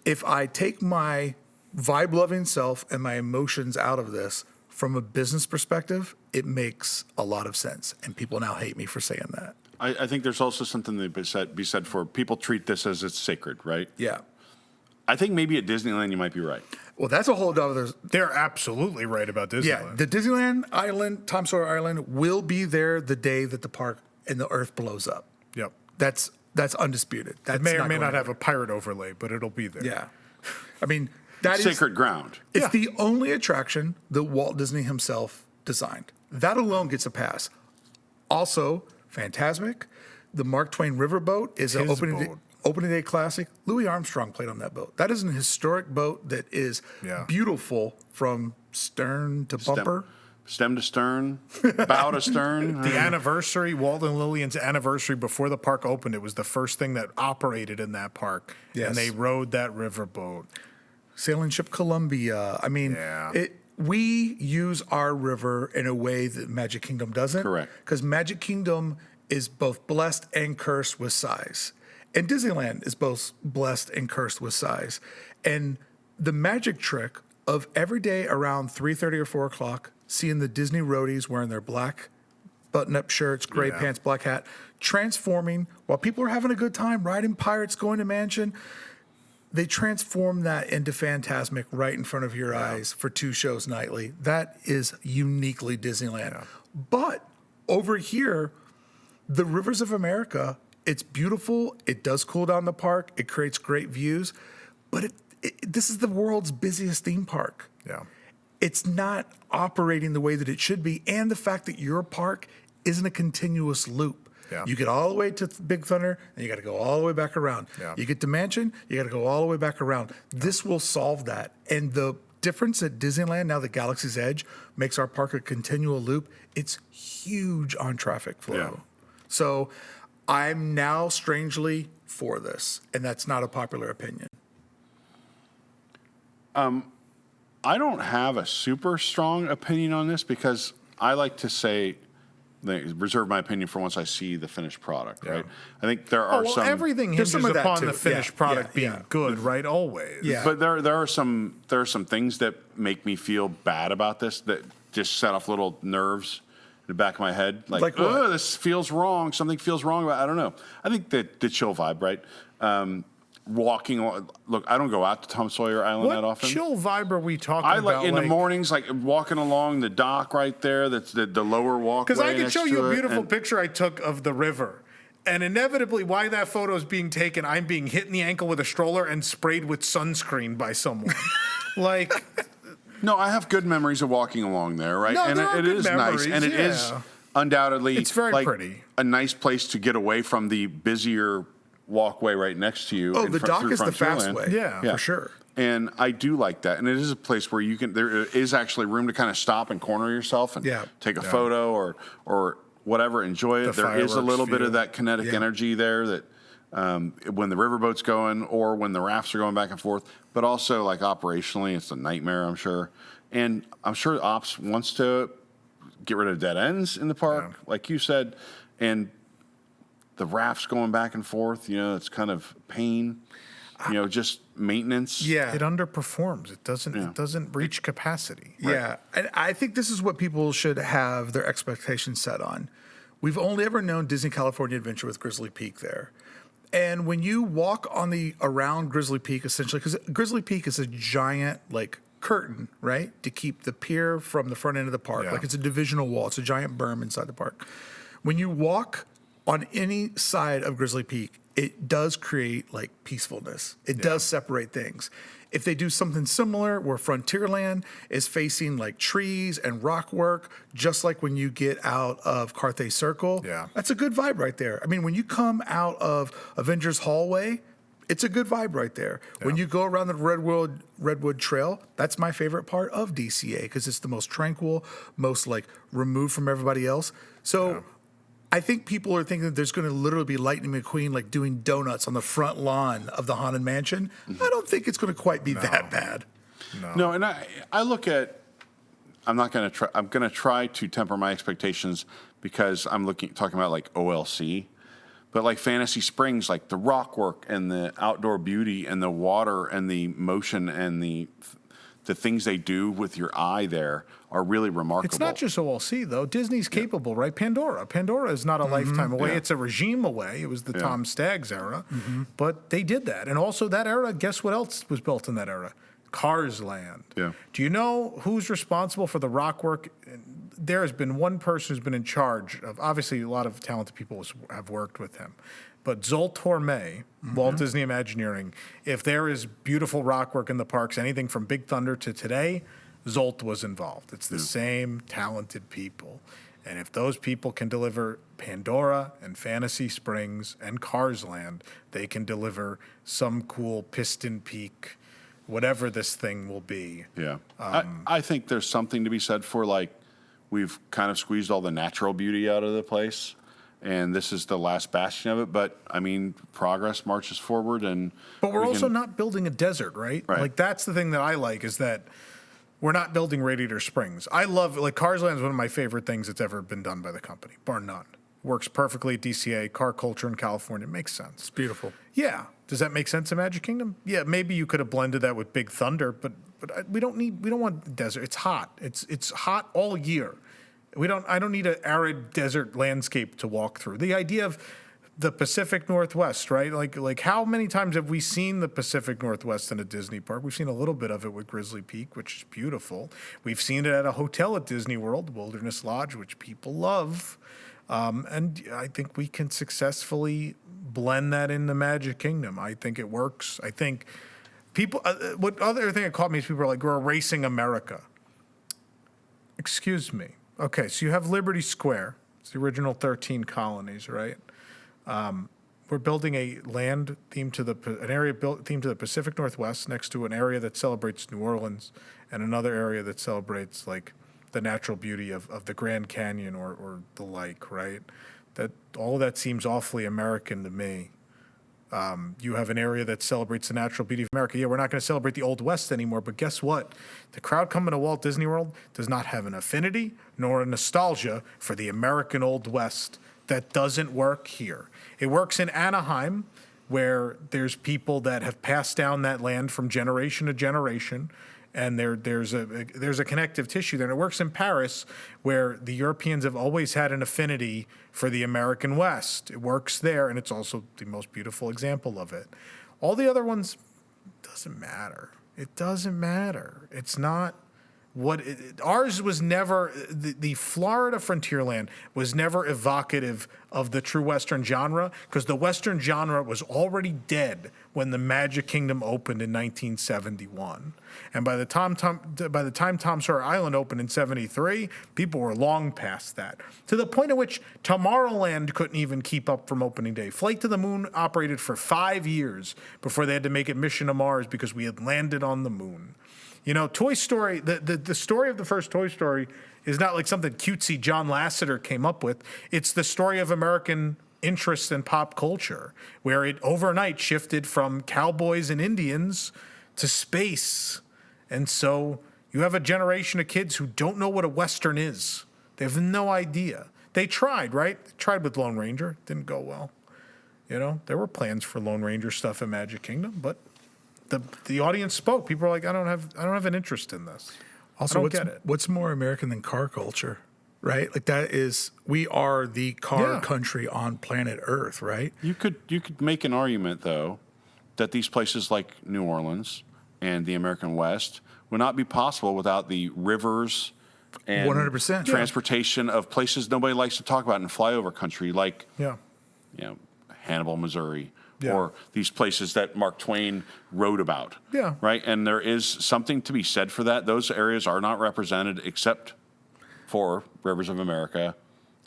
if I take my vibe-loving self and my emotions out of this, from a business perspective, it makes a lot of sense. And people now hate me for saying that. I think there's also something to be said for people treat this as it's sacred, right? Yeah. I think maybe at Disneyland you might be right. Well, that's a whole other. They're absolutely right about Disneyland. Yeah, the Disneyland Island, Tom Sawyer Island, will be there the day that the park and the Earth blows up. Yep. That's undisputed. That's It may or may going not have anywhere. a pirate overlay, but it'll be there. Yeah. I mean, That is sacred ground. It's the only attraction that Walt Disney himself designed. That alone gets a pass. Also, Fantasmic, the Mark Twain Riverboat is an opening day classic. Louis Armstrong played on that boat. That is an historic boat that is beautiful from stern to bumper. Stem to stern, bow to stern. The anniversary, Walt and Lillian's anniversary before the park opened, it was the first thing that operated in that park. Yes. And they rode that riverboat. Sailing ship Columbia. I mean, we use our river in a way that Magic Kingdom doesn't. Correct. Because Magic Kingdom is both blessed and cursed with size. And Disneyland is both blessed and cursed with size. And the magic trick of every day around 3:30 or 4 o'clock, seeing the Disney roadies wearing their black button-up shirts, gray pants, black hat, transforming while people are having a good time, riding pirates, going to Mansion. They transform that into Fantasmic right in front of your eyes for 2 shows nightly. That is uniquely Disneyland. Yeah. But over here, the Rivers of America, it's beautiful. It does cool down the park. It creates great views. But this is the world's busiest theme park. Yeah. It's not operating the way that it should be. And the fact that your park isn't a continuous loop. Yeah. You get all the way to Big Thunder, and you got to go all the way back around. Yeah. You get to Mansion, you got to go all the way back around. This will solve that. And the difference at Disneyland, now that Galaxy's Edge makes our park a continual loop, it's huge on traffic flow. Yeah. So I'm now strangely for this, and that's not a popular opinion. I don't have a super strong opinion on this because I like to say, reserve my opinion for once I see the finished product, right? I think there are some... everything hinges some of that upon too. the finished product being good, right? Always. Yeah. But there are some things that make me feel bad about this that just set off little nerves in the back of my head. Like what? This feels wrong. Something feels wrong about it. I don't know. I think that the chill vibe, right? Walking, look, I don't go out to Tom Sawyer Island that What often. chill vibe are we talking I about? like in the mornings, like walking along the dock right there. That's the lower walkway. Because I can next show to you a it, beautiful and- picture I took of the river. And inevitably, while that photo is being taken, I'm being hit in the ankle with a stroller and sprayed with sunscreen by someone. Like, No, I have good memories of walking along there, right? No, and there are it good is memories, nice, and it is undoubtedly It's very like pretty. a nice place to get away from the busier walkway right next to you. Oh, the dock is the fast Frontierland. way. Yeah. For sure. And I do like that. And it is a place where there is actually room to kind of stop and corner yourself and take a photo or whatever, enjoy it. The There is a fireworks little bit view. of that kinetic energy there that when the riverboat's going or when the rafts are going back and forth, but also like operationally, it's a nightmare, I'm sure. And I'm sure Ops wants to get rid of dead ends in the park, like you said, and the rafts going back and forth, it's kind of pain, just maintenance. Yeah. it underperforms. It doesn't reach capacity. Yeah. And I think this is what people should have their expectations set on. We've only ever known Disney California Adventure with Grizzly Peak there. And when you walk around Grizzly Peak, essentially, because Grizzly Peak is a giant, curtain, right? To keep the pier from the front end of the park. Yeah. Like it's a divisional wall. It's a giant berm inside the park. When you walk on any side of Grizzly Peak, it does create peacefulness. It does separate things. If they do something similar where Frontierland is facing trees and rock work, just like when you get out of Carthay Circle, that's a good vibe right there. I mean, when you come out of Avengers Hallway, it's a good vibe right there. Yeah. When you go around the Redwood Trail, that's my favorite part of DCA because it's the most tranquil, most removed from everybody else. So I think people are thinking that there's going to literally be Lightning McQueen doing donuts on the front lawn of the Haunted Mansion. I don't think it's going to quite be that bad. No, and I look at. I'm going to try to temper my expectations because I'm talking about OLC. But Fantasy Springs, the rock work and the outdoor beauty and the water and the motion and the things they do with your eye there are really remarkable. It's not just OLC, though. Disney's capable, right? Pandora is not a lifetime away. Yeah. It's a regime away. It was the Tom Staggs era. But they did that. And also that era, guess what else was built in that era? Cars Land. Yeah. Do you know who's responsible for the rock work there has been one person who's been in charge of, obviously a lot of talented people have worked with him, but Zol Torme, Walt Disney Imagineering, if there is beautiful rock work in the parks, anything from Big Thunder to today, Zolt was involved. It's the same talented people. And if those people can deliver Pandora and Fantasy Springs and Cars Land, they can deliver some cool Piston Peak, whatever this thing will be. Yeah. I think there's something to be said for, like, we've kind of squeezed all the natural beauty out of the place, and this is the last bastion of it. But, I mean, progress marches forward. But we're also not building a desert, right? Like, that's the thing that I like, is that we're not building Radiator Springs. I love, like, Cars Land is one of my favorite things that's ever been done by the company, bar none. Works perfectly at DCA, car culture in California. Makes sense. It's beautiful. Yeah. Does that make sense in Magic Kingdom? Yeah, maybe you could have blended that with Big Thunder, but we don't want desert. It's hot. It's hot all year. I don't need an arid desert landscape to walk through. The idea of the Pacific Northwest, right? Like how many times have we seen the Pacific Northwest in a Disney park? We've seen a little bit of it with Grizzly Peak, which is beautiful. We've seen it at a hotel at Disney World, Wilderness Lodge, which people love. And I think we can successfully blend that into Magic Kingdom. I think it works. I think people, what other thing that caught me is people are like, we're erasing America. Excuse me. Okay, so you have Liberty Square. It's the original 13 colonies, right? We're building a land themed to an area themed to the Pacific Northwest next to an area that celebrates New Orleans and another area that celebrates, like, the natural beauty of the Grand Canyon or the like, right? That all of that seems awfully American to me. You have an area that celebrates the natural beauty of America. Yeah, we're not going to celebrate the Old West anymore, but guess what? The crowd coming to Walt Disney World does not have an affinity nor a nostalgia for the American Old West. That doesn't work here. It works in Anaheim, where there's people that have passed down that land from generation to generation, and there's a connective tissue there. And it works in Paris, where the Europeans have always had an affinity for the American West. It works there, and it's also the most beautiful example of it. All the other ones, doesn't matter. It doesn't matter. It's not ours was never, the Florida Frontierland was never evocative of the true Western genre, because the Western genre was already dead when the Magic Kingdom opened in 1971. And by the time Tom Sawyer Island opened in 73, people were long past that. To the point at which Tomorrowland couldn't even keep up from opening day. Flight to the Moon operated for 5 years before they had to make it Mission to Mars because we had landed on the moon. You know, Toy Story, the story of the first Toy Story is not like something cutesy John Lasseter came up with. It's the story of American interest in pop culture, where it overnight shifted from cowboys and Indians to space. And so you have a generation of kids who don't know what a Western is. They have no idea. They tried, right? They tried with Lone Ranger. Didn't go well. You know, there were plans for Lone Ranger stuff in Magic Kingdom, but the audience spoke. People were like, I don't have an interest in this. Also, I don't get it. What's more American than car culture, right? Like, we are the car country on planet Earth, right? You could make an argument, though, that these places like New Orleans and the American West would not be possible without the rivers and 100%, transportation of places nobody likes to talk about in flyover country, like Hannibal, Missouri. Yeah. Or these places that Mark Twain wrote about. Yeah. Right? And there is something to be said for that. Those areas are not represented except for Rivers of America.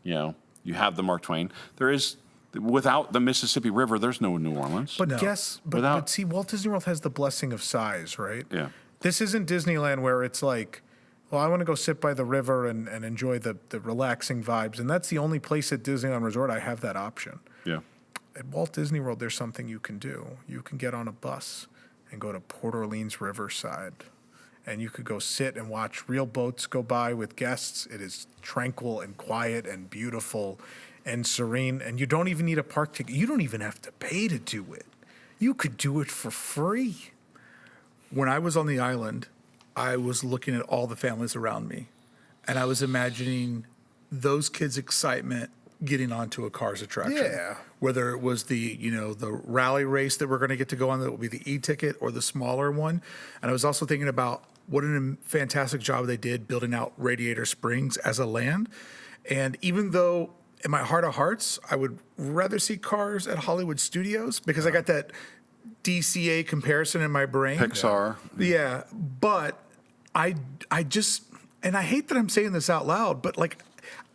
You know, you have the Mark Twain. There is, without the Mississippi River, there's no New Orleans. But but see, Walt Disney World has the blessing of size, right? Yeah. This isn't Disneyland where it's like, well, I want to go sit by the river and enjoy the relaxing vibes. And that's the only place at Disneyland Resort I have that option. Yeah. At Walt Disney World, there's something you can do. You can get on a bus and go to Port Orleans Riverside, and you could go sit and watch real boats go by with guests. It is tranquil and quiet and beautiful and serene, and you don't even need a park ticket. You don't even have to pay to do it. You could do it for free. When I was on the island, I was looking at all the families around me, and I was imagining those kids' excitement getting onto a Cars attraction. Yeah. Whether it was the rally race that we're going to get to go on that will be the e-ticket or the smaller one. And I was also thinking about what a fantastic job they did building out Radiator Springs as a land. And even though in my heart of hearts, I would rather see Cars at Hollywood Studios because I got that DCA comparison in my brain. Pixar. Yeah, but I just, and I hate that I'm saying this out loud, but like,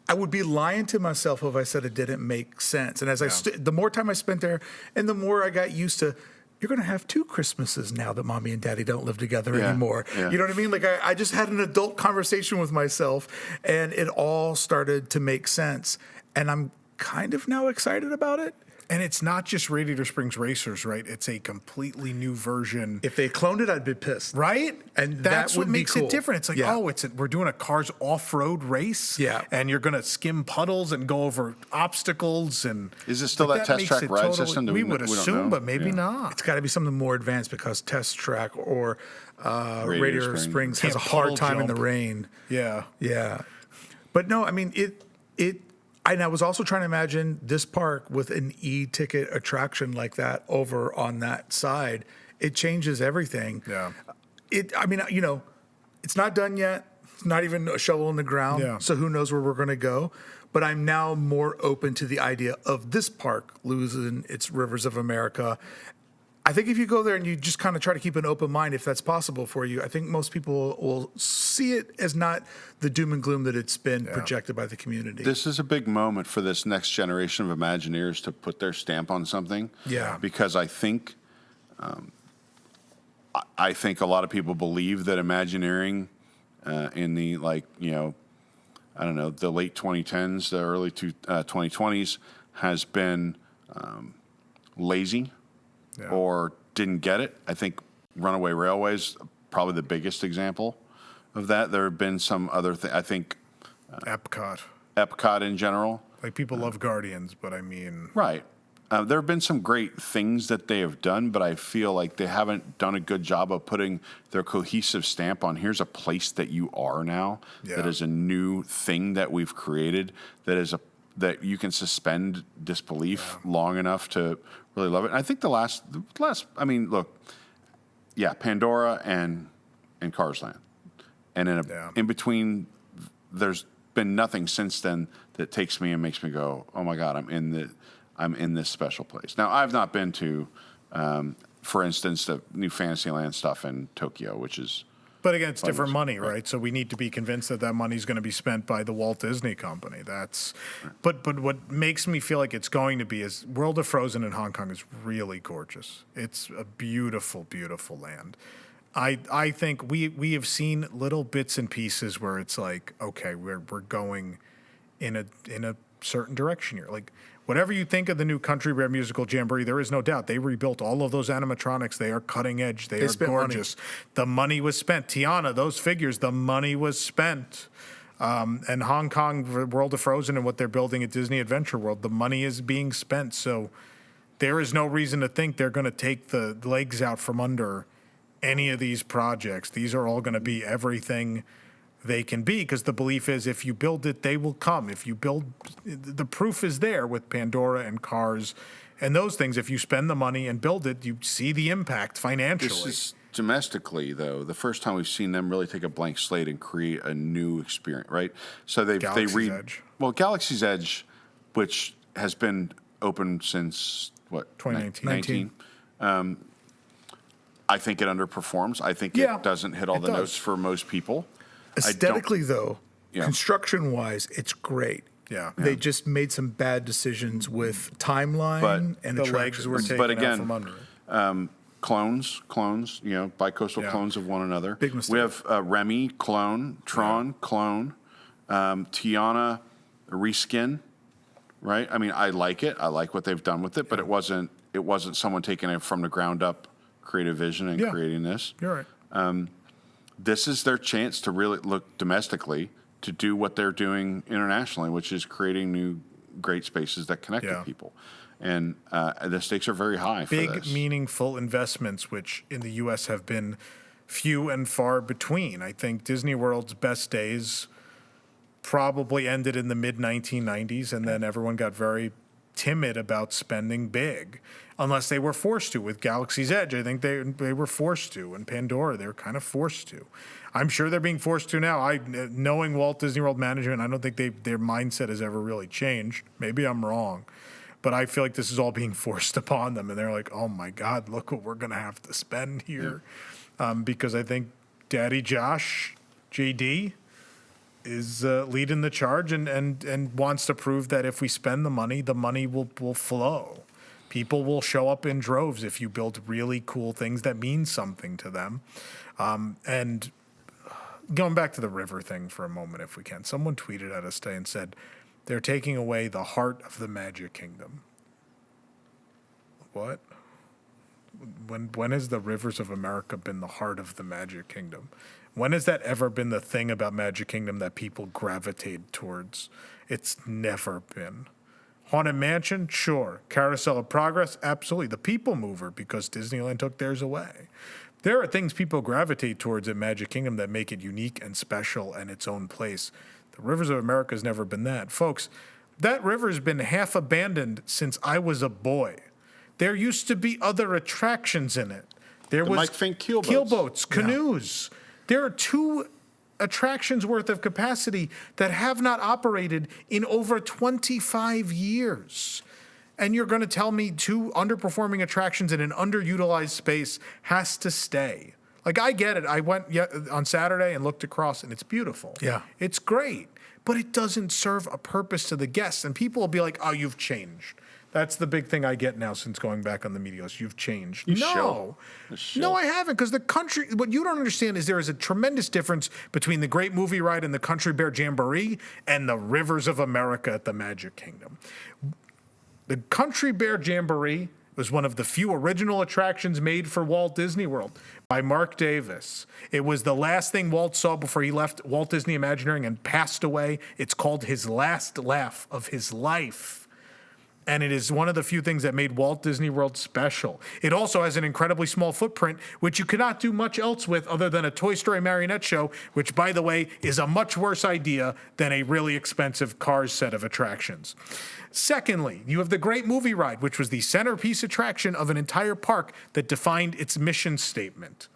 I would be lying to myself if I said it didn't make sense. And as the more time I spent there, and the more I got used to, you're going to have 2 Christmases now that mommy and daddy don't live together anymore. Yeah. You know what I mean? Like I just had an adult conversation with myself, and it all started to make sense. And I'm kind of now excited about it. And it's not just Radiator Springs Racers, right? It's a completely new version. If they cloned it, I'd be pissed. Right? And that's that what would be makes cool. it different. It's like, we're doing a Cars off-road race. Yeah. And you're going to skim puddles and go over obstacles. And Is it still like, that test makes track it ride system? We would we don't assume, know. but maybe not. It's got to be something more advanced because Test Track or Radiator Springs has a Can't hard puddle time in jump. the rain. Yeah. Yeah. But no, I mean, and I was also trying to imagine this park with an e-ticket attraction like that over on that side. It changes everything. Yeah. I mean, you know, it's not done yet. It's not even a shovel in the ground. Yeah. So who knows where we're going to go. But I'm now more open to the idea of this park losing its Rivers of America. I think if you go there and you just kind of try to keep an open mind, if that's possible for you, I think most people will see it as not the doom and gloom that it's been projected by the community. This is a big moment for this next generation of Imagineers to put their stamp on something. Yeah. Because I think a lot of people believe that Imagineering in the the late 2010s, the early 2020s has been lazy. Yeah. Or didn't get it. I think Runaway Railway's probably the biggest example of that. There have been some other things. I think Epcot in general. Like people love Guardians, but I mean... Right. There have been some great things that they have done, but I feel like they haven't done a good job of putting their cohesive stamp on here's a place that you are now, that is a new thing that we've created, that you can suspend disbelief long enough to really love it. And I think the last, I mean, look, Pandora and Cars Land. And in between, there's been nothing since then that takes me and makes me go, oh my God, I'm in this special place. Now, I've not been to, for instance, the new Fantasyland stuff in Tokyo, which is... But again, it's different money, right? So we need to be convinced that money is going to be spent by the Walt Disney Company. But what makes me feel like it's going to be is World of Frozen in Hong Kong is really gorgeous. It's a beautiful, beautiful land. I think we have seen little bits and pieces where it's like, okay, we're going in a certain direction here. Like whatever you think of the new Country Bear Musical Jamboree, there is no doubt they rebuilt all of those animatronics. They are cutting edge. They are gorgeous. Money. The money was spent. Tiana, those figures, the money was spent. And Hong Kong, World of Frozen and what they're building at Disney Adventure World, the money is being spent. So there is no reason to think they're going to take the legs out from under any of these projects. These are all going to be everything they can be, because the belief is if you build it, they will come. If you build, the proof is there with Pandora and Cars and those things. If you spend the money and build it, you see the impact financially. This is domestically, though, the first time we've seen them really take a blank slate and create a new experience, right? So Galaxy's Edge, which has been open since, 2019. I think it underperforms. I think it doesn't hit all the notes for most people. Aesthetically, though, construction-wise, it's great. Yeah. They just made some bad decisions with timeline and the legs were taken out from under it. Clones, bicoastal clones of one another. Big mistake. We have Remy, clone, Tron, clone, Tiana, reskin, right? I mean, I like it. I like what they've done with it, but it wasn't someone taking it from the ground up, creative vision and creating this. You're right. This is their chance to really look domestically to do what they're doing internationally, which is creating new great spaces that connect with people. And the stakes are very high for this. Big, meaningful investments, which in the U.S. have been few and far between. I think Disney World's best days probably ended in the mid-1990s, and then everyone got very timid about spending big unless they were forced to. With Galaxy's Edge, I think they were forced to. And Pandora, they're kind of forced to. I'm sure they're being forced to now. Knowing Walt Disney World management, I don't think their mindset has ever really changed. Maybe I'm wrong. But I feel like this is all being forced upon them. And they're like, oh, my God, look what we're going to have to spend here. Because I think Daddy Josh, JD, is leading the charge and wants to prove that if we spend the money will flow. People will show up in droves if you build really cool things that mean something to them. And going back to the river thing for a moment, if we can. Someone tweeted at us today and said, they're taking away the heart of the Magic Kingdom. What? When has the rivers of America been the heart of the Magic Kingdom? When has that ever been the thing about Magic Kingdom that people gravitate towards? It's never been. Haunted Mansion? Sure. Carousel of Progress? Absolutely. The people mover, because Disneyland took theirs away. There are things people gravitate towards at Magic Kingdom that make it unique and special and its own place. The Rivers of America has never been that. Folks, that river's been half abandoned since I was a boy. There used to be other attractions in it. There was Mike Fink keel boats, canoes. Yeah. There are 2 attractions worth of capacity that have not operated in over 25 years. And you're going to tell me 2 underperforming attractions in an underutilized space has to stay. Like, I get it. I went on Saturday and looked across, and it's beautiful. Yeah. It's great. But it doesn't serve a purpose to the guests. And people will be like, oh, you've changed. That's the big thing I get now since going back on the Meteos. You've changed. No, I haven't. Because the country, what you don't understand is there is a tremendous difference between the Great Movie Ride and the Country Bear Jamboree and the Rivers of America at the Magic Kingdom. The Country Bear Jamboree was one of the few original attractions made for Walt Disney World by Mark Davis. It was the last thing Walt saw before he left Walt Disney Imagineering and passed away. It's called his last laugh of his life. And it is one of the few things that made Walt Disney World special. It also has an incredibly small footprint, which you cannot do much else with other than a Toy Story marionette show, which, by the way, is a much worse idea than a really expensive Cars set of attractions. Secondly, you have the Great Movie Ride, which was the centerpiece attraction of an entire park that defined its mission statement.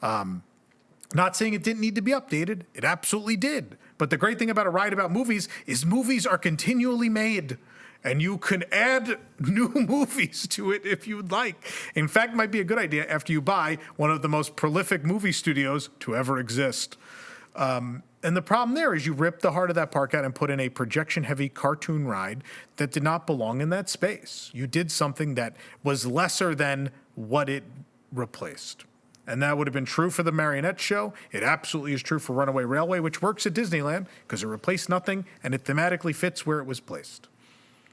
Not saying it didn't need to be updated. It absolutely did. But the great thing about a ride about movies is movies are continually made. And you can add new movies to it if you'd like. In fact, it might be a good idea after you buy one of the most prolific movie studios to ever exist. And the problem there is you ripped the heart of that park out and put in a projection-heavy cartoon ride that did not belong in that space. You did something that was lesser than what it replaced. And that would have been true for the Marionette Show. It absolutely is true for Runaway Railway, which works at Disneyland because it replaced nothing and it thematically fits where it was placed.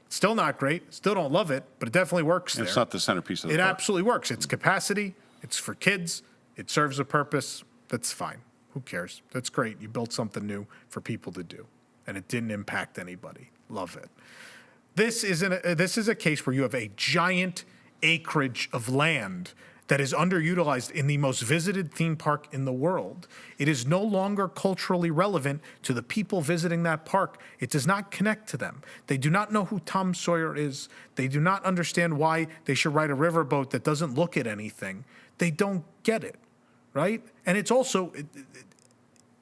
Still not great. Still don't love it, but it definitely works there. It's not the centerpiece of the park. It absolutely works. It's capacity. It's for kids. It serves a purpose. That's fine. Who cares? That's great. You built something new for people to do, and it didn't impact anybody. Love it. This is a case where you have a giant acreage of land that is underutilized in the most visited theme park in the world. It is no longer culturally relevant to the people visiting that park. It does not connect to them. They do not know who Tom Sawyer is. They do not understand why they should ride a riverboat that doesn't look at anything. They don't get it, right? And it's also,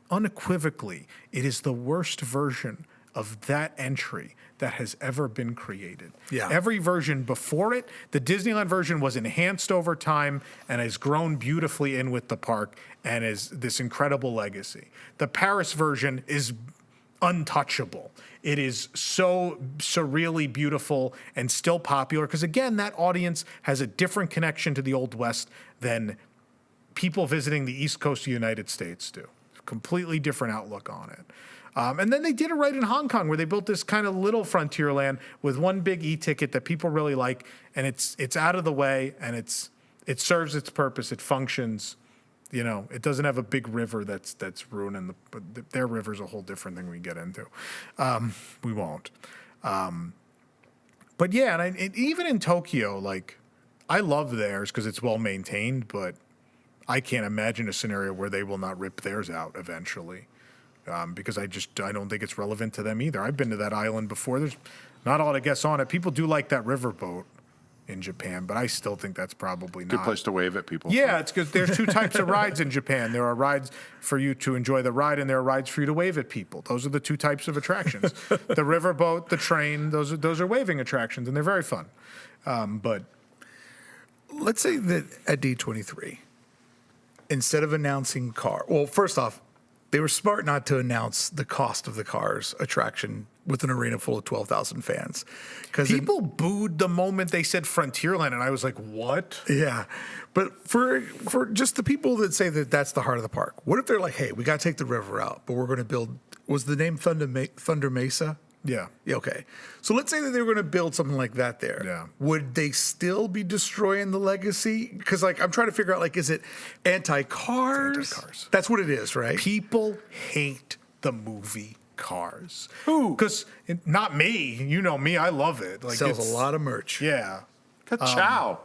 unequivocally, it is the worst version of that entry that has ever been created. Yeah. Every version before it, the Disneyland version was enhanced over time and has grown beautifully in with the park and is this incredible legacy. The Paris version is untouchable. It is so surreally beautiful and still popular because, again, that audience has a different connection to the Old West than people visiting the East Coast of the United States do. Completely different outlook on it. And then they did it right in Hong Kong, where they built this kind of little Frontierland with one big e-ticket that people really like, and it's out of the way, and it serves its purpose. It functions. You know, it doesn't have a big river that's ruining but their river's a whole different thing we get into. We won't. But yeah, and even in Tokyo, like, I love theirs because it's well maintained, but I can't imagine a scenario where they will not rip theirs out eventually. Because I don't think it's relevant to them either. I've been to that island before. not a lot of guests on it. People do like that riverboat in Japan, but I still think that's probably not. Good place to wave at people. Yeah, it's because there's two types of rides in Japan. There are rides for you to enjoy the ride, and there are rides for you to wave at people. Those are the two types of attractions. The riverboat, the train, those are waving attractions, and they're very fun. But Let's say that at D23, instead of announcing well, first off, they were smart not to announce the cost of the Cars attraction with an arena full of 12,000 fans. people booed the moment they said Frontierland, and I was like, what? Yeah. But for just the people that say that that's the heart of the park, what if they're like, hey, we got to take the river out, but we're going to build, was the name Thunder Mesa? Yeah. Yeah, okay. So let's say that they were going to build something like that there. Yeah. Would they still be destroying the legacy? Because, like, I'm trying to figure out, like, is it anti-Cars? It's anti-Cars. That's what it is, right? People hate the movie Cars. Who? Because not me. You know me. I love it. Like, Sells it's- a lot of merch. Yeah. Ka-chow.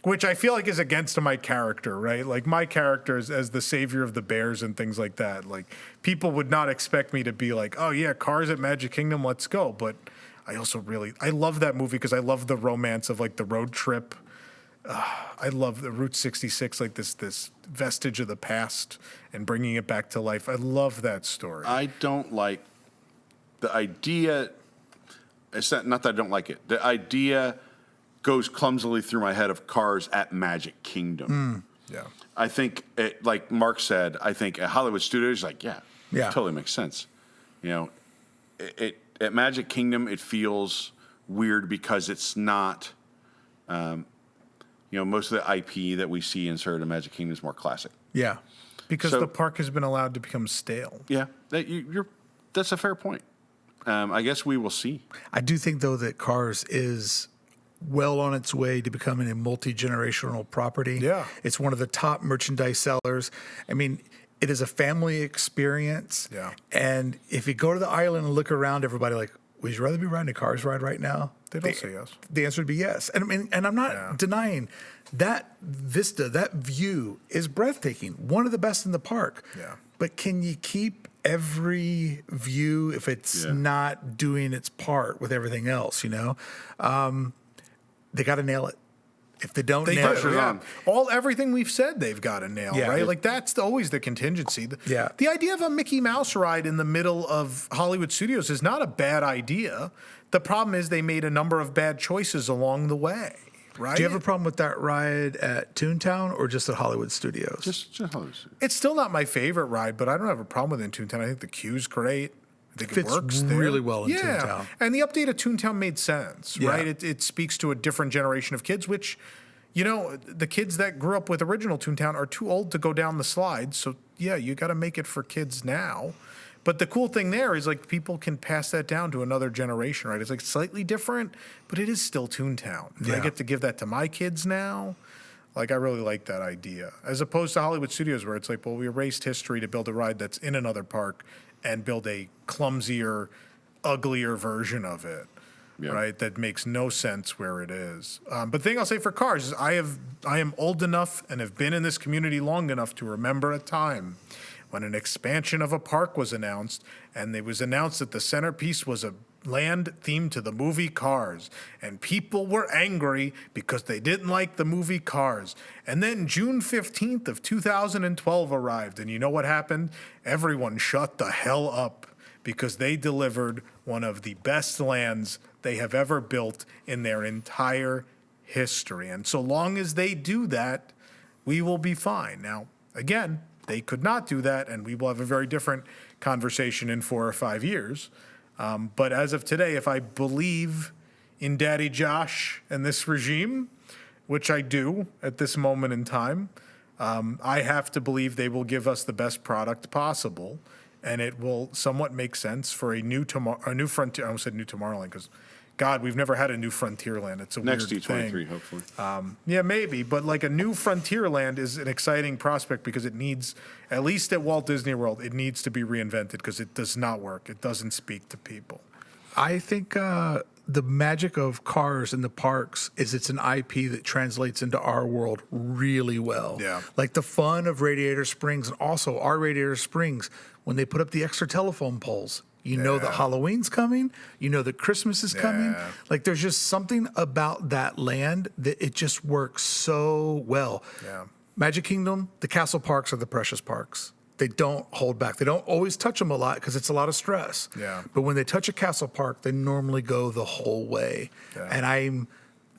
Which I feel like is against my character, right? Like my character is as the savior of the bears and things like that. Like people would not expect me to be like, oh yeah, Cars at Magic Kingdom, let's go. But I also I love that movie because I love the romance of like the road trip. I love the Route 66, like this vestige of the past and bringing it back to life. I love that story. I don't like the idea. It's not that I don't like it. The idea goes clumsily through my head of Cars at Magic Kingdom. Yeah. I think, like Mark said, I think at Hollywood Studios, like, yeah, totally makes sense. You know, at Magic Kingdom, it feels weird because it's not, you know, most of the IP that we see inserted in Magic Kingdom is more classic. Yeah. Because So- the park has been allowed to become stale. Yeah, that's a fair point. I guess we will see. I do think, though, that Cars is well on its way to becoming a multi-generational property. Yeah. It's one of the top merchandise sellers. I mean, it is a family experience. Yeah. And if you go to the island and look around, everybody like, would you rather be riding a Cars ride right now? They don't say yes. The answer would be yes. And I mean, and I'm not denying that vista, that view is breathtaking. One of the best in the park. Yeah. But can you keep every view if it's not doing its part with everything else, you know? They got to nail it. If they don't nail it, Pressure's on. Everything we've said they've got to nail, Yeah. right? Like that's always the contingency. Yeah. The idea of a Mickey Mouse ride in the middle of Hollywood Studios is not a bad idea. The problem is they made a number of bad choices along the way, right? do you have a problem with that ride at Toontown or just at Hollywood Studios? Just Hollywood Studios. It's still not my favorite ride, but I don't have a problem with it in Toontown. I think the queue's great. I think Fits it works there. really well in Toontown. And the update of Toontown made sense, Yeah. right? It speaks to a different generation of kids, which, you know, the kids that grew up with original Toontown are too old to go down the slides. So, yeah, you got to make it for kids now. But the cool thing there is, like, people can pass that down to another generation, right? It's, like, slightly different, but it is still Toontown. And I Yeah. get to give that to my kids now. Like, I really like that idea. As opposed to Hollywood Studios, where it's like, well, we erased history to build a ride that's in another park and build a clumsier, uglier version of it, right? That makes no sense where it is. But the thing I'll say for Cars is I am old enough and have been in this community long enough to remember a time when an expansion of a park was announced, and it was announced that the centerpiece was a land themed to the movie Cars, and people were angry because they didn't like the movie Cars. And then June 15th of 2012 arrived, and you know what happened? Everyone shut the hell up because they delivered one of the best lands they have ever built in their entire history. And so long as they do that, we will be fine. Now, again, they could not do that, and we will have a very different conversation in 4 or 5 years. But as of today, if I believe in Daddy Josh and this regime, which I do at this moment in time, I have to believe they will give us the best product possible, and it will somewhat make sense for a new Frontier. I almost said new Tomorrowland because, God, we've never had a new Frontierland. It's a Next weird D23, thing. hopefully. Yeah, maybe, but like a new Frontierland is an exciting prospect because it needs, at least at Walt Disney World, it needs to be reinvented because it does not work. It doesn't speak to people. I think the magic of Cars in the parks is it's an IP that translates into our world really well. Yeah. Like the fun of Radiator Springs, and also our Radiator Springs, when they put up the extra telephone poles, You know that Halloween's coming. You know that Christmas is coming. Yeah. Like there's just something about that land that it just works so well. Yeah. Magic Kingdom, the castle parks are the precious parks. They don't hold back. They don't always touch them a lot because it's a lot of stress. Yeah. But when they touch a castle park, they normally go the whole way. Yeah. And I'm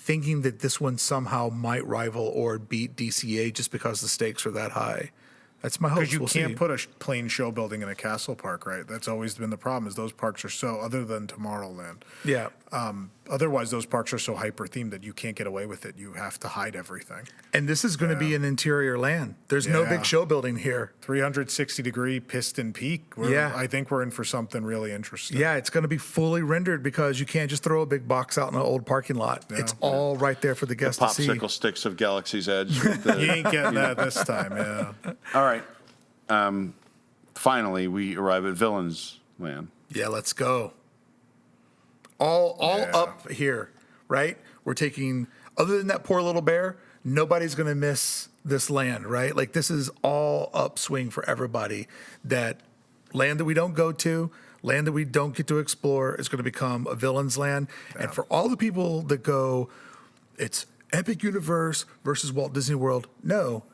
thinking that this one somehow might rival or beat DCA just because the stakes are that high. That's my hope. Because you We'll can't see. put a plain show building in a castle park, right? That's always been the problem. Is those parks are so, other than Tomorrowland. Yeah. Otherwise, those parks are so hyper themed that you can't get away with it. You have to hide everything. And this is going to be an interior land. There's no Yeah. big show building here. 360-degree piston peak. Yeah. I think we're in for something really interesting. Yeah, it's going to be fully rendered because you can't just throw a big box out in an old parking lot. It's all right there for the guests to see. Popsicle sticks of Galaxy's Edge. With the, You ain't getting that this time, yeah. all right. Finally, we arrive at Villains Land. Yeah, let's go. All Yeah. up here, right? We're taking, other than that poor little bear, nobody's going to miss this land, right? Like this is all upswing for everybody. That land that we don't go to, land that we don't get to explore is going to become a Villains Land. And for all the people that go, it's Epic Universe versus Walt Disney World. No,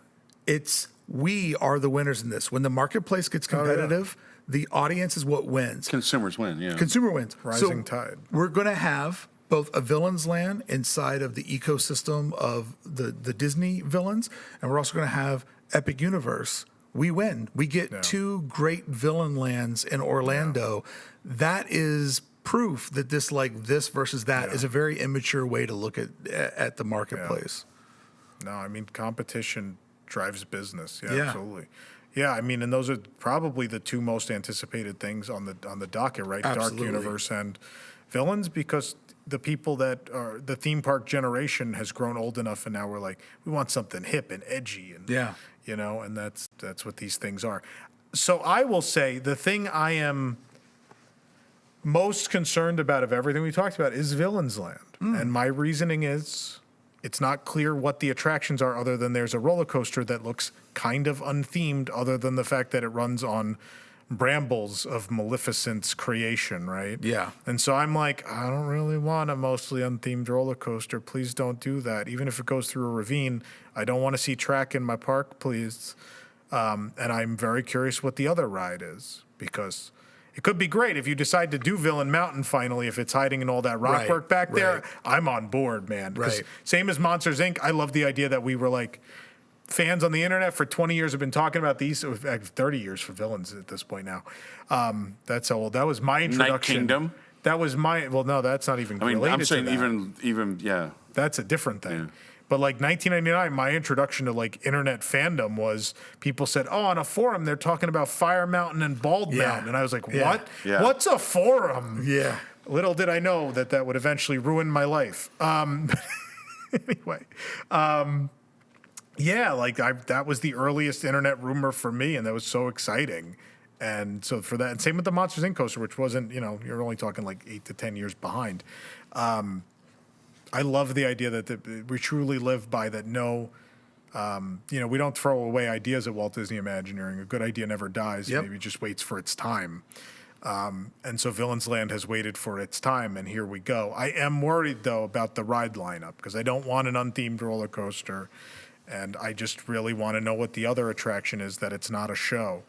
it's we are the winners in this. When the marketplace gets competitive, the audience is what wins. Consumers win, yeah. Consumer wins. Rising tide. We're going to have both a Villains Land inside of the ecosystem of the Disney villains, and we're also going to have Epic Universe. We win. We get two great villain lands in Orlando. That is proof that this versus that is a very immature way to look at the marketplace. No, I mean, competition drives business. Yeah, Yeah. absolutely. Yeah, I mean, and those are probably the two most anticipated things on the docket, right? Absolutely. Dark Universe and Villains, because the people that are the theme park generation has grown old enough, and now we're like, we want something hip and edgy, and you know, and that's what these things are. So I will say the thing I am most concerned about of everything we talked about is Villains Land, and my reasoning is, it's not clear what the attractions are other than there's a roller coaster that looks kind of unthemed other than the fact that it runs on brambles of Maleficent's creation, right? Yeah. And so I'm like, I don't really want a mostly unthemed roller coaster. Please don't do that. Even if it goes through a ravine, I don't want to see track in my park, please. And I'm very curious what the other ride is, because it could be great if you decide to do Villain Mountain finally, if it's hiding in all that rock work back there. Right. I'm on board, man. 'Cause Right. same as Monsters, Inc., I love the idea that we were like, fans on the internet for 20 years have been talking about these, 30 years for Villains at this point now. That's how old. That was my introduction. Night Kingdom? That was my, well, no, that's not even I mean, related I'm saying to that. even, yeah. That's a different thing. Yeah. But like 1999, my introduction to like internet fandom was people said, oh, on a forum, they're talking about Fire Mountain and Bald Mountain. And I was like, Yeah. what? Yeah. What's a forum? Yeah. Little did I know that would eventually ruin my life. Anyway, yeah, like that was the earliest internet rumor for me, and that was so exciting. And so for that, and same with the Monsters Inc. coaster, which wasn't, you're only talking like 8 to 10 years behind. I love the idea that we truly live by that. No, we don't throw away ideas at Walt Disney Imagineering. A good idea never dies. Yep. Maybe it just waits for its time. And so Villains Land has waited for its time, and here we go. I am worried, though, about the ride lineup, because I don't want an unthemed roller coaster, and I just really want to know what the other attraction is, that it's not a show.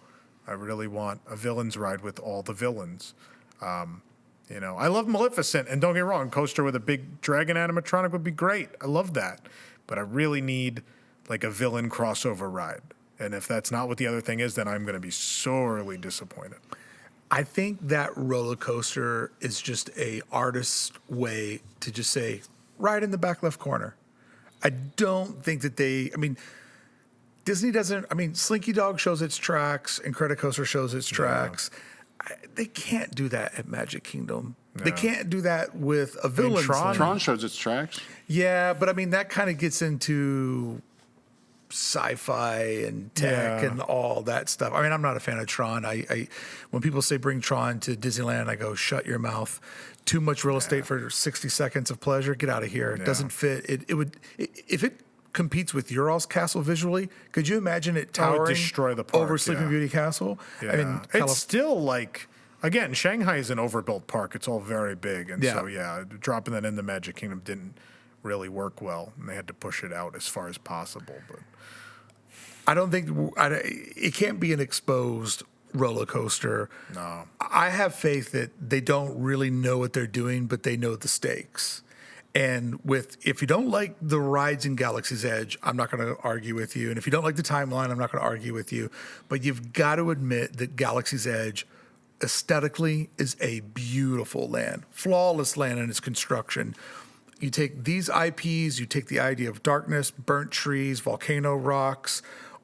I really want a Villains ride with all the villains. I love Maleficent, and don't get me wrong, coaster with a big dragon animatronic would be great. I love that. But I really need like a villain crossover ride. And if that's not what the other thing is, then I'm going to be sorely disappointed. I think that roller coaster is just a artist's way to just say, right in the back left corner. I don't think that Disney doesn't, Slinky Dog shows its tracks, Incredicoaster shows its tracks. They can't do that at Magic Kingdom. No. They can't do that with a villain. Tron shows its tracks. Yeah, but that kind of gets into sci-fi and tech and all that stuff. I'm not a fan of Tron. I when people say bring Tron to Disneyland, I go, shut your mouth. Too much real estate for 60 seconds of pleasure. Get out of here. It doesn't fit. If it competes with Ural's castle visually, could you imagine it towering destroy the park, over Sleeping Beauty Castle? Yeah. It's still like Again, Shanghai is an overbuilt park. It's all very big. And Yeah. so, yeah, dropping that in the Magic Kingdom didn't really work well. And they had to push it out as far as possible. But I don't think it can't be an exposed roller coaster. no. I have faith that they don't really know what they're doing, but they know the stakes. And if you don't like the rides in Galaxy's Edge, I'm not going to argue with you. And if you don't like the timeline, I'm not going to argue with you. But you've got to admit that Galaxy's Edge aesthetically is a beautiful land, flawless land in its construction. You take these IPs, you take the idea of darkness, burnt trees, volcano rocks,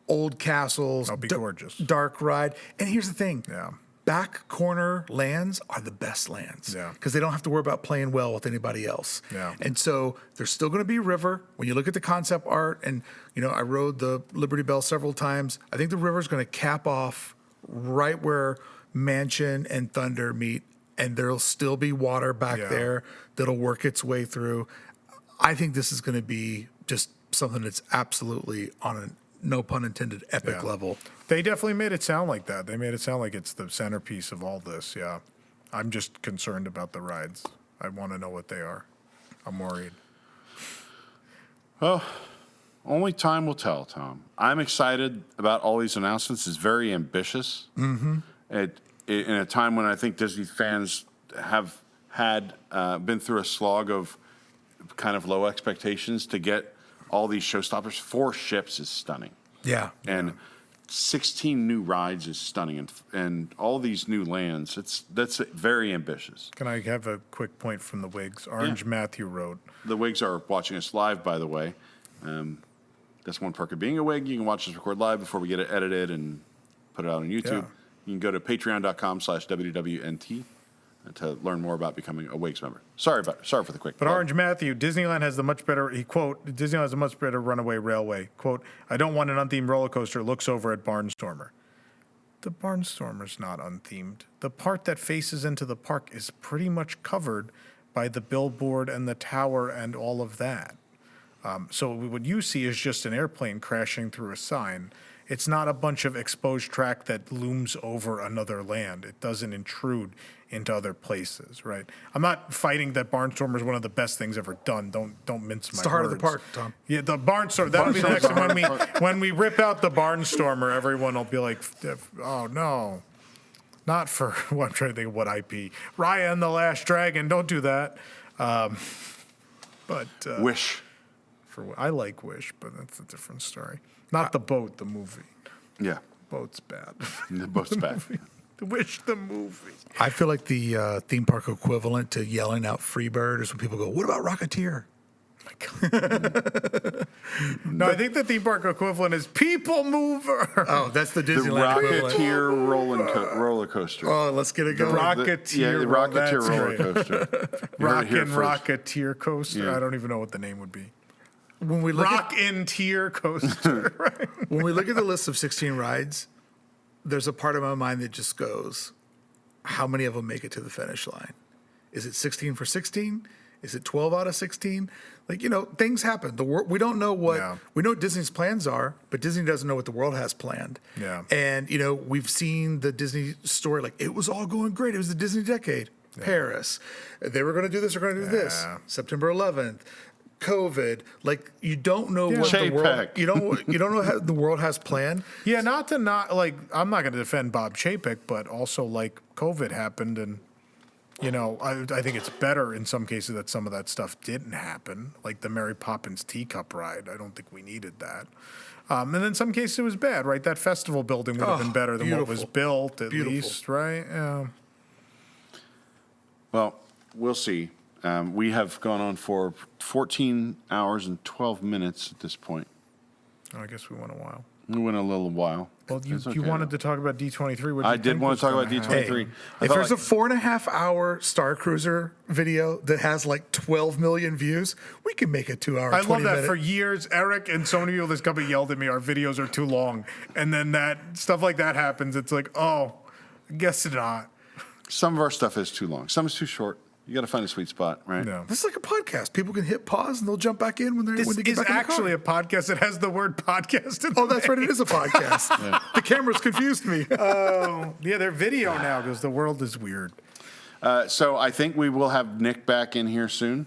old castles, That'll be gorgeous. dark ride. And here's the thing. Yeah. Back corner lands are the best lands Yeah. because they don't have to worry about playing well with anybody else. Yeah. And so there's still going to be river. When you look at the concept art, and I rode the Liberty Bell several times. I think the river is going to cap off right where Mansion and Thunder meet, and there'll still be water back Yeah. there that'll work its way through. I think this is going to be just something that's absolutely on a, no pun intended, epic Yeah. level. They definitely made it sound like that. They made it sound like it's the centerpiece of all this. Yeah. I'm just concerned about the rides. I want to know what they are. I'm worried. Well, only time will tell, Tom. I'm excited about all these announcements. It's very ambitious. Mm-hmm. In a time when I think Disney fans have had been through a slog of kind of low expectations, to get all these showstoppers. 4 ships is stunning. Yeah. And 16 new rides is stunning, and all these new lands. That's very ambitious. Can I have a quick point from the WIGS? Orange Matthew wrote, The WIGs are watching us live, by the way. That's one perk of being a WIG. You can watch us record live before we get it edited and put it out on YouTube. Yeah. You can go to patreon.com/WDWNT to learn more about becoming a WIGs member. Sorry for the quick. but Orange Matthew, Disneyland has the much better, Disneyland has a much better runaway railway. Quote, I don't want an unthemed roller coaster, looks over at Barnstormer. The Barnstormer's not unthemed. The part that faces into the park is pretty much covered by the billboard and the tower and all of that. So what you see is just an airplane crashing through a sign. It's not a bunch of exposed track that looms over another land. It doesn't intrude into other places, right? I'm not fighting that Barnstormer is one of the best things ever done. Don't mince my words. It's the heart of the park, Tom. Yeah, the Barnstormer. That'll be the next one. When we rip out the Barnstormer, everyone will be like, "Oh no, not for." Well, I'm trying to think of what IP. Raya and the Last Dragon. Don't do that. But Wish. I like Wish, but that's a different story. Not the boat, the movie. Yeah. Boat's bad. The boat's bad. The Wish, the movie. I feel like the theme park equivalent to yelling out Freebird is when people go, "What about Rocketeer?" No, I think the theme park equivalent is People Mover. Oh, that's the The Disneyland equivalent. Rocketeer roller coaster. Oh, let's get it going. Rocketeer. The well, Rocketeer that's roller great. coaster. You heard it here Rockin' first. Rocketeer coaster. Yeah. I don't even know what the name would be. When we look Rock in Tier coaster. Right? when we look at the list of 16 rides, there's a part of my mind that just goes, how many of them make it to the finish line? Is it 16 for 16? Is it 12 out of 16? Like, things happen. We don't know we know what Disney's plans are, but Disney doesn't know what the world has planned. Yeah. And, we've seen the Disney story, like it was all going great. It was the Disney decade. Paris. They were going to do this, they're going to do this. September 11th. COVID, like you don't know what the world, you don't know how the world has planned. Yeah, I'm not going to defend Bob Chapek, but also like COVID happened, and I think it's better in some cases that some of that stuff didn't happen, like the Mary Poppins teacup ride. I don't think we needed that. And in some cases it was bad, right? That festival building would have been better than what was built, at least, right? Yeah. Well, we'll see. We have gone on for 14 hours and 12 minutes at this point. I guess we went a while. We went a little while. Well, you It's okay, wanted though. to talk about D23. I did want to talk about D23. If there's a 4.5-hour Star Cruiser video that has like 12 million views, we can make a 2-hour. I love that. For years, Eric and so many people in this company yelled at me, our videos are too long. And then that stuff like that happens. It's like, oh, I guess not. Some of our stuff is too long. Some is too short. You got to find a sweet spot, right? No. This is like a podcast. People can hit pause and they'll jump back in when they This get is back in the actually car. a podcast that has the word podcast in Oh, that's right. It is a podcast. The cameras confused me. Oh, yeah, they're video now because the world is weird. So I think we will have Nick back in here soon.